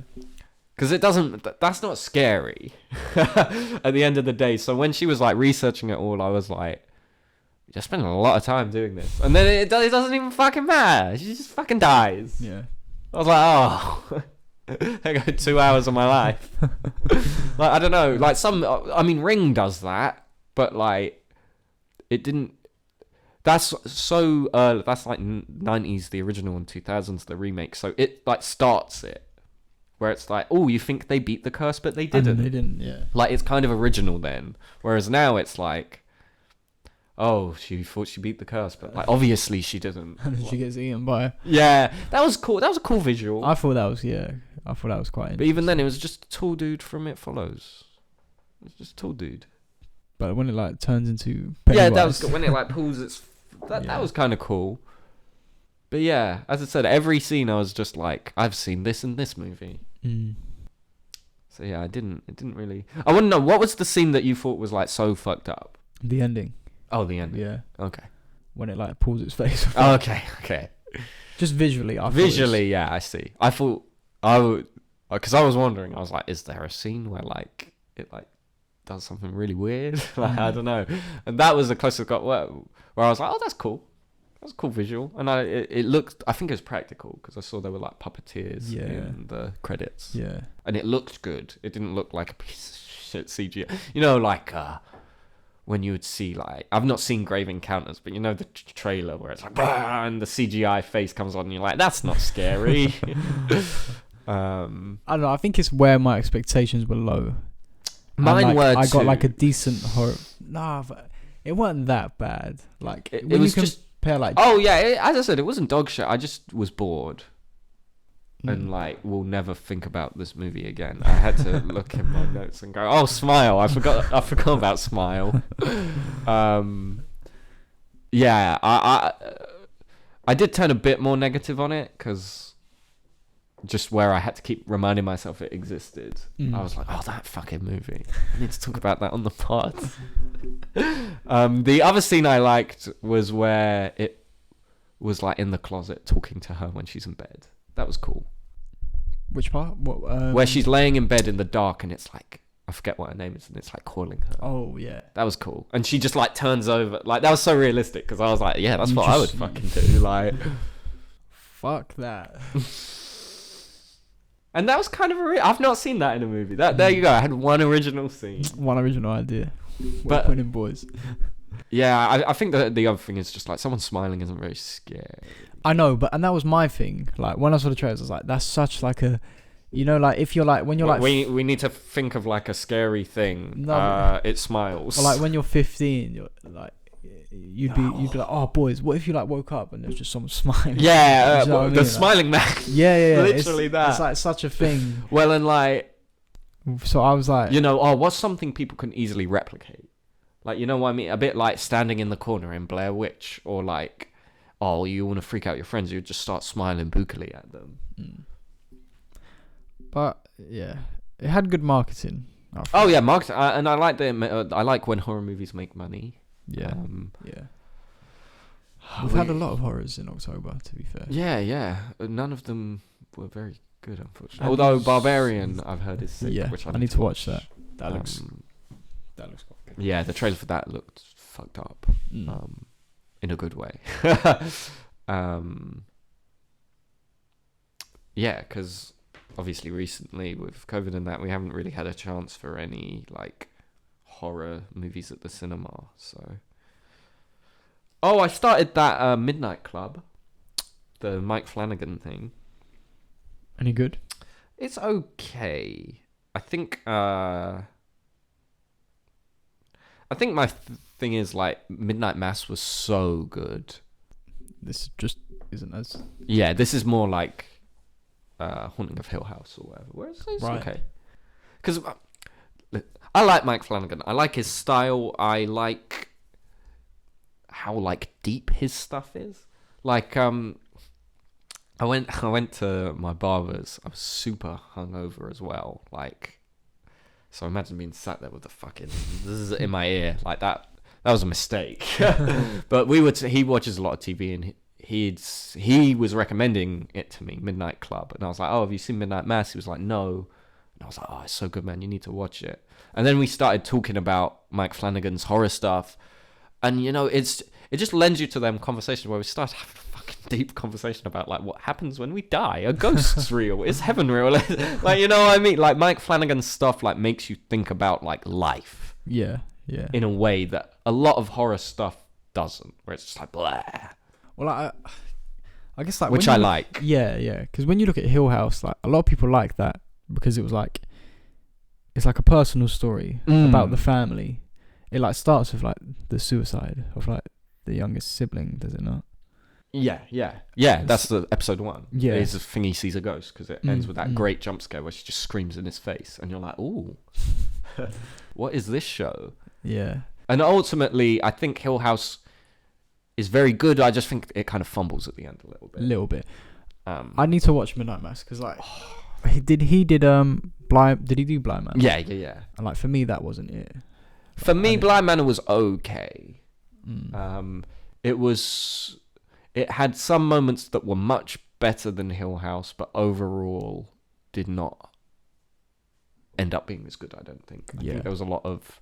Because it doesn't... That's not scary at the end of the day. So when she was like researching it all, I was like, you're spending a lot of time doing this. And then it doesn't even fucking matter. She just fucking dies. Yeah. I was like, oh... I go 2 hours of my life. Like, I don't know. Like, I mean, Ring does that, but like, it didn't... That's so that's like 90s the original and 2000s the remake, so it like starts it where it's like, oh, you think they beat the curse but they didn't. Yeah, like it's kind of original then, whereas now it's like, oh, she thought she beat the curse but like obviously she didn't. And then she gets eaten by... Yeah, that was cool. That was a cool visual. I thought that was quite interesting. But even then it was just a tall dude from It Follows. It was just a tall dude. But when it like turns into Pennywise. Yeah, that was when it like pulls its... That was kind of cool. But yeah, as I said, every scene I was just like, I've seen this in this movie. So yeah, it didn't really... I want to know, what was the scene that you thought was like so fucked up? The ending. Oh, the ending. Yeah. Okay. When it like pulls its face off. Oh, okay. Just visually. Yeah, I see. I thought I would... Because I was wondering, I was like, is there a scene where like it like does something really weird? Like, I don't know. And that was the closest I got where I was like, oh, that's cool. That's a cool visual. And it looked, I think it was practical because I saw there were like puppeteers in the credits. Yeah. And it looked good. It didn't look like a piece of shit CGI. You know, like when you would see like, I've not seen Grave Encounters, but you know the trailer where it's like, and the CGI face comes on and you're like, that's not scary. I don't know. I think it's where my expectations were low. Mine were too. I got like a decent horror. Nah, but it wasn't that bad. Like it was just like. Oh yeah, as I said, it wasn't dog shit. I just was bored, and like will never think about this movie again. I had to look in my notes and go, oh, Smile. I forgot about Smile. Yeah, I did turn a bit more negative on it because. Just where I had to keep reminding myself it existed. I was like, oh, that fucking movie. I need to talk about that on the pod. The other scene I liked was where it was like in the closet talking to her when she's in bed. That was cool. Which part? What, where she's laying in bed in the dark and it's like, I forget what her name is, and it's like calling her. Oh, yeah. That was cool. And she just like turns over. Like, that was so realistic because I was like, yeah, that's what I would fucking do. Like, fuck that. And that was kind of I've not seen that in a movie. There you go. I had one original scene. One original idea. But winning boys. Yeah, I think that the other thing is just like someone smiling isn't very scary. I know, and that was my thing. Like when I saw the trailers, I was like, that's such like a, you know, like if you're like when you're we need to think of like a scary thing. No, it smiles. Or like when you're 15, you're like you'd be like, oh boys, what if you like woke up and there's just someone smiling? Yeah, You know what I the mean? smiling man. Yeah. Literally that. It's like such a thing. Well, and like, so I was like, what's something people can easily replicate? Like, you know what I mean? A bit like standing in the corner in Blair Witch, or like, oh, you want to freak out your friends, you just start smiling bookily at them. But yeah, it had good marketing. Oh yeah, marketing, and I like I like when horror movies make money. Yeah, We've had a lot of horrors in October, to be fair. Yeah. None of them were very good, unfortunately. Although Barbarian, I've heard, is sick. Yeah, which I need to watch that. That looks quite good. Yeah, the trailer for that looked fucked up. In a good way. Yeah, because obviously recently with COVID and that, we haven't really had a chance for any like horror movies at the cinema. So, I started that Midnight Club, the Mike Flanagan thing. Any good? It's okay. I think my thing is like Midnight Mass was so good. This just isn't as. Yeah, this is more like Haunting of Hill House or whatever. Whereas it's okay. Because I like Mike Flanagan. I like his style. I like how like deep his stuff is. Like I went to my barber's. I was super hungover as well. Like, so imagine being sat there with the fucking this is in my ear like that. That was a mistake. But he watches a lot of TV, and he was recommending it to me, Midnight Club, and I was like, oh, have you seen Midnight Mass? He was like, no. And I was like, oh, it's so good, man. You need to watch it. And then we started talking about Mike Flanagan's horror stuff, and it just lends you to them conversations where we start having a fucking deep conversation about like what happens when we die. Are ghosts real? Is heaven real? Like, you know what I mean? Like Mike Flanagan's stuff like makes you think about like life. Yeah. In a way that a lot of horror stuff doesn't, where it's just like blah. Well, I guess like which I like. Yeah. Because when you look at Hill House, like a lot of people like that because it was like it's like a personal story about the family. It like starts with like the suicide of like the youngest sibling, does it not? Yeah. That's the episode 1. Yeah, it's a thing he sees a ghost because it ends with that great jump scare where she just screams in his face, and you're like, ooh, what is this show? Yeah. And ultimately, I think Hill House is very good. I just think it kind of fumbles at the end a little bit. I need to watch Midnight Mass because like he did Blind. Did he do Blind Manor? Yeah. And like for me, that wasn't it. For me, Blind Manor was okay. It had some moments that were much better than Hill House, but overall did not end up being as good, I don't think. I think there was a lot of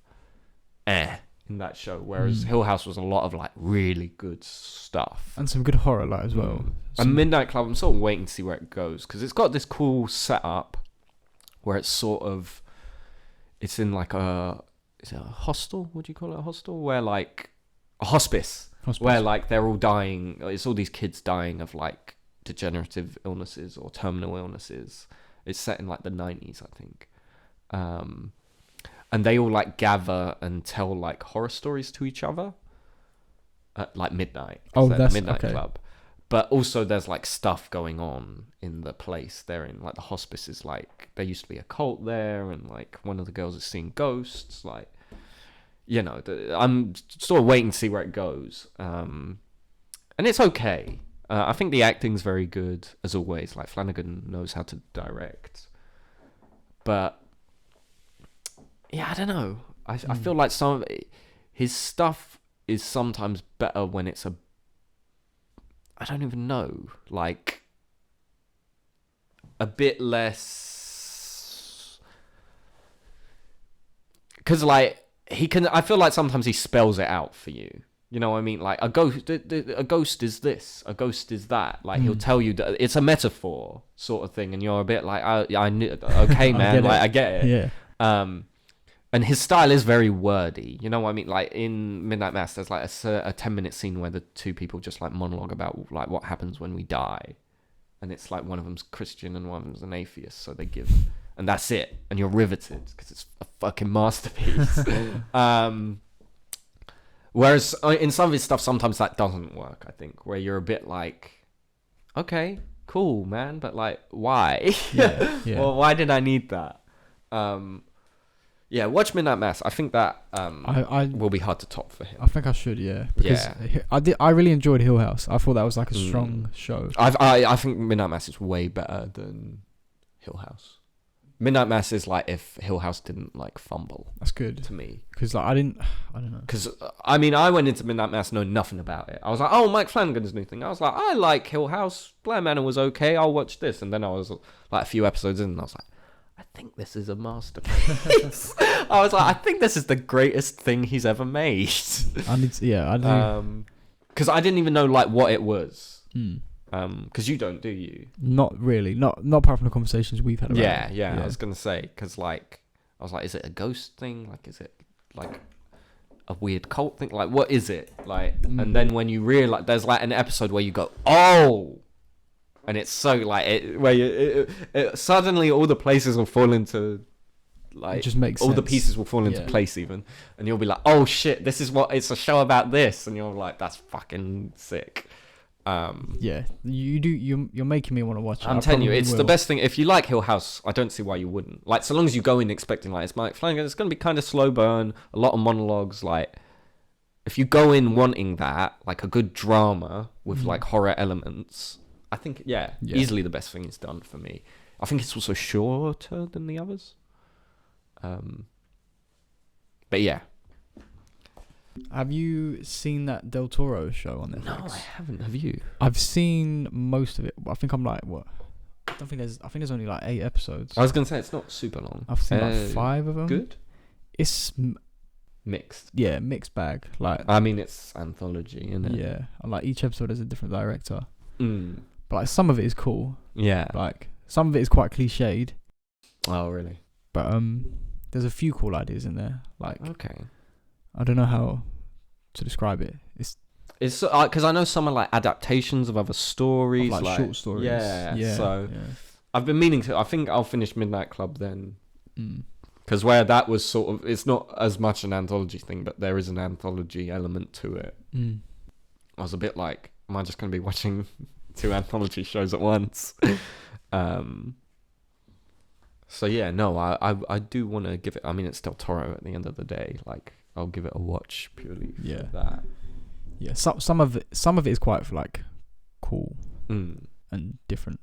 in that show, whereas Hill House was a lot of like really good stuff. And some good horror like as well. And Midnight Club, I'm sort of waiting to see where it goes, because it's got this cool setup where it's in like is it a hostel? Would you call it a hostel? Where like a hospice. Where like they're all dying. It's all these kids dying of like degenerative illnesses or terminal illnesses. It's set in like the 90s, I think. And they all like gather and tell like horror stories to each other at like midnight. Oh, that's Midnight okay. Club. But also there's like stuff going on in the place they're in. Like the hospice is like, there used to be a cult there, and like one of the girls is seeing ghosts. Like, I'm sort of waiting to see where it goes. And it's okay. I think the acting's very good, as always. Like, Flanagan knows how to direct. But, yeah, I don't know. I feel like some of his stuff is sometimes better when it's I don't even know. Like, a bit less... Because, like, I feel like sometimes he spells it out for you. You know what I mean? Like a ghost is this, a ghost is that. Like he'll tell you that it's a metaphor sort of thing, and you're a bit like, I knew, okay, man, I get it. Yeah. And his style is very wordy. You know what I mean? Like in Midnight Mass, there's like a 10-minute scene where the two people just like monologue about like what happens when we die, and it's like one of them's Christian and one of them's an atheist, so they give. And that's it. And you're riveted because it's a fucking masterpiece. Whereas in some of his stuff, sometimes that doesn't work, I think, where you're a bit like, okay, cool, man, but like, why? Yeah. Well, why did I need that? Yeah, watch Midnight Mass. I think that I will be hard to top for him. I think I should, because I really enjoyed Hill House. I thought that was like a strong show. I think Midnight Mass is way better than Hill House. Midnight Mass is like if Hill House didn't like fumble. That's good to me, because like I don't know. Because I mean, I went into Midnight Mass knowing nothing about it. I was like, oh, Mike Flanagan's new thing. I was like, I like Hill House. Blair Manor was okay. I'll watch this. And then I was like a few episodes in, and I was like, I think this is a masterpiece. I was like, I think this is the greatest thing he's ever made. I do. Because I didn't even know like what it was. Because you don't, do you? Not really. Not apart from the conversations we've had about it. Yeah. I was gonna say, because like I was like, is it a ghost thing? Like, is it like a weird cult thing? Like, what is it? Like, and then when you realize, there's like an episode where you go, oh, and it's so like it suddenly all the places will fall into like, it just makes all sense. the pieces will fall into place even, and you'll be like, oh shit, this is what it's a show about this, and you're like, that's fucking sick. You're making me want to watch it. I'm telling you, it's the best thing. If you like Hill House, I don't see why you wouldn't. Like, so long as you go in expecting like it's Mike Flanagan, it's gonna be kind of slow burn, a lot of monologues. Like, if you go in wanting that, like a good drama with like horror elements, I think easily the best thing it's done for me. I think it's also shorter than the others. But yeah. Have you seen that Del Toro show on Netflix? No, I haven't. Have you? I've seen most of it. I think I'm like, what? I think there's only like 8 episodes. I was gonna say it's not super long. I've seen like 5 of them. Good. It's mixed. Yeah, mixed bag. Like, I mean, it's anthology, isn't it? Yeah, and like each episode has a different director. But like some of it is cool. Yeah. Like some of it is quite cliched. Oh, really? But there's a few cool ideas in there. Like, okay. I don't know how to describe it. It's because I know some are like adaptations of other stories, of like short stories. Yeah. So I've been meaning to. I think I'll finish Midnight Club then, because where that was sort of, it's not as much an anthology thing, but there is an anthology element to it. I was a bit like, am I just going to be watching 2 anthology shows at once? So yeah, no, I do want to give it. I mean, it's Del Toro at the end of the day. Like, I'll give it a watch purely for that. Yeah, some of it is quite like cool and different.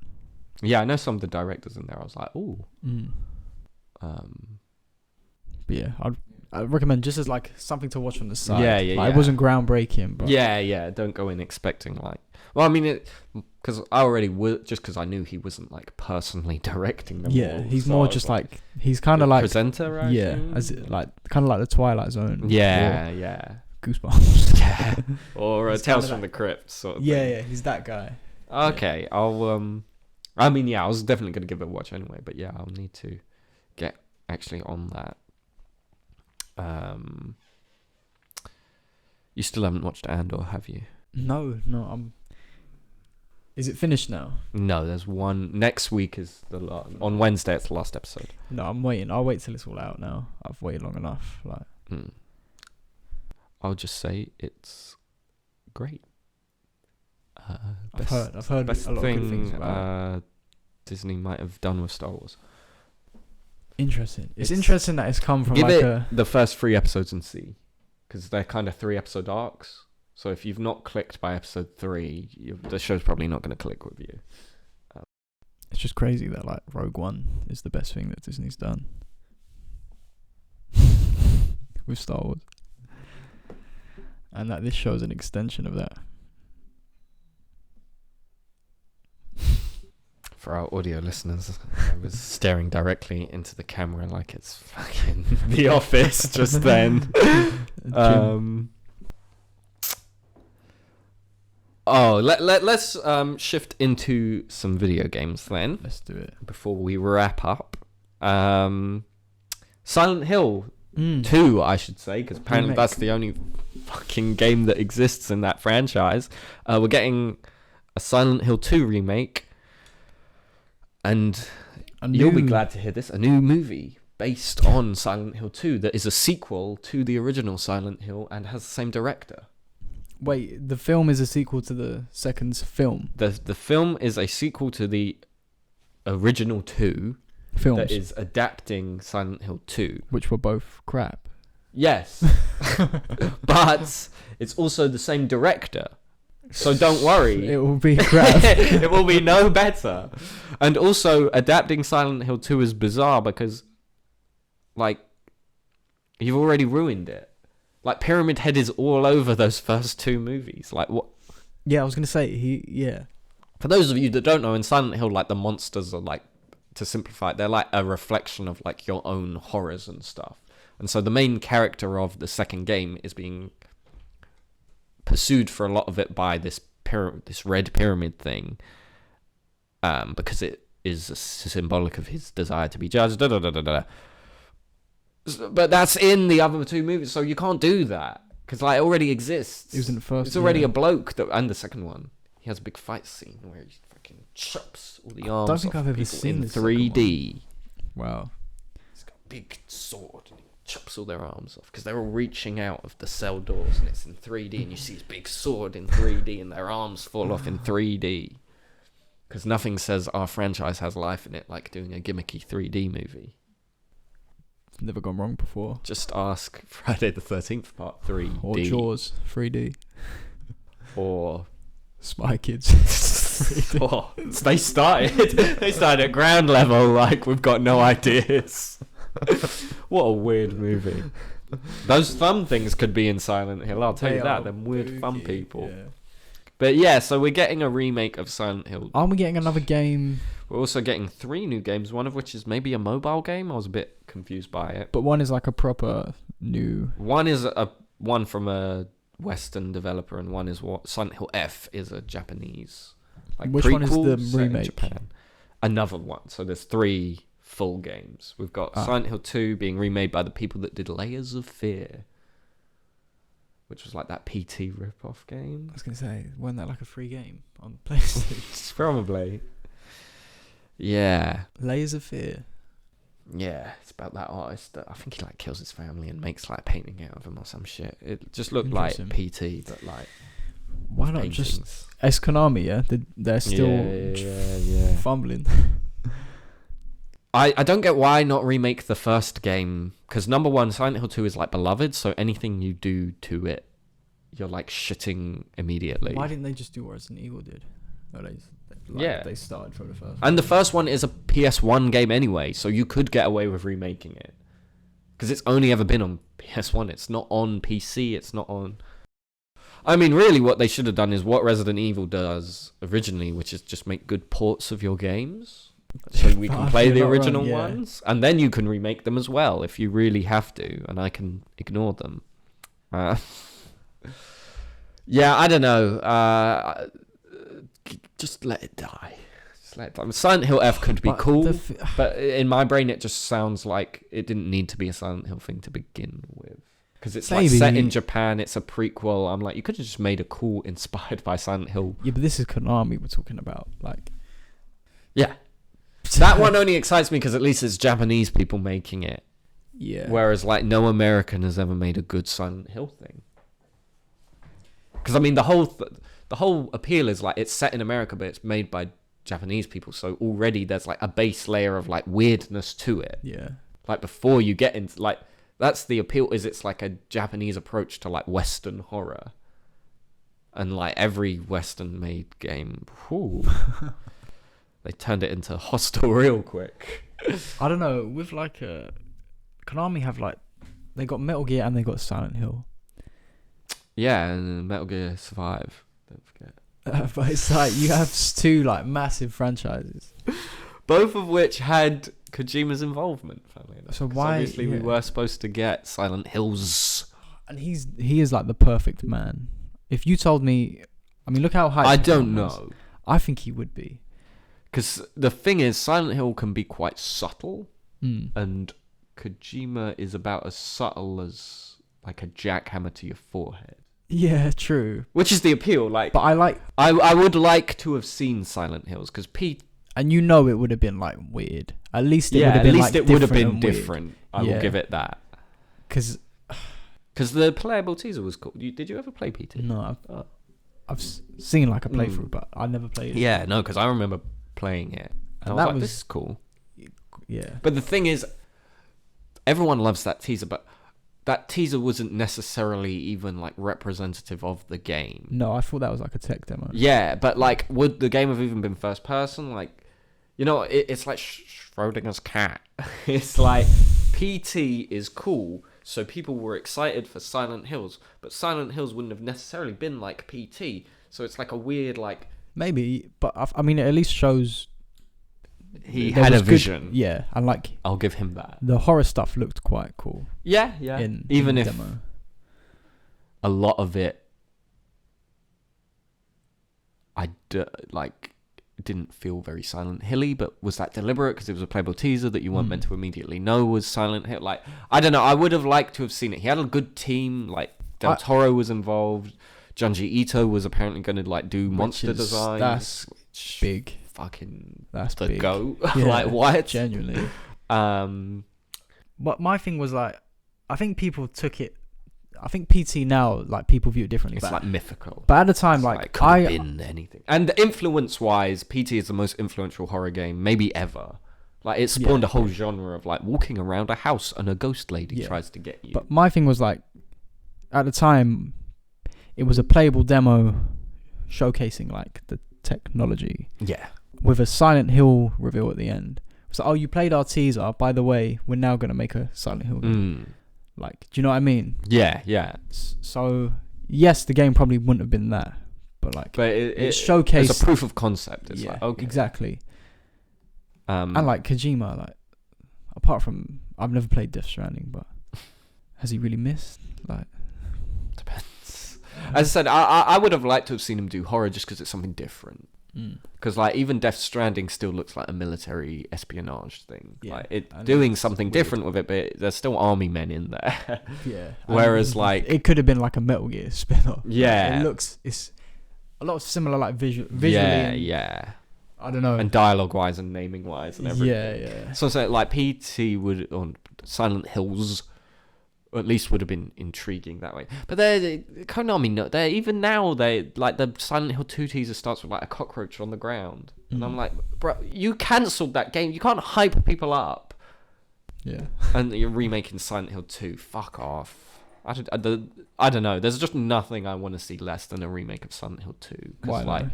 Yeah, I know some of the directors in there. I was like, ooh. But yeah, I'd recommend just as like something to watch on the side. Yeah. It wasn't groundbreaking, but yeah. Don't go in expecting like. Well, I mean, because I already just because I knew he wasn't like personally directing them. Yeah, all, he's so more just like he's kind of like presenter, right? Yeah, as it, like kind of like the Twilight Zone. Yeah. Goosebumps. Yeah. Or Tales from the Crypt sort of thing. Yeah, he's that guy. Okay, I'll I mean, yeah, I was definitely gonna give it a watch anyway, but yeah, I'll need to get actually on that. You still haven't watched Andor, have you? No, is it finished now? No, there's one. Next week is on Wednesday. It's the last episode. No, I'm waiting. I'll wait till it's all out now. I've waited long enough. Like, I'll just say it's great. I've heard best a lot thing, of good things about it. Disney might have done with Star Wars. Interesting. It's interesting that it's come from give like it the first 3 episodes and see, because they're kind of 3-episode arcs. So if you've not clicked by episode 3, the show's probably not going to click with you. It's just crazy that like Rogue One is the best thing that Disney's done with Star Wars, and that this show is an extension of that. For our audio listeners, I was staring directly into the camera like it's fucking The Office just then. Let's shift into some video games then. Let's do it before we wrap up. Silent Hill 2, I should say, because apparently that's the only fucking game that exists in that franchise. We're getting a Silent Hill 2 remake, and you'll be glad to hear this, a new movie based on Silent Hill 2 that is a sequel to the original Silent Hill and has the same director. Wait, the film is a sequel to the second film? The film is a sequel to the original 2 films that is adapting Silent Hill 2. Which were both crap. Yes. But it's also the same director. So don't worry. It will be crap. It will be no better. And also, adapting Silent Hill 2 is bizarre because, like, you've already ruined it. Like, Pyramid Head is all over those first 2 movies. Like, what? Yeah, I was going to say, yeah. For those of you that don't know, in Silent Hill, like, the monsters are, like, to simplify it, they're like a reflection of, like, your own horrors and stuff. And so the main character of the second game is being pursued for a lot of it by this red pyramid thing, because it is symbolic of his desire to be judged. But that's in the other 2 movies, so you can't do that because like it already exists. It was in the first. It's already a bloke and the second one. He has a big fight scene where he fucking chops all the arms. I don't think I've ever seen in this 3D. Wow. He's got a big sword and he chops all their arms off because they're all reaching out of the cell doors and it's in 3D and you see his big sword in 3D and their arms fall off in 3D. Because nothing says our franchise has life in it like doing a gimmicky 3D movie. Never gone wrong before. Just ask Friday the 13th Part 3D. Or Jaws 3D. Or Spy Kids 3D. Oh, they started at ground level like we've got no ideas. What a weird movie. Those thumb things could be in Silent Hill, I'll tell you that. Them weird thumb people. Yeah. But yeah, so we're getting a remake of Silent Hill. Aren't we getting another game? We're also getting 3 new games, one of which is maybe a mobile game. I was a bit confused by it. But one is like a proper new... One is one from a Western developer, and one is what Silent Hill F is a Japanese. Like, which one is the remake? Japan. Another one. So there's 3 full games. We've got Silent Hill 2 being remade by the people that did Layers of Fear, which was like that PT rip-off game. I was going to say, wasn't that like a free game on PlayStation? Probably. Yeah. Layers of Fear. Yeah, it's about that artist that I think he like kills his family and makes like a painting out of him or some shit. It just looked like PT, but like... Why not paintings. Just... It's Konami, yeah? They're still fumbling. I don't get why not remake the first game, because number one, Silent Hill 2 is like beloved, so anything you do to it, you're like shitting immediately. Why didn't they just do what Resident Evil did? They started from the first one. And the first one is a PS1 game anyway, so you could get away with remaking it. Because it's only ever been on PS1, it's not on PC, it's not on... I mean, really what they should have done is what Resident Evil does originally, which is just make good ports of your games. So we can play the original ones, and then you can remake them as well if you really have to, and I can ignore them. Yeah, I don't know. Just let it die. Silent Hill F could be cool, but in my brain it just sounds like it didn't need to be a Silent Hill thing to begin with. Because it's like set in Japan, it's a prequel. I'm like, you could have just made a cool, inspired by Silent Hill. Yeah, but this is Konami we're talking about. Like, yeah. That one only excites me because at least it's Japanese people making it. Yeah. Whereas, like, no American has ever made a good Silent Hill thing. Because, I mean, the whole appeal is, like, it's set in America, but it's made by Japanese people. So already there's, like, a base layer of, like, weirdness to it. Yeah. Like, before you get into, like... That's the appeal, is it's like a Japanese approach to like Western horror. And like every Western made game, they turned it into Hostel real quick. I don't know, with like Konami have like, they got Metal Gear and they got Silent Hill. Yeah, and Metal Gear Survive, don't forget. But it's like, you have 2 like massive franchises. Both of which had Kojima's involvement, funnily enough. So why? Obviously, we were supposed to get Silent Hills, and he is like the perfect man. If you told me, I mean, look how high. I don't know. I think he would be, because the thing is, Silent Hill can be quite subtle, and Kojima is about as subtle as like a jackhammer to your forehead. Yeah, true. Which is the appeal. Like, but I would like to have seen Silent Hills because and it would have been like weird. At least it would have been like it would have been different. different. I will give it that. Because the playable teaser was cool. Did you ever play PT? No, I've seen like a playthrough, but I never played it. Yeah, no, because I remember playing it. And I was like, this is cool. Yeah. But the thing is, everyone loves that teaser, but that teaser wasn't necessarily even like representative of the game. No, I thought that was like a tech demo. Yeah, but like, would the game have even been first person? Like, it's like Schrodinger's cat. It's like PT is cool, so people were excited for Silent Hills, but Silent Hills wouldn't have necessarily been like PT. So it's like a weird like. Maybe, but I mean, it at least shows he had a vision. Yeah, and like I'll give him that. The horror stuff looked quite cool. Yeah. Even if demo. A lot of it, didn't feel very Silent Hilly, but was that deliberate because it was a playable teaser that you weren't meant to immediately know was Silent Hill? Like, I don't know. I would have liked to have seen it. He had a good team. Like Del Toro was involved. Junji Ito was apparently going to like do monster design. That's big. Fucking that's the big. Go. Yeah, like what? Genuinely. But my thing was like, I think people took it. I think PT now, like, people view it differently. It's like mythical. But at the time, like could have been anything. And influence-wise, PT is the most influential horror game maybe ever. Like, it spawned a whole genre of like walking around a house and a ghost lady tries to get you. But my thing was like, at the time, it was a playable demo showcasing like the technology. Yeah. With a Silent Hill reveal at the end. So, oh, you played our teaser. By the way, we're now going to make a Silent Hill game. Like, do you know what I mean? Yeah. So, yes, the game probably wouldn't have been that. But like, it showcased... It's a proof of concept. It's like, okay. Exactly. And like Kojima, like, apart from... I've never played Death Stranding, but has he really missed? Like... Depends. As I said, I would have liked to have seen him do horror just because it's something different. Because like even Death Stranding still looks like a military espionage thing. Like doing something different with it, but there's still army men in there. Yeah. Whereas like it could have been like a Metal Gear spin-off. Yeah. Like, it's a lot of similar like visually. Yeah. I don't know. And dialogue wise and naming wise and everything. Yeah. So like PT would on Silent Hills. Or at least would have been intriguing that way. But Konami, they're even now, like the Silent Hill 2 teaser starts with like a cockroach on the ground. And I'm like, bro, you cancelled that game. You can't hype people up. Yeah. And you're remaking Silent Hill 2. Fuck off. I don't know. There's just nothing I want to see less than a remake of Silent Hill 2. Because like,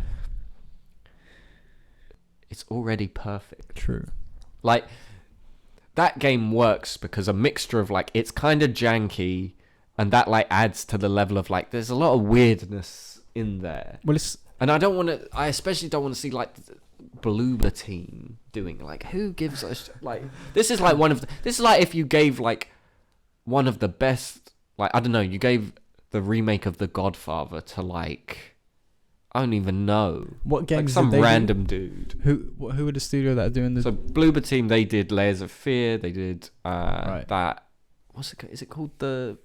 it's already perfect. True. Like... That game works because a mixture of like it's kind of janky, and that like adds to the level of like there's a lot of weirdness in there. Well, and I especially don't want to see like Bloober Team doing like who gives us like this is like this is like if you gave like one of the best like I don't know you gave the remake of The Godfather to like. I don't even know. What games like some did they random do? Dude. Who were the studio that are doing this? So Bloober Team, they did Layers of Fear. They did that. What's it? Is it called the?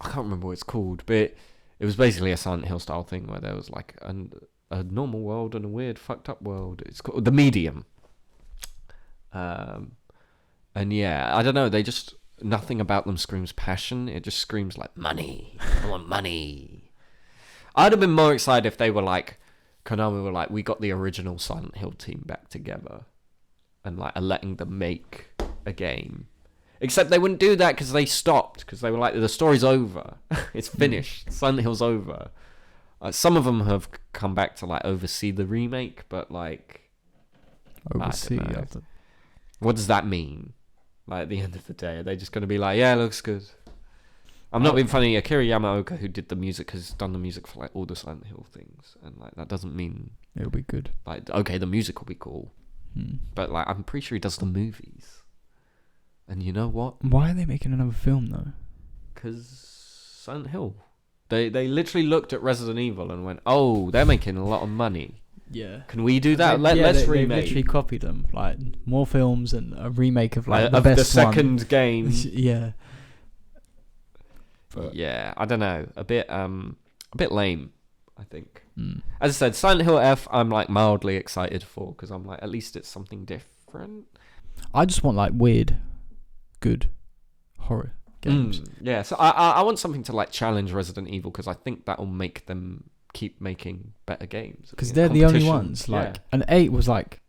I can't remember what it's called, but it was basically a Silent Hill style thing where there was like a normal world and a weird fucked up world. It's called The Medium. And yeah, I don't know. They just nothing about them screams passion. It just screams like money. I want money. I'd have been more excited if they were like, Konami were like, we got the original Silent Hill team back together and like are letting them make a game. Except they wouldn't do that because they stopped because they were like, the story's over. It's finished. Silent Hill's over. Some of them have come back to like oversee the remake, but like... Oversee? What does that mean? Like at the end of the day, are they just going to be like, yeah, it looks good? I'm not being funny. Akira Yamaoka, who did the music, has done the music for like all the Silent Hill things, and like that doesn't mean it'll be good. Like, okay, the music will be cool, but like I'm pretty sure he does the movies. And you know what? Why are they making another film though? Because Silent Hill, they literally looked at Resident Evil and went, "Oh, they're making a lot of money. Yeah, can we do that? Let's remake." They literally copied them, like more films and a remake of like the second game. Yeah. But yeah, I don't know. A bit lame. I think. Mm. As I said, Silent Hill F, I'm like mildly excited for because I'm like, at least it's something different. I just want like weird, good horror games. Yeah, so I want something to like challenge Resident Evil because I think that will make them keep making better games. Because they're the only ones. Like, and 8 was like,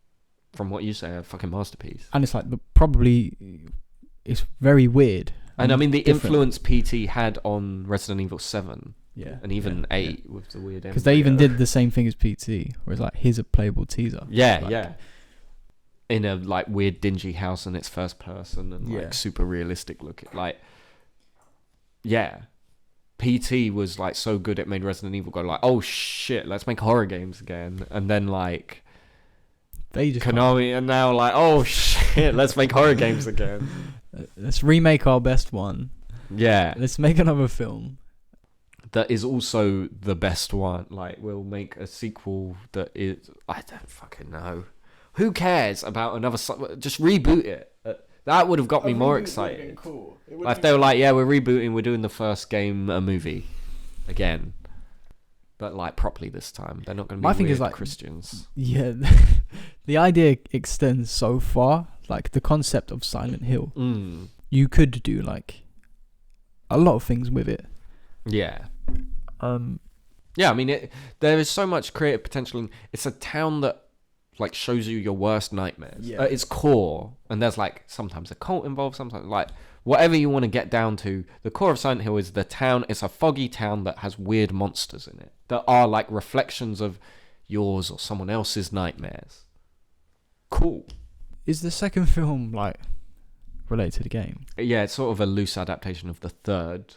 from what you say, a fucking masterpiece. And it's like probably it's very weird. And I mean, the different. influence PT had on Resident Evil 7. Yeah. And even 8 with the weird. Because they even did the same thing as PT, where it's like, here's a playable teaser. Yeah, like, yeah. In a like weird dingy house and it's first person and like super realistic looking. Like, yeah. PT was like so good it made Resident Evil go like, oh shit, let's make horror games again. And then like they just Konami and now like, oh shit, let's make horror games again. Let's remake our best one. Yeah. Let's make another film. That is also the best one. Like, we'll make a sequel that is... I don't fucking know. Who cares about another... Just reboot it. That would have got me more excited. Cool. Like, if they were like, yeah, we're rebooting, we're doing the first game a movie. Again. But, like, properly this time. They're not going to be My thing weird is, like, Christians. Yeah. The idea extends so far. Like, the concept of Silent Hill. You could do, like, a lot of things with it. Yeah. Yeah, I mean, there is so much creative potential. It's a town that like shows you your worst nightmares at its core, and there's like sometimes a cult involved, sometimes like whatever you want to get down to. The core of Silent Hill is the town. It's a foggy town that has weird monsters in it that are like reflections of yours or someone else's nightmares. Cool. Is the second film like related to the game? Yeah, it's sort of a loose adaptation of the third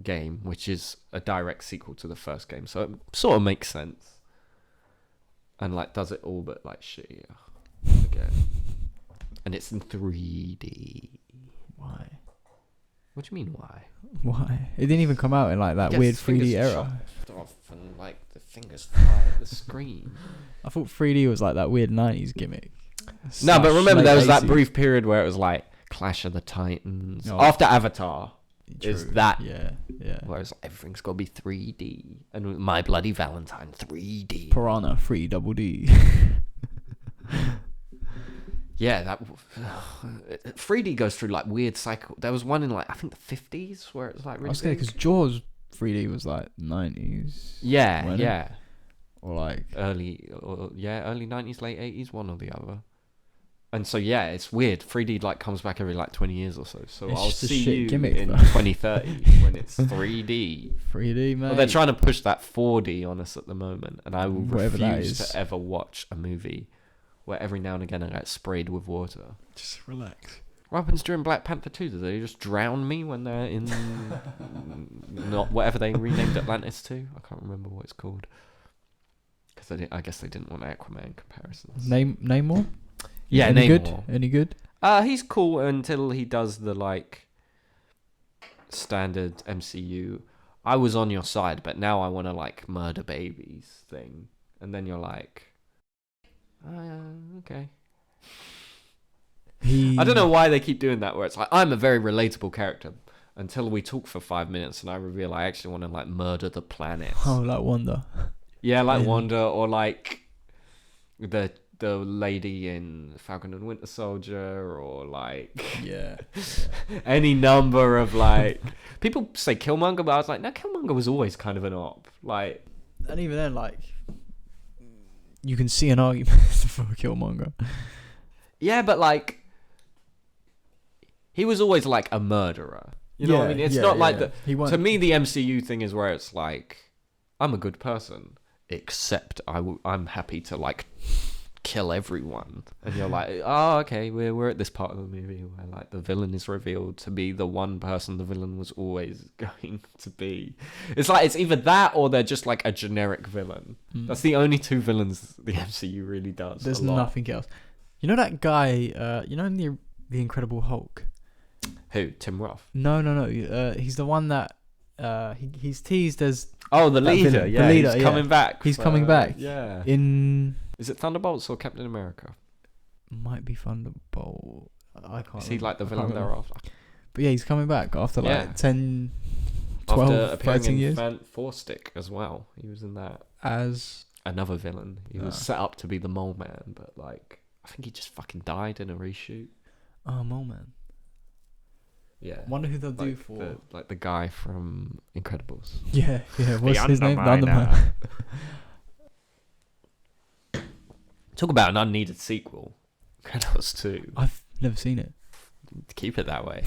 game, which is a direct sequel to the first game, so it sort of makes sense and like does it all but like shittier again, and it's in 3D. Why? What do you mean why it didn't even come out in like that weird 3D era off and like the fingers fly at the screen. I thought 3D was like that weird 90s gimmick. No, but remember there was that brief period where it was like Clash of the Titans after Avatar. True. Is that whereas everything's got to be 3D, and My Bloody Valentine 3D, Piranha 3DD. Yeah, that 3D goes through like weird cycle. There was one in like I think the 50s where it was like really. I was scared because Jaws 3D was like 90s. Yeah. Or like early 90s, late 80s, one or the other. And so yeah, it's weird. 3D like comes back every like 20 years or so. So it's I'll see you gimmick, in 2030 when it's 3D. 3D, man. Well, they're trying to push that 4D on us at the moment, and I will refuse to ever watch a movie where every now and again I get sprayed with water. Just relax. What happens during Black Panther 2? Do they just drown me when they're in not whatever they renamed Atlantis to? I can't remember what it's called. Because I guess they didn't want Aquaman comparisons. Namor? Yeah, Any Namor. Good? Any good? He's cool until he does the like standard MCU. I was on your side, but now I want to like murder babies thing, and then you're like, okay. I don't know why they keep doing that. Where it's like I'm a very relatable character until we talk for 5 minutes, and I reveal I actually want to like murder the planet. Oh, like Wanda. Yeah, like Wanda, or like the lady in Falcon and Winter Soldier, or like any number of like people say Killmonger, but I was like, no, Killmonger was always kind of an op. Like, and even then, like you can see an argument for Killmonger. Yeah, but like he was always like a murderer. You know what I mean? It's not like the. To me, the MCU thing is where it's like I'm a good person, except I'm happy to like kill everyone, and you're like, oh, okay, we're at this part of the movie where like the villain is revealed to be the one person the villain was always going to be. It's like it's either that or they're just like a generic villain. That's the only two villains the MCU really does. There's nothing else. You know that guy? You know in the Incredible Hulk. Who? Tim Roth? No. He's the one that he's teased as. Oh, the leader. Villain. Yeah, the leader, he's coming back. He's coming back. Yeah. Is it Thunderbolts or Captain America? Might be Thunderbolt. I can't. Is he like the villain thereafter? But yeah, he's coming back after like 10, 12, After appearing 13 in years. Four Stick as well. He was in that. As Another villain. He was set up to be the Mole Man, but like I think he just fucking died in a reshoot. Mole Man. Yeah. Wonder who they'll do for the guy from Incredibles. Yeah. What's his name? The Underminer. Talk about an unneeded sequel. Incredibles 2. I've never seen it. Keep it that way.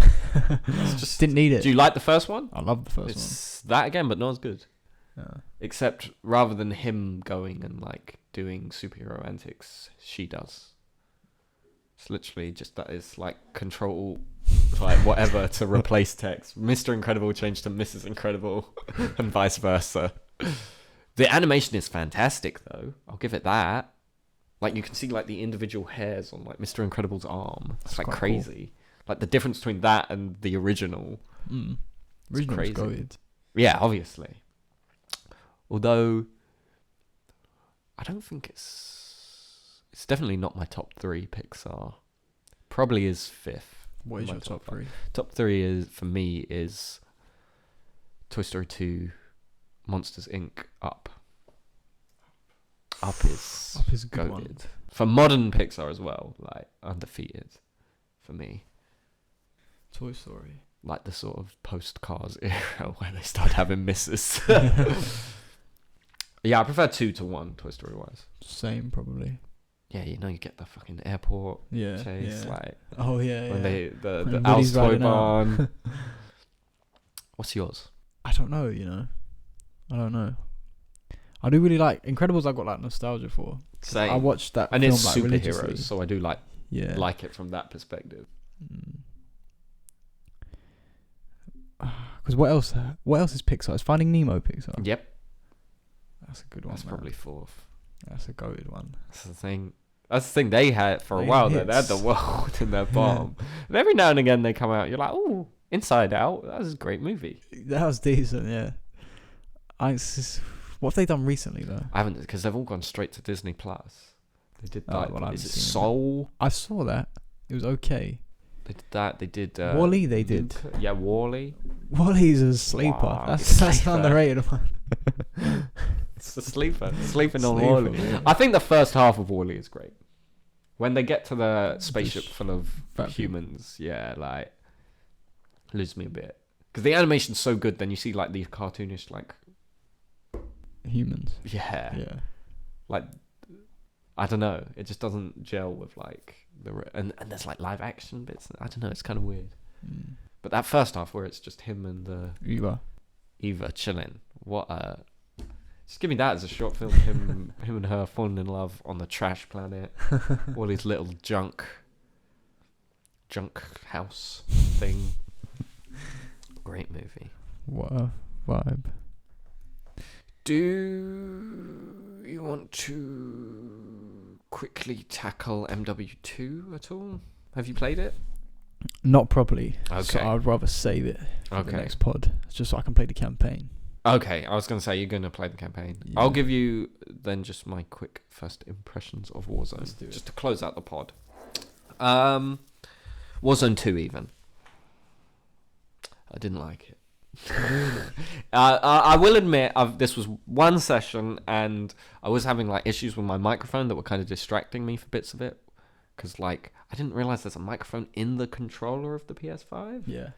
Just didn't need it. Do you like the first one? I love the first It's that again, but not as good. one. Except rather than him going and like doing superhero antics, she does. It's literally just that is like control, like whatever to replace text. Mr. Incredible changed to Mrs. Incredible, and vice versa. The animation is fantastic, though. I'll give it that. Like you can see like the individual hairs on like Mr. Incredible's arm. It's like crazy. Cool. Like the difference between that and the original. It's crazy. Goated. Yeah, obviously. Although I don't think it's definitely not my top 3 Pixar. Probably is 5th. What is your top 3? Top 3 is for me is Toy Story 2, Monsters Inc. Up. Up is a good one. For modern Pixar as well, like undefeated for me. Toy Story. Like the sort of post-Cars era where they started having misses. Yeah, I prefer 2 to 1, Toy Story wise. Same, probably. Yeah, you get the fucking airport chase, like when the Al's Toy Barn. What's yours? I don't know. I don't know. I do really like Incredibles. I've got like nostalgia for. Same. I watched that, and film, it's like, superheroes, so I do like it from that perspective. Because what else? What else is Pixar? Is Finding Nemo Pixar? Yep, that's a good one. That's probably 4th. That's a goated one. That's the thing. That's the thing they had for a while. They had the world in their palm. And every now and again they come out. You're like, oh, Inside Out. That was a great movie. That was decent. Yeah. What have they done recently though? I haven't, because they've all gone straight to Disney Plus. They did that. Is it Soul? I saw that. It was okay. They did that. They did WALL-E. They did. Yeah, WALL-E. WALL-E's a sleeper. Wow, that's the underrated one. It's a sleeper. Sleeping on WALL-E. Yeah. I think the first half of WALL-E is great. When they get to the spaceship full of humans, like lose me a bit, because the animation's so good. Then you see like these cartoonish like humans. Yeah. Like I don't know. It just doesn't gel with like and there's like live action bits. I don't know. It's kind of weird. But that first half where it's just him and Eva chilling. Just give me that as a short film. Him and her falling in love on the trash planet. All his little junk house thing. Great movie. What a vibe. Do you want to quickly tackle MW2 at all? Have you played it? Not properly. Okay. So I'd rather save it for the next pod, just so I can play the campaign. Okay, I was going to say you're going to play the campaign. Yeah. I'll give you then just my quick first impressions of Warzone. Let's do it. Just to close out the pod. Warzone 2 even. I didn't like it. I will admit this was one session and I was having like issues with my microphone that were kind of distracting me for bits of it. Because like I didn't realise there's a microphone in the controller of the PS5. Yeah.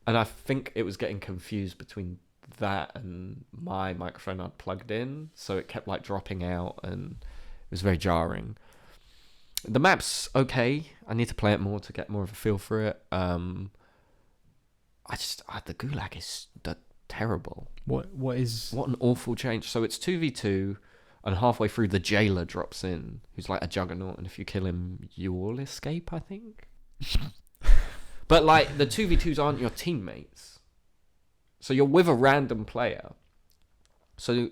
And I think it was getting confused between that and my microphone I'd plugged in, so it kept like dropping out and it was very jarring. The map's okay. I need to play it more to get more of a feel for it. The Gulag is terrible. What an awful change. So it's 2v2 and halfway through the jailer drops in, who's like a juggernaut, and if you kill him you all escape, I think. But like the 2v2s aren't your teammates. So you're with a random player. So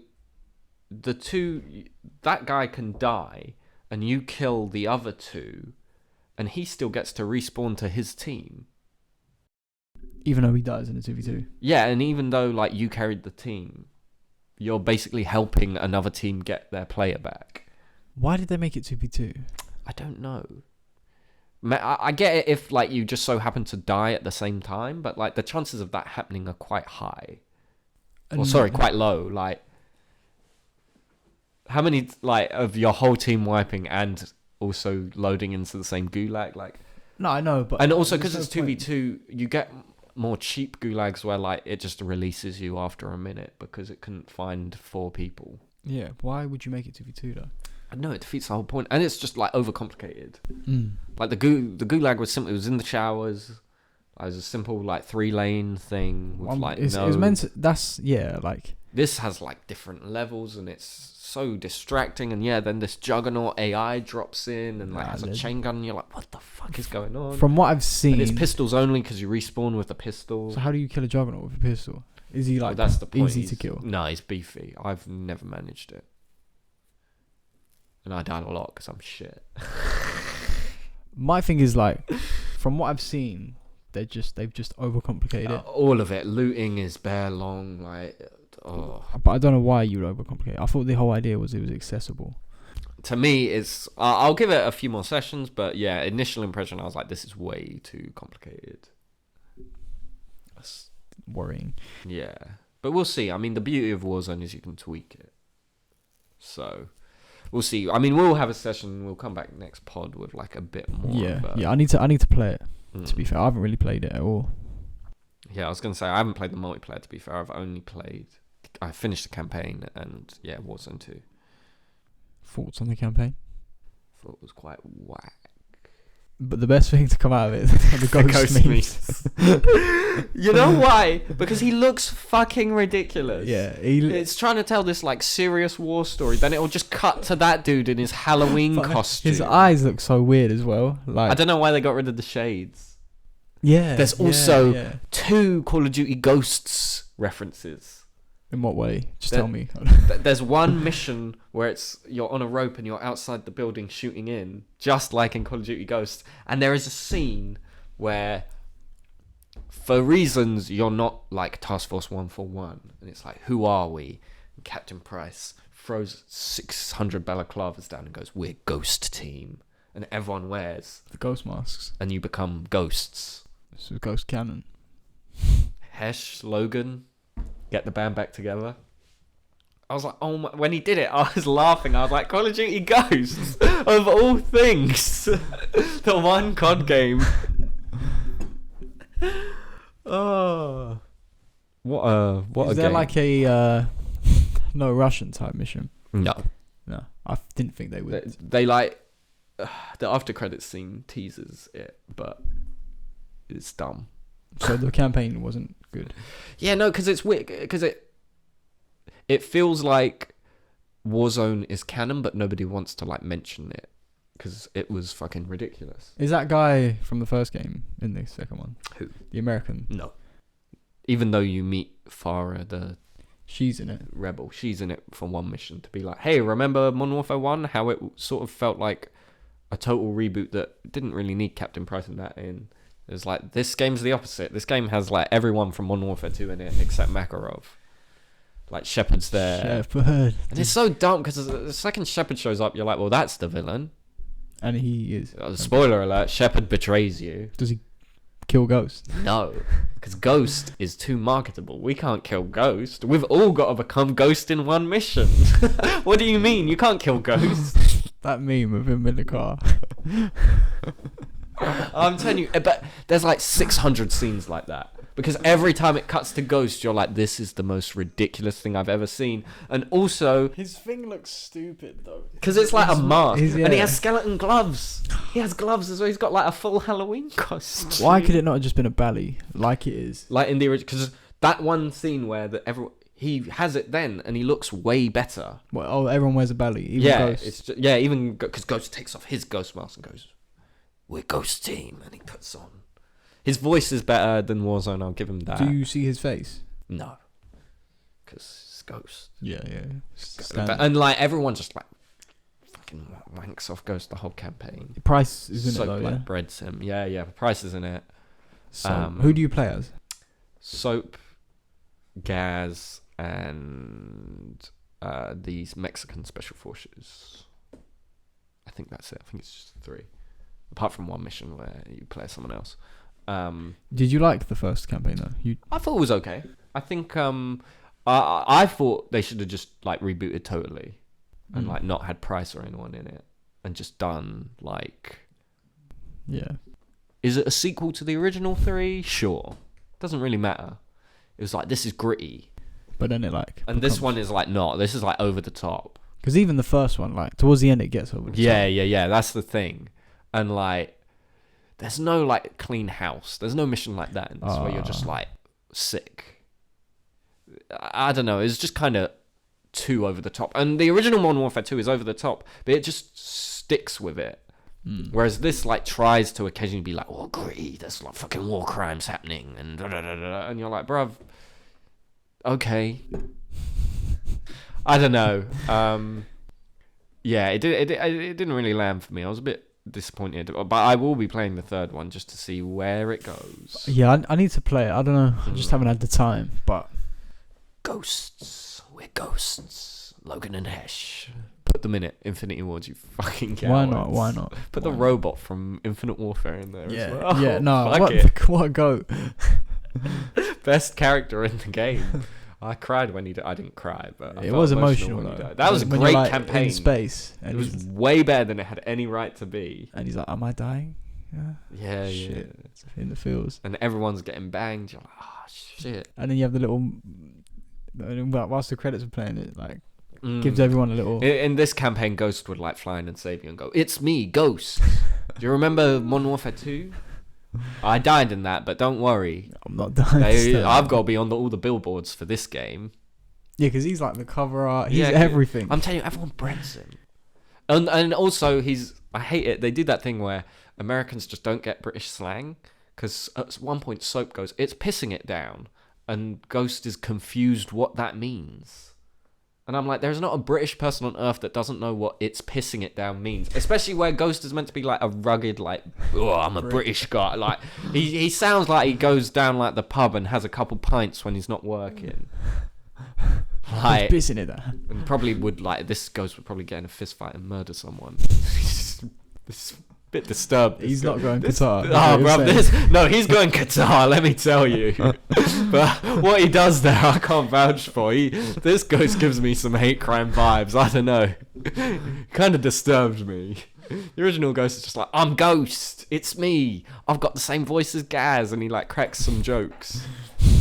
that guy can die and you kill the other two and he still gets to respawn to his team. Even though he dies in a 2v2. Yeah, and even though like you carried the team, you're basically helping another team get their player back. Why did they make it 2v2? I don't know. I get it if like you just so happen to die at the same time, but like the chances of that happening are quite high. quite low. Like, how many like of your whole team wiping and also loading into the same gulag? Like, no, I know, but and also because it's 2v2, you get more cheap gulags where like it just releases you after a minute because it couldn't find 4 people. Yeah, why would you make it 2v2 though? No, it defeats the whole point, and it's just like overcomplicated. Like the gulag was simple. It was in the showers. It was a simple like 3-lane thing with it was meant to, like this has like different levels, and it's so distracting. And then this Juggernaut AI drops in and like has a chain gun, and you're like, what the fuck is going on? From what I've seen, and it's pistols only because you respawn with a pistol. So how do you kill a Juggernaut with a pistol? Is he like that's the point. easy to kill? No, he's beefy. I've never managed it, and I died a lot because I'm shit. My thing is like, from what I've seen, they've just overcomplicated it. All of it. Looting is bare long, like. Oh. But I don't know why you would overcomplicate. I thought the whole idea was it was accessible. To me, it's I'll give it a few more sessions, but initial impression, I was like, this is way too complicated. That's worrying. Yeah, but we'll see. I mean, the beauty of Warzone is you can tweak it. So we'll see. I mean, we'll have a session. We'll come back next pod with like a bit more. Yeah. I need to play it. To be fair, I haven't really played it at all. Yeah, I was gonna say I haven't played the multiplayer. To be fair, I finished the campaign and Warzone 2. Thoughts on the campaign? Thought it was quite whack. But the best thing to come out of it is the ghost memes. You know why? Because he looks fucking ridiculous. Yeah, it's trying to tell this like serious war story. Then it'll just cut to that dude in his Halloween costume. His eyes look so weird as well. Like, I don't know why they got rid of the shades. Yeah. There's also 2 Call of Duty Ghosts references. In what way? Just tell me. There's one mission where you're on a rope and you're outside the building shooting in, just like in Call of Duty Ghosts. And there is a scene where, for reasons you're not like Task Force 141, and it's like, who are we? And Captain Price throws 600 balaclavas down and goes, we're Ghost Team. And everyone wears the ghost masks. And you become ghosts. This is Ghost Canon. Hesh, Logan, get the band back together. I was like, oh my, when he did it, I was laughing. I was like, Call of Duty Ghosts, of all things. The one COD game. Oh. What is a there game. like a no Russian type mission? No. I didn't think they would. They like the after credits scene teases it, but it's dumb. So the campaign wasn't good. Yeah, no, because it's weird. Because it feels like Warzone is canon, but nobody wants to like mention it because it was fucking ridiculous. Is that guy from the first game in the second one? Who? The American? No. Even though you meet Farah, she's in it. Rebel. She's in it for one mission to be like, hey, remember Modern Warfare 1? How it sort of felt like a total reboot that didn't really need Captain Price and that in. It was like, this game's the opposite. This game has like everyone from Modern Warfare 2 in it except Makarov. Like Shepard's there. Shepard. And it's so dumb because the second Shepard shows up, you're like, well, that's the villain. And he is. Spoiler alert, Shepard betrays you. Does he kill Ghost? No, because Ghost is too marketable. We can't kill Ghost. We've all got to become Ghost in one mission. What do you mean? You can't kill Ghost. That meme of him in the car. I'm telling you, but there's like 600 scenes like that. Because every time it cuts to Ghost, you're like, this is the most ridiculous thing I've ever seen. And also, his thing looks stupid though. Because it's like a mask. And he has skeleton gloves. He has gloves as well. He's got like a full Halloween costume. Why could it not have just been a belly like it is? Like in the original, because that one scene where he has it then and he looks way better. Well, everyone wears a belly. Even Ghost. It's just, even because Ghost takes off his ghost mask and goes, we're Ghost Team, and he puts on. His voice is better than Warzone, I'll give him that. Do you see his face? No. Because it's Ghost. Yeah. And like everyone just like fucking wanks off Ghost the whole campaign. Price is in it though, like yeah? breads him. Yeah, Price is in it. So, who do you play as? Soap, Gaz, and these Mexican special forces. I think that's it. I think it's just 3. Apart from one mission where you play as someone else. Did you like the first campaign though? I thought it was okay. I think I thought they should have just like rebooted totally, and like not had Price or anyone in it, and just done like. Yeah. Is it a sequel to the original 3? Sure, doesn't really matter. It was like, this is gritty, but then it like. And this one is like not. This is like over the top. Because even the first one, like towards the end, it gets over the top. Yeah. That's the thing, and like, there's no like clean house. There's no mission like that in this where you're just like sick. I don't know. It's just kind of too over the top. And the original Modern Warfare 2 is over the top, but it just sticks with it. Whereas this like tries to occasionally be like, oh, gritty, there's like fucking war crimes happening, and and you're like, bruv, okay. I don't know. Yeah, it didn't really land for me. I was a bit disappointed, but I will be playing the third one just to see where it goes. Yeah, I need to play it. I don't know. I just haven't had the time. But ghosts, we're ghosts. Logan and Hesh. Put them in it. Infinity Wars, you fucking cowards. Why not? Put the robot from Infinite Warfare in there as well. Yeah, no. What a goat. Best character in the game. I cried when he died. I didn't cry, but it was emotional when he though. died. That was a great campaign. In space. And it was way better than it had any right to be. And he's like, am I dying? Yeah. Shit. In the fields. And everyone's getting banged. You're like, oh, shit. And then you have the little... Whilst the credits are playing, it like gives everyone a little... In this campaign, Ghost would like fly in and save you and go, it's me, Ghost. Do you remember Modern Warfare 2? I died in that, but don't worry. I'm not dying. I've got to be on all the billboards for this game. Yeah, because he's like the cover art. He's everything. I'm telling you, everyone breads him. And also, I hate it. They did that thing where Americans just don't get British slang. Because at one point, Soap goes, it's pissing it down. And Ghost is confused what that means. And I'm like, there's not a British person on Earth that doesn't know what it's pissing it down means. Especially where Ghost is meant to be like a rugged, like, oh, I'm a British guy. Like, he sounds like he goes down like the pub and has a couple pints when he's not working. Like, he's pissing it down. And probably would, like, this Ghost would probably get in a fist fight and murder someone. It's a bit disturbed. He's not going Qatar. Oh, bro, he's going Qatar, let me tell you. But what he does there, I can't vouch for. This Ghost gives me some hate crime vibes. I don't know. Kind of disturbed me. The original Ghost is just like, I'm Ghost. It's me. I've got the same voice as Gaz. And he like cracks some jokes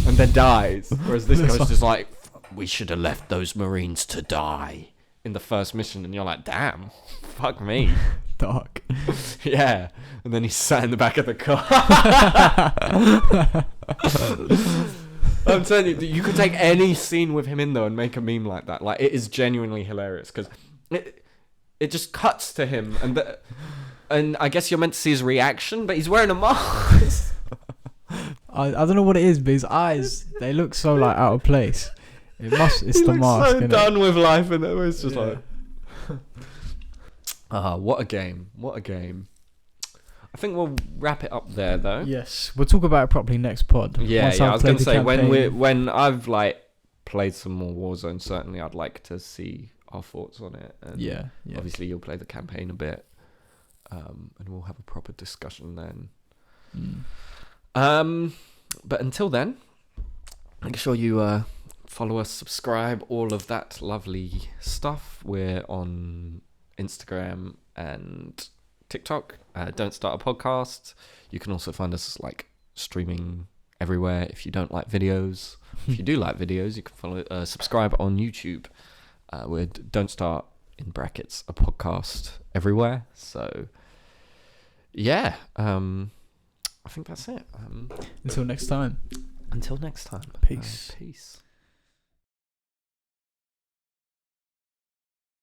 and then dies. Whereas this Ghost is like, we should have left those Marines to die in the first mission. And you're like, damn, fuck me. Dark. Yeah. And then he sat in the back of the car. I'm telling you, you could take any scene with him in there and make a meme like that. Like, it is genuinely hilarious because it just cuts to him and I guess you're meant to see his reaction, but he's wearing a mask. I don't know what it is, but his eyes, they look so like out of place. It's the mask. So done with life, and it was just like, what a game! What a game! I think we'll wrap it up there, though. Yes, we'll talk about it properly next pod. Yeah. I was going to say when I've like played some more Warzone, certainly I'd like to see our thoughts on it. And yeah. Obviously, you'll play the campaign a bit, and we'll have a proper discussion then. But until then, make sure you follow us, subscribe, all of that lovely stuff. We're on Instagram and TikTok. Don't Start a Podcast. You can also find us like streaming everywhere if you don't like videos. If you do like videos, you can subscribe on YouTube. We're Don't Start in brackets a podcast everywhere. So yeah, I think that's it. Until next time. Until next time. Peace. Peace.